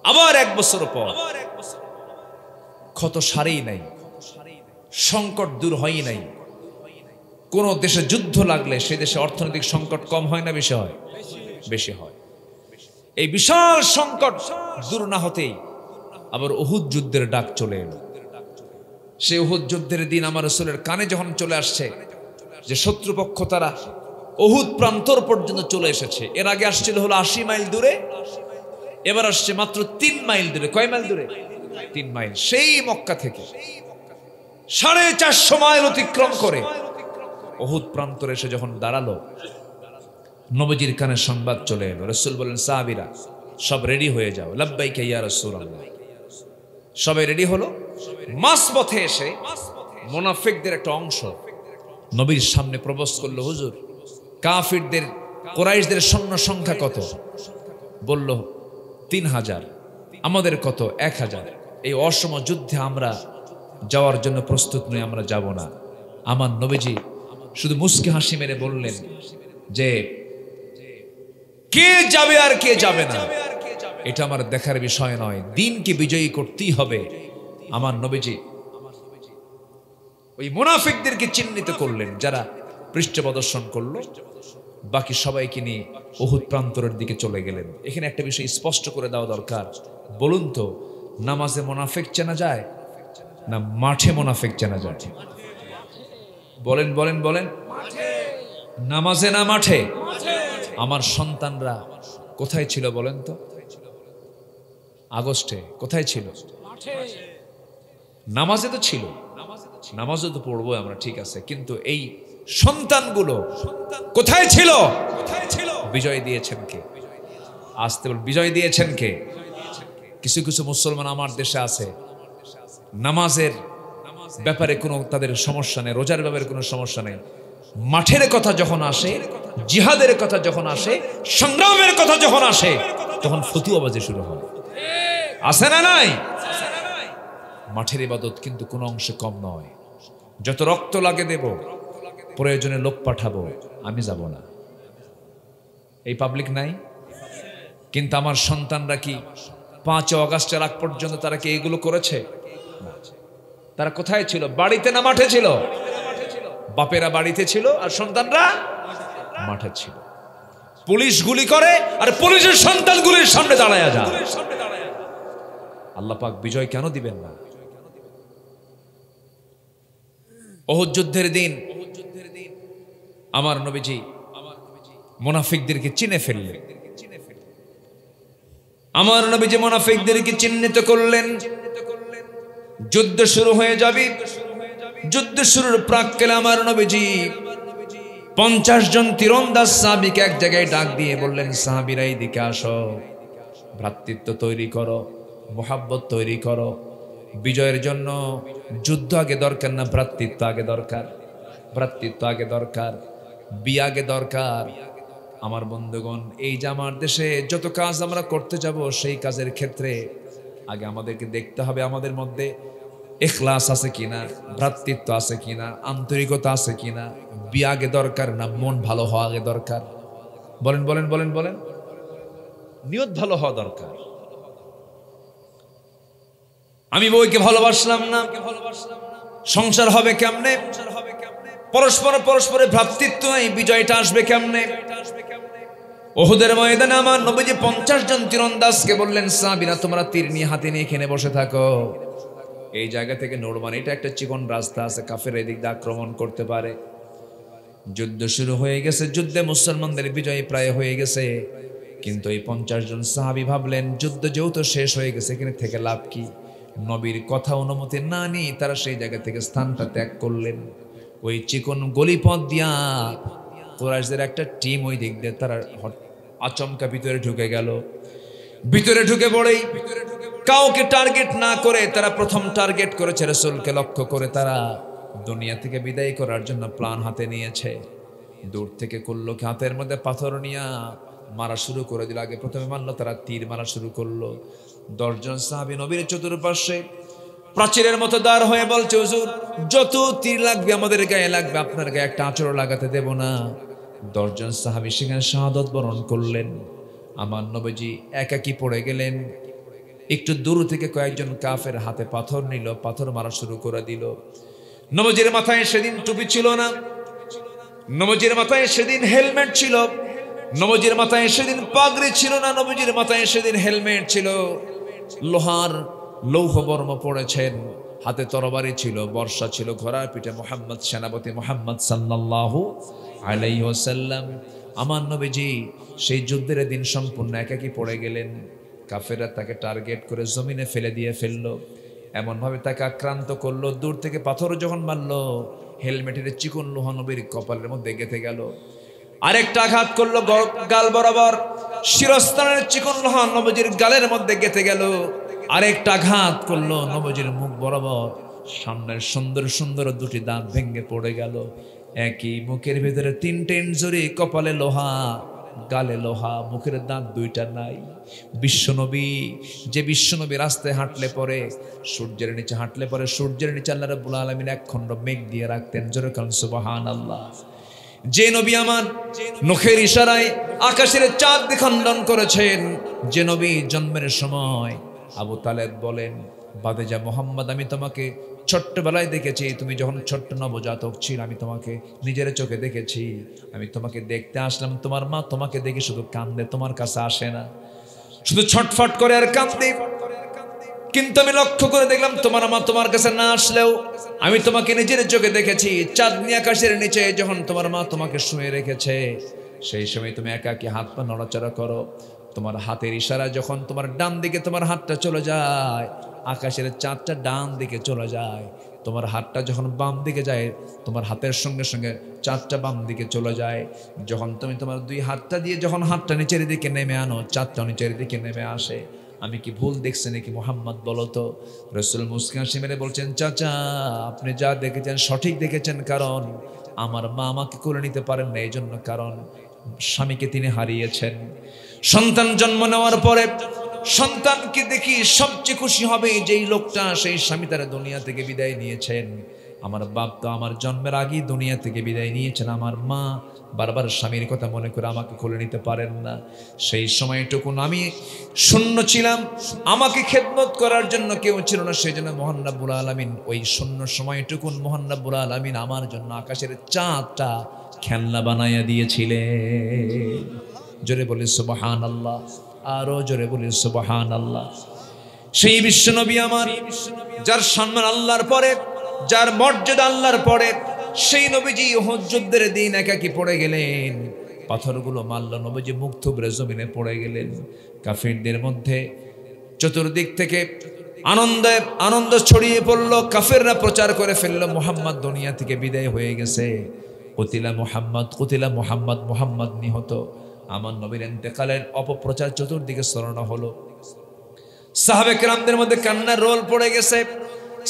আবার 1 বছর পর ক্ষত সারেই নাই, সংকট দূর হয়ই নাই। কোন দেশে যুদ্ধ লাগলে সেই দেশে অর্থনৈতিক সংকট কম হয় না বেশি হয়? বেশি হয়। এই বিশাল সংকট দূর না হতেই আবার উহুদ যুদ্ধের ডাক চলে এলো। সেই উহুদ যুদ্ধের দিন আমার রাসূলের কানে যখন চলে আসছে যে শত্রুপক্ষ তারা উহুদ প্রান্তর পর্যন্ত চলে এসেছে। এর আগে আসছিল হলো 80 মাইল দূরে, এবার আসছে মাত্র 3 মাইল দূরে। কয় মাইল দূরে? 3 মাইল। সেই মক্কা থেকে 450 মাইল অতিক্রম করে উহুদ প্রান্তরে এসে যখন দাঁড়ালো, নবীজির কানে সংবাদ চলে এলো। রাসূল বলেন, সাহাবীরা সব রেডি হয়ে যাও। লাব্বাইকা ইয়া রাসূলুল্লাহ। সবাই রেডি হলো। মাঝপথে এসে মুনাফিকদের একটা অংশ নবীর সামনে প্রবেশ করলো। হুজুর, কাফিরদের, কুরাইশদের সৈন্য সংখ্যা কত? বলল 3000। আমাদের কত? 1000। এই অসম যুদ্ধে আমরা যাওয়ার জন্য প্রস্তুত নই, আমরা যাব না। আমার নবীজি শুধু মুস্কি হাসি মেরে বললেন যে কে যাবে আর কে যাবে না এটা আমার দেখার বিষয় নয়, দিনকে বিজয়ী করতেই হবে। আমার নবীজি ওই মুনাফিকদেরকে চিহ্নিত করলেন যারা পৃষ্ঠ প্রদর্শন করলো, বাকি সবাইকে নিয়ে উহুদ প্রান্তরের দিকে চলে গেলেন। এখানে একটা বিষয় স্পষ্ট করে দেওয়া দরকার। বলুন তো, নামাজে মুনাফিক চেনা যায় না মাঠে মুনাফিক চেনা যায়? বলেন বলেন বলেন। নামাজে না মাঠে? আমার সন্তানরা কোথায় ছিল বলেন তো? আগস্টে কোথায় ছিল? নামাজে তো ছিল, নামাজে তো পড়বো আমরা, ঠিক আছে, কিন্তু এই সন্তানগুলো কোথায় ছিল? বিজয় দিয়েছেন কে? আসতে বল, বিজয় দিয়েছেন কে? কিছু কিছু মুসলমান আমার দেশে আছে, নামাজের ব্যাপারে কোনো তাদের সমস্যা নেই, রোজার ব্যাপারে কোনো সমস্যা নেই, মাঠের কথা যখন আসে, জিহাদের কথা যখন আসে, সংগ্রামের কথা যখন আসে, তখন ফতুয়াবাজি শুরু হয়। আছে না নাই? মাঠের ইবাদত কিন্তু কোনো অংশে কম নয়। যত রক্ত লাগে দেব, প্রয়োজনে লোক পাঠাবো, আমি যাব না। এই পাবলিক নাই? কিন্তু আমার সন্তানরা কি 5 অগাস্টের আগ পর্যন্ত তারা কি এইগুলো করেছে? তারা কোথায় ছিল? বাড়িতে না মাঠে ছিল? বাপেরা বাড়িতে ছিল আর সন্তানরা মাঠে ছিল। পুলিশ গুলি করে আর পুলিশের সন্তানগুলির সামনে দাঁড়ায় যায়। আল্লাহ পাক বিজয় কেন দিবেন না? উহুদ যুদ্ধের দিন আমার নবীজি মুনাফিকদেরকে চিনে ফেললেন। আমার নবীজি মুনাফিকদেরকে চিহ্নিত করলেন। যুদ্ধ শুরু হয়ে যাবে। যুদ্ধ শুরুর প্রাক্কালে আমার নবীজি 50 জন তীরন্দাজ সাহাবীকে এক জায়গায় ডাক দিয়ে বললেন, সাহাবীরা এদিকে আসো, ভ্রাতৃত্ব তৈরি করো, মুহাব্বত তৈরি করো। বিজয়ের জন্য যুদ্ধ আগে দরকার না, ভ্রাতৃত্ব আগে দরকার। ভ্রাতৃত্ব আগে দরকার, বিয়ে আগে দরকার। আমার বন্ধুগণ, এই যে আমার দেশে যত কাজ আমরা করতে যাব, সেই কাজের ক্ষেত্রে আগে আমাদেরকে দেখতে হবে আমাদের মধ্যে ইখলাস আছে কিনা, ভ্রাতৃত্ব আছে কিনা, আন্তরিকতা আছে কিনা। বিয়ে আগে দরকার না মন ভালো হওয়া আগে দরকার? বলেন বলেন বলেন বলেন। নিয়ত ভালো হওয়া দরকার। আমি বউকে ভালোবাসলাম না, সংসার হবে কেমনে? পরস্পরে ভ্রাতৃত্ব এই বিজয়টা আসবে কেমনে? উহুদের ময়দানে আমার নবীজি 50 জন তীরন্দাজকে বললেন, সাহাবীরা তোমরা তীর নিয়ে হাতে নিয়ে এখানে বসে থাকো। এই জায়গা থেকে নড়বা না, এটা একটা চিকন রাস্তা আছে, কাফেররা এদিক দিয়ে আক্রমণ করতে পারে। যুদ্ধ শুরু হয়ে গেছে, যুদ্ধে মুসলমানদের বিজয় প্রায় হয়ে গেছে। কিন্তু এই 50 জন সাহাবী ভাবলেন, যুদ্ধ যেহেতু শেষ হয়ে গেছে, এখানে থেকে লাভ কি? নবীর কথা অনুমতি না নিয়ে তারা সেই জায়গা থেকে স্থানটা ত্যাগ করলেন। ওই চিকন গলিপথ দিয়া কুরাইশদের একটা টিম ওই দিক দিয়ে তারা আচমকা ভিতরে ঢুকে গেল। ভিতরে ঢুকে পড়েই কাউকে টার্গেট না করে তারা প্রথম টার্গেট করেছে রাসূলকে লক্ষ্য করে। তারা দুনিয়া থেকে বিদায় করার জন্য প্ল্যান হাতে নিয়েছে। দূর থেকে করলো কি, হাতের মধ্যে পাথর নিয়ে মারা শুরু করে দিল। আগে প্রথমে মারলো, তারা তীর মারা শুরু করলো। 10 জন সাহাবী নবীর চতুর্পার্শ্বে প্রাচীরের মতো দাঁড় হয়ে বলছে, হুজুর যত তীর লাগবে আমাদের গায়ে লাগবে, আপনার গায়ে একটা আঁচড়ও লাগাতে দেব না। 10 জন সাহাবী সেখানে শাহাদাত বরণ করলেন। আমার নবীজি একাকী পড়ে গেলেন। একটু দূর থেকে কয়েকজন কাফের হাতে পাথর নিল, পাথর মারা শুরু করে দিল। নবীজির মাথায় সেদিন টুপি ছিল না, নবীজির মাথায় সেদিন হেলমেট ছিল, নবীজির মাথায় সেদিন পাগড়ি ছিল না, নবীজির মাথায় সেদিন হেলমেট ছিল। লোহার লৌহ বর্ম পড়েছেন, হাতে তরবারি ছিল, বর্ষা ছিল, ঘোড়ার পিঠে মুহাম্মদ, সেনাপতি মুহাম্মদ সাল্লাল্লাহু আলাইহি ওয়াসাল্লাম। আমার নবীজি সেই যুদ্ধের দিন সম্পূর্ণ একাকী পড়ে গেলেন। কাফেররা তাকে টার্গেট করে জমিনে ফেলে দিয়ে ফেললো, এমনভাবে তাকে আক্রান্ত করলো। দূর থেকে পাথর যখন মারলো, হেলমেটের চিকন লোহা নবীর কপালের মধ্যে গেঁথে গেল। আরেকটা আঘাত করলো গাল বরাবর, শিরস্থানের চিকন লোহা নবীজির গালের মধ্যে গেঁথে গেল। আরেকটা আঘাত করলো নবীজির মুখ বরাবর, সামনের সুন্দর সুন্দর দুটি দাঁত ভেঙে পড়ে গেল। একই মুখের ভিতরে 3টে ইনজুরি, কপালে লোহা, গালে লোহা, মুখের দাঁত 2টা নাই। বিশ্বনবী, যে বিশ্বনবী রাস্তায় হাঁটলে পরে, সূর্যের নিচে হাঁটলে পরে, সূর্যের নিচে আল্লাহ রাব্বুল আলামিন এক খণ্ড মেঘ দিয়ে রাখতেন। জোরে কান সুবহানাল্লাহ। যে নবী আমার নখের ইশারায় আকাশের চাঁদ খণ্ডন করেছেন, যে নবী জন্মের সময় আবু তালেব বলেন, বাদেজা মোহাম্মদ, আমি তোমাকে ছোট্টবেলায় দেখেছি, তুমি যখন ছোট্ট নবজাতক ছিল আমি তোমাকে নিজের চোখে দেখেছি। আমি তোমাকে দেখতে আসলাম, তোমার মা তোমাকে দেখে শুধু কান্দে, তোমার কাছে আসে না, শুধু ছটফট করে আর কান্দে। কিন্তু আমি লক্ষ্য করে দেখলাম তোমার মা তোমার কাছে না আসলেও আমি তোমাকে নিজের চোখে দেখেছি। চাঁদনি আকাশের নিচে যখন তোমার মা তোমাকে শুয়ে রেখেছে, সেই সময় তুমি একাকী হাত পা নড়াচড়া করো, তোমার হাতের ইশারা যখন তোমার ডান দিকে তোমার হাতটা চলে যায়, আকাশের চাঁদটা ডান দিকে চলে যায়। তোমার হাতটা যখন বাম দিকে যায়, তোমার হাতের সঙ্গে সঙ্গে চাঁদটা বাম দিকে চলে যায়। যখন তুমি তোমার দুই হাতটা দিয়ে যখন হাতটা নিচের দিকে নেমে আনো, চাঁদটা নিচের দিকে নেমে আসে। আমি কি ভুল দেখছি নাকি মোহাম্মদ বলো তো? রসুল মুস্কান হাসি মেরে বলছেন, চাচা আপনি যা দেখেছেন সঠিক দেখেছেন, কারণ আমার মা আমাকে করে নিতে পারেন না, এই জন্য, কারণ স্বামীকে তিনি হারিয়েছেন। সন্তান জন্ম নেওয়ার পরে সন্তানকে দেখি সবচেয়ে খুশি হবে যেই লোকটা সেই স্বামী তারা দুনিয়া থেকে বিদায় নিয়েছেন। আমার বাপ তো আমার জন্মের আগেই দুনিয়া থেকে বিদায় নিয়েছেন। আমার মা বারবার স্বামীর কথা মনে করে আমাকে কোলে নিতে পারেন না। সেই সময়টুকুন আমি শূন্য ছিলাম, আমাকে খেদমত করার জন্য কেউ ছিল না। সেই জন্য মহান রব্বুল আলামিন ওই শূন্য সময়টুকুন মহান রব্বুল আলামিন আমার জন্য আকাশের চাঁদটা খেলনা বানাইয়া দিয়েছিলেন। জোরে বলি সুবহানাল্লাহ, আরো জোরে বলি সুবহানাল্লাহ। সেই বিশ্বনবী আমার, যার সম্মান আল্লাহর পরে, যার মর্যাদা আল্লাহর পরে, সেই নবীজি উহুদ যুদ্ধের দিন একাকী পড়ে গেলেন। পাথরগুলো মারল, নবীজি মুখ থুবড়ে জমিনে পড়ে গেলেন। কাফিরদের মধ্যে চতুর্দিক থেকে আনন্দ ছড়িয়ে পড়ল। কাফেররা প্রচার করে ফেলল মুহাম্মদ দুনিয়া থেকে বিদায় হয়ে গেছে। কুতিলা মুহাম্মদ, কুতিলা মুহাম্মদ, মুহাম্মদ নিহত। আমার নবীর ইন্তেকালের অপপ্রচার চতুর্দিকে ছড়ানো হলো। সাহাবে কেরামদের মধ্যে কান্নার রোল পড়ে গেছে।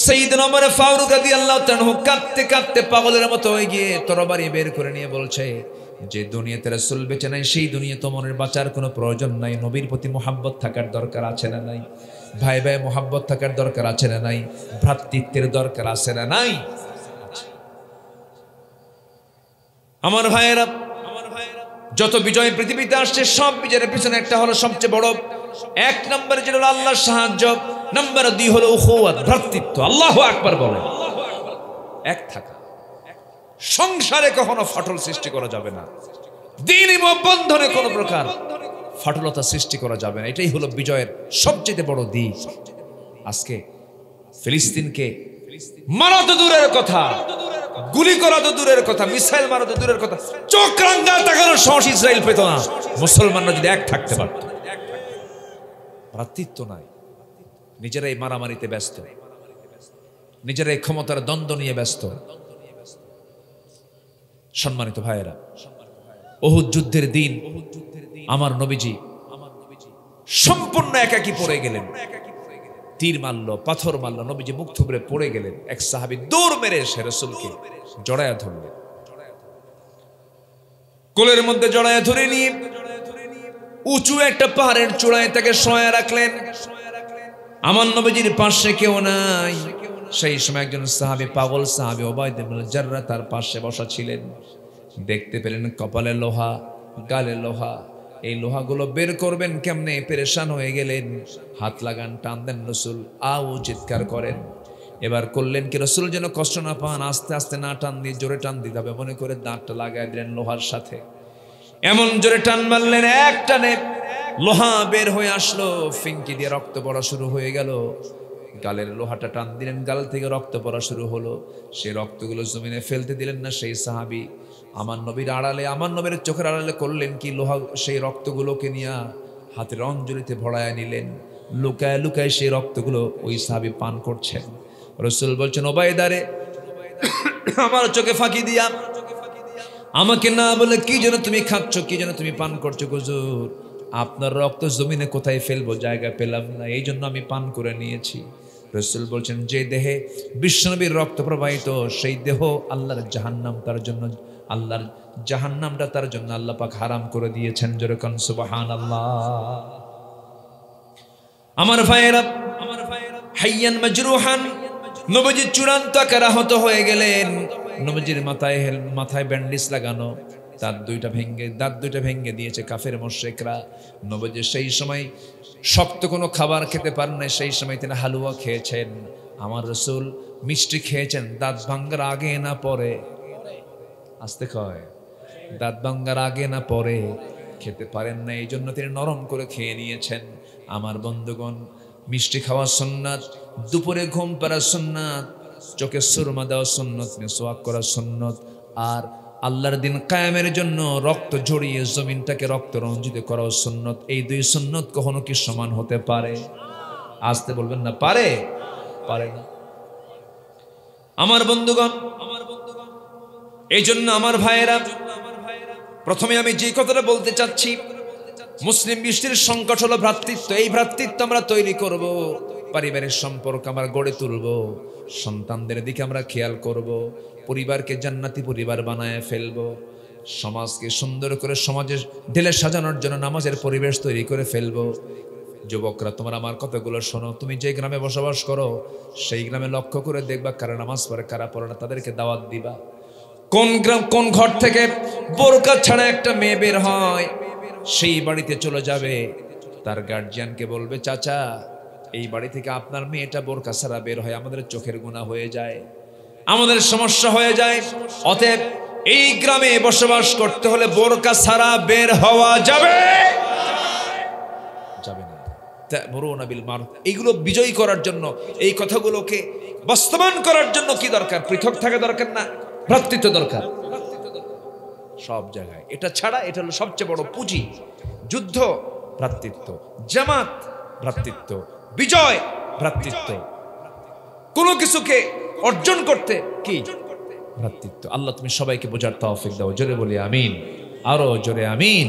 সাইয়েদনা ওমর ফারুক রাদিয়াল্লাহু তাআলা কাঁদতে কাঁদতে পাগলের মতো হয়ে গিয়ে তরবারি বের করে নিয়ে বলছে, যে দুনিয়াতে রাসূল বেঁচে নাই, সেই দুনিয়া তোমার বাঁচার কোনো প্রয়োজন নাই। নবীর প্রতি মুহাব্বত থাকার দরকার আছে না নাই? ভাই ভাই মুহাব্বত থাকার দরকার আছে না নাই? ভ্রাতৃত্বের দরকার আছে না নাই? আমার ভাইয়েরা, যত বিজয় পৃথিবীতে আসছে সব বিজয়ের পিছনে একটা হলো সবচেয়ে বড়, এক নম্বরে যেটা হলো আল্লাহর সাহায্য, নাম্বার 2 হলো উখুওয়াত, ভ্রাতৃত্ব। আল্লাহু আকবার বলেন। এক থাকা। সংসারে কখনো ফাটল সৃষ্টি করা যাবে না, দ্বীনি বন্ধনে কোনো প্রকার ফাটলতা সৃষ্টি করা যাবে না। এটাই হলো বিজয়ের সবচেয়ে বড় দিক। আজকে ফিলিস্তিনকে মারা তো দূরের কথা, গুলি করা তো দূরের কথা, মিসাইল মারা তো দূরের কথা, চোখ রাঙা তাকানোর সাহস ইসরায়েল পেত না। মুসলমানরা যদি এক থাকতে পারত। ভ্রাতৃত্ব নাই, নিজেরাই মারামারিতে ব্যস্ত, নিজেরাই ক্ষমতার দ্বন্দ্ব নিয়ে ব্যস্ত। সম্মানিত ভাইয়েরা, উহুদ যুদ্ধের দিন আমার নবীজি সম্পূর্ণ একাকী পড়ে গেলেন। তীর মারল, পাথর মারল, নবীজি মুখ থুবড়ে পড়ে গেলেন। এক সাহাবী দৌড় মেরে এসে রাসূলকে জড়ায়া ধরলেন, কোলের মধ্যে জড়ায়া ধরে নিয়ে উঁচু একটা পাহাড়ের চূড়ায় তাকে শোয়া রাখলেন। আমার নবীজির পাশে কেউ নাই। সেই সময় একজন সাহাবী, পাগল সাহাবী উবাইদা ইবনে জাররাহ তার পাশে বসা ছিলেন। দেখতে পেলেন কপালে লোহা, গালে লোহা, এই লোহাগুলো বের করবেন কেমনে, পেরেশান হয়ে গেলেন। হাত লাগান, টান দেন, রাসূল আও চিৎকার করেন। এবার করলেন কি, রাসূল যেন কষ্ট না পান, আস্তে আস্তে না টান দিয়ে জোরে টান দিতে হবে মনে করে দাঁতটা লাগাই দিলেন লোহার সাথে। এমন জোরে টান মারলেন, এক টানে লোহা বের হয়ে আসলো, ফিঙ্কি দিয়ে রক্ত পড়া শুরু হয়ে গেল। গালের লোহাটা টান দিলেন, গাল থেকে রক্ত পড়া শুরু হলো। সেই রক্তগুলো জমিনে ফেলতে দিলেন না সেই সাহাবী। আমার নবীর আড়ালে, আমার নবীর চোখের আড়ালে করলেন কি, লোহা সেই রক্তগুলোকে নিয়ে হাতের অঞ্জলিতে ভরায় নিলেন। লুকায় লুকায় সেই রক্তগুলো ওই সাহাবী পান করছেন। রাসূল বলছেন, উবাইদা রে, আমার চোখে ফাঁকি দিয়া আমাকে না বলে কি যেন তুমি খাচ্ছ, কি যেন তুমি পান করছো। হুজুর, আপনার রক্ত জমিনে কোথায় ফেলবো, জায়গা পেলাম না, এই জন্য আমি পান করে নিয়েছি। রাসূল বলছেন, যে দেহে বিশ্বনবীর রক্ত প্রবাহিত, সেই দেহ আল্লাহর জাহান্নাম তার জন্য, আল্লাহর জাহান্নামটা তার জন্য আল্লাহ পাক হারাম করে দিয়েছেন। যেরকম সুবহানাল্লাহ। আমার ভাইয়েরা, হাইয়ান মাজরুহান, নবীজি চূড়ান্ত আকারে আহত হয়ে গেলেন। নবীজির মাথায় ব্যান্ডেজ লাগানো, দাঁত দুইটা ভেঙে দিয়েছে কাফের মুশরিকরা। নবীজি সেই সময় শক্ত কোনো খাবার খেতে পারেন না, সেই সময় তিনি হালুয়া খেয়েছেন। আমার রাসূল মিষ্টি খেয়েছেন, দাঁত ভাঙ্গার আগে না পরে, আস্তে কয়, দাঁত ভাঙ্গার আগে না পরে খেতে পারেন না, এই জন্য তিনি নরম করে খেয়ে নিয়েছেন। আমার বন্ধুগণ, মিষ্টি খাওয়া সুন্নাত, দুপুরে ঘুম পাড়া সুন্নাত, চোখে সুরমা দেওয়া সুন্নত, মিসওয়াক করা সুন্নত, আর আল্লাহর দিন কায়েমের জন্য রক্ত ঝরিয়ে জমিনটাকে রক্ত রঞ্জিত করা সুন্নত। এই দুই সুন্নত কখনো কি সমান হতে পারে? আসতে বলবেন না, পারে? পারে না। আমার বন্ধুগণ, এই জন্য আমার ভাইয়েরা, প্রথমে আমি যে কথাটা বলতে চাচ্ছি, মুসলিম বিশ্বের সংকট হলো ভ্রাতৃত্ব। এই ভ্রাতৃত্ব আমরা তৈরি করব, পারিবারিক সম্পর্ক আমরা গড়ে তুলব, সন্তানদের দিকে আমরা খেয়াল করব, পরিবারকে জান্নাতি পরিবার বানায় ফেলব, সমাজকে সুন্দর করে সমাজের ঢেলে সাজানোর জন্য নামাজের পরিবেশ তৈরি করে ফেলব। যুবকরা, তোমরা আমার কথাগুলো শোনো। তুমি যে গ্রামে বসবাস করো সেই গ্রামে লক্ষ্য করে দেখবা কারা নামাজ পড়ে কারা পড়ে না, তাদেরকে দাওয়াত দিবা। কোন গ্রাম, কোন ঘর থেকে বোরকা ছাড়া একটা মেয়ে বের হয়, সেই বাড়িতে চলে যাবে, তার গার্জিয়ানকে বলবে, চাচা এই বাড়ি থেকে আপনার মেয়েটা বোরকা ছাড়া বের হয়, আমাদের চোখের গুনাহ হয়ে যায়, আমাদের সমস্যা হয়ে যায়। অতএব এই গ্রামে বসবাস করতে হলে বোরকা ছাড়া বের হওয়া যাবে যাবে না। তা'মুরুনা বিল মারুফ, এইগুলো বিজয়ী করার জন্য, এই কথাগুলোকে বাস্তবায়ন করার জন্য কি দরকার? পৃথক থাকা দরকার না, ভ্রাতৃত্ব দরকার সব জায়গায়। এটা ছাড়া, এটা হলো সবচেয়ে বড় পুঁজি। যুদ্ধ ভ্রাতৃত্ব, জামাত ভ্রাতৃত্ব, বিজয় ভ্রাতৃত্ব, কোনো কিছুকে অর্জন করতে কি ভ্রাতৃত্ব। আল্লাহ তুমি সবাইকে বোঝার তৌফিক দাও। জোরে বলি আমিন, আরো জোরে আমিন।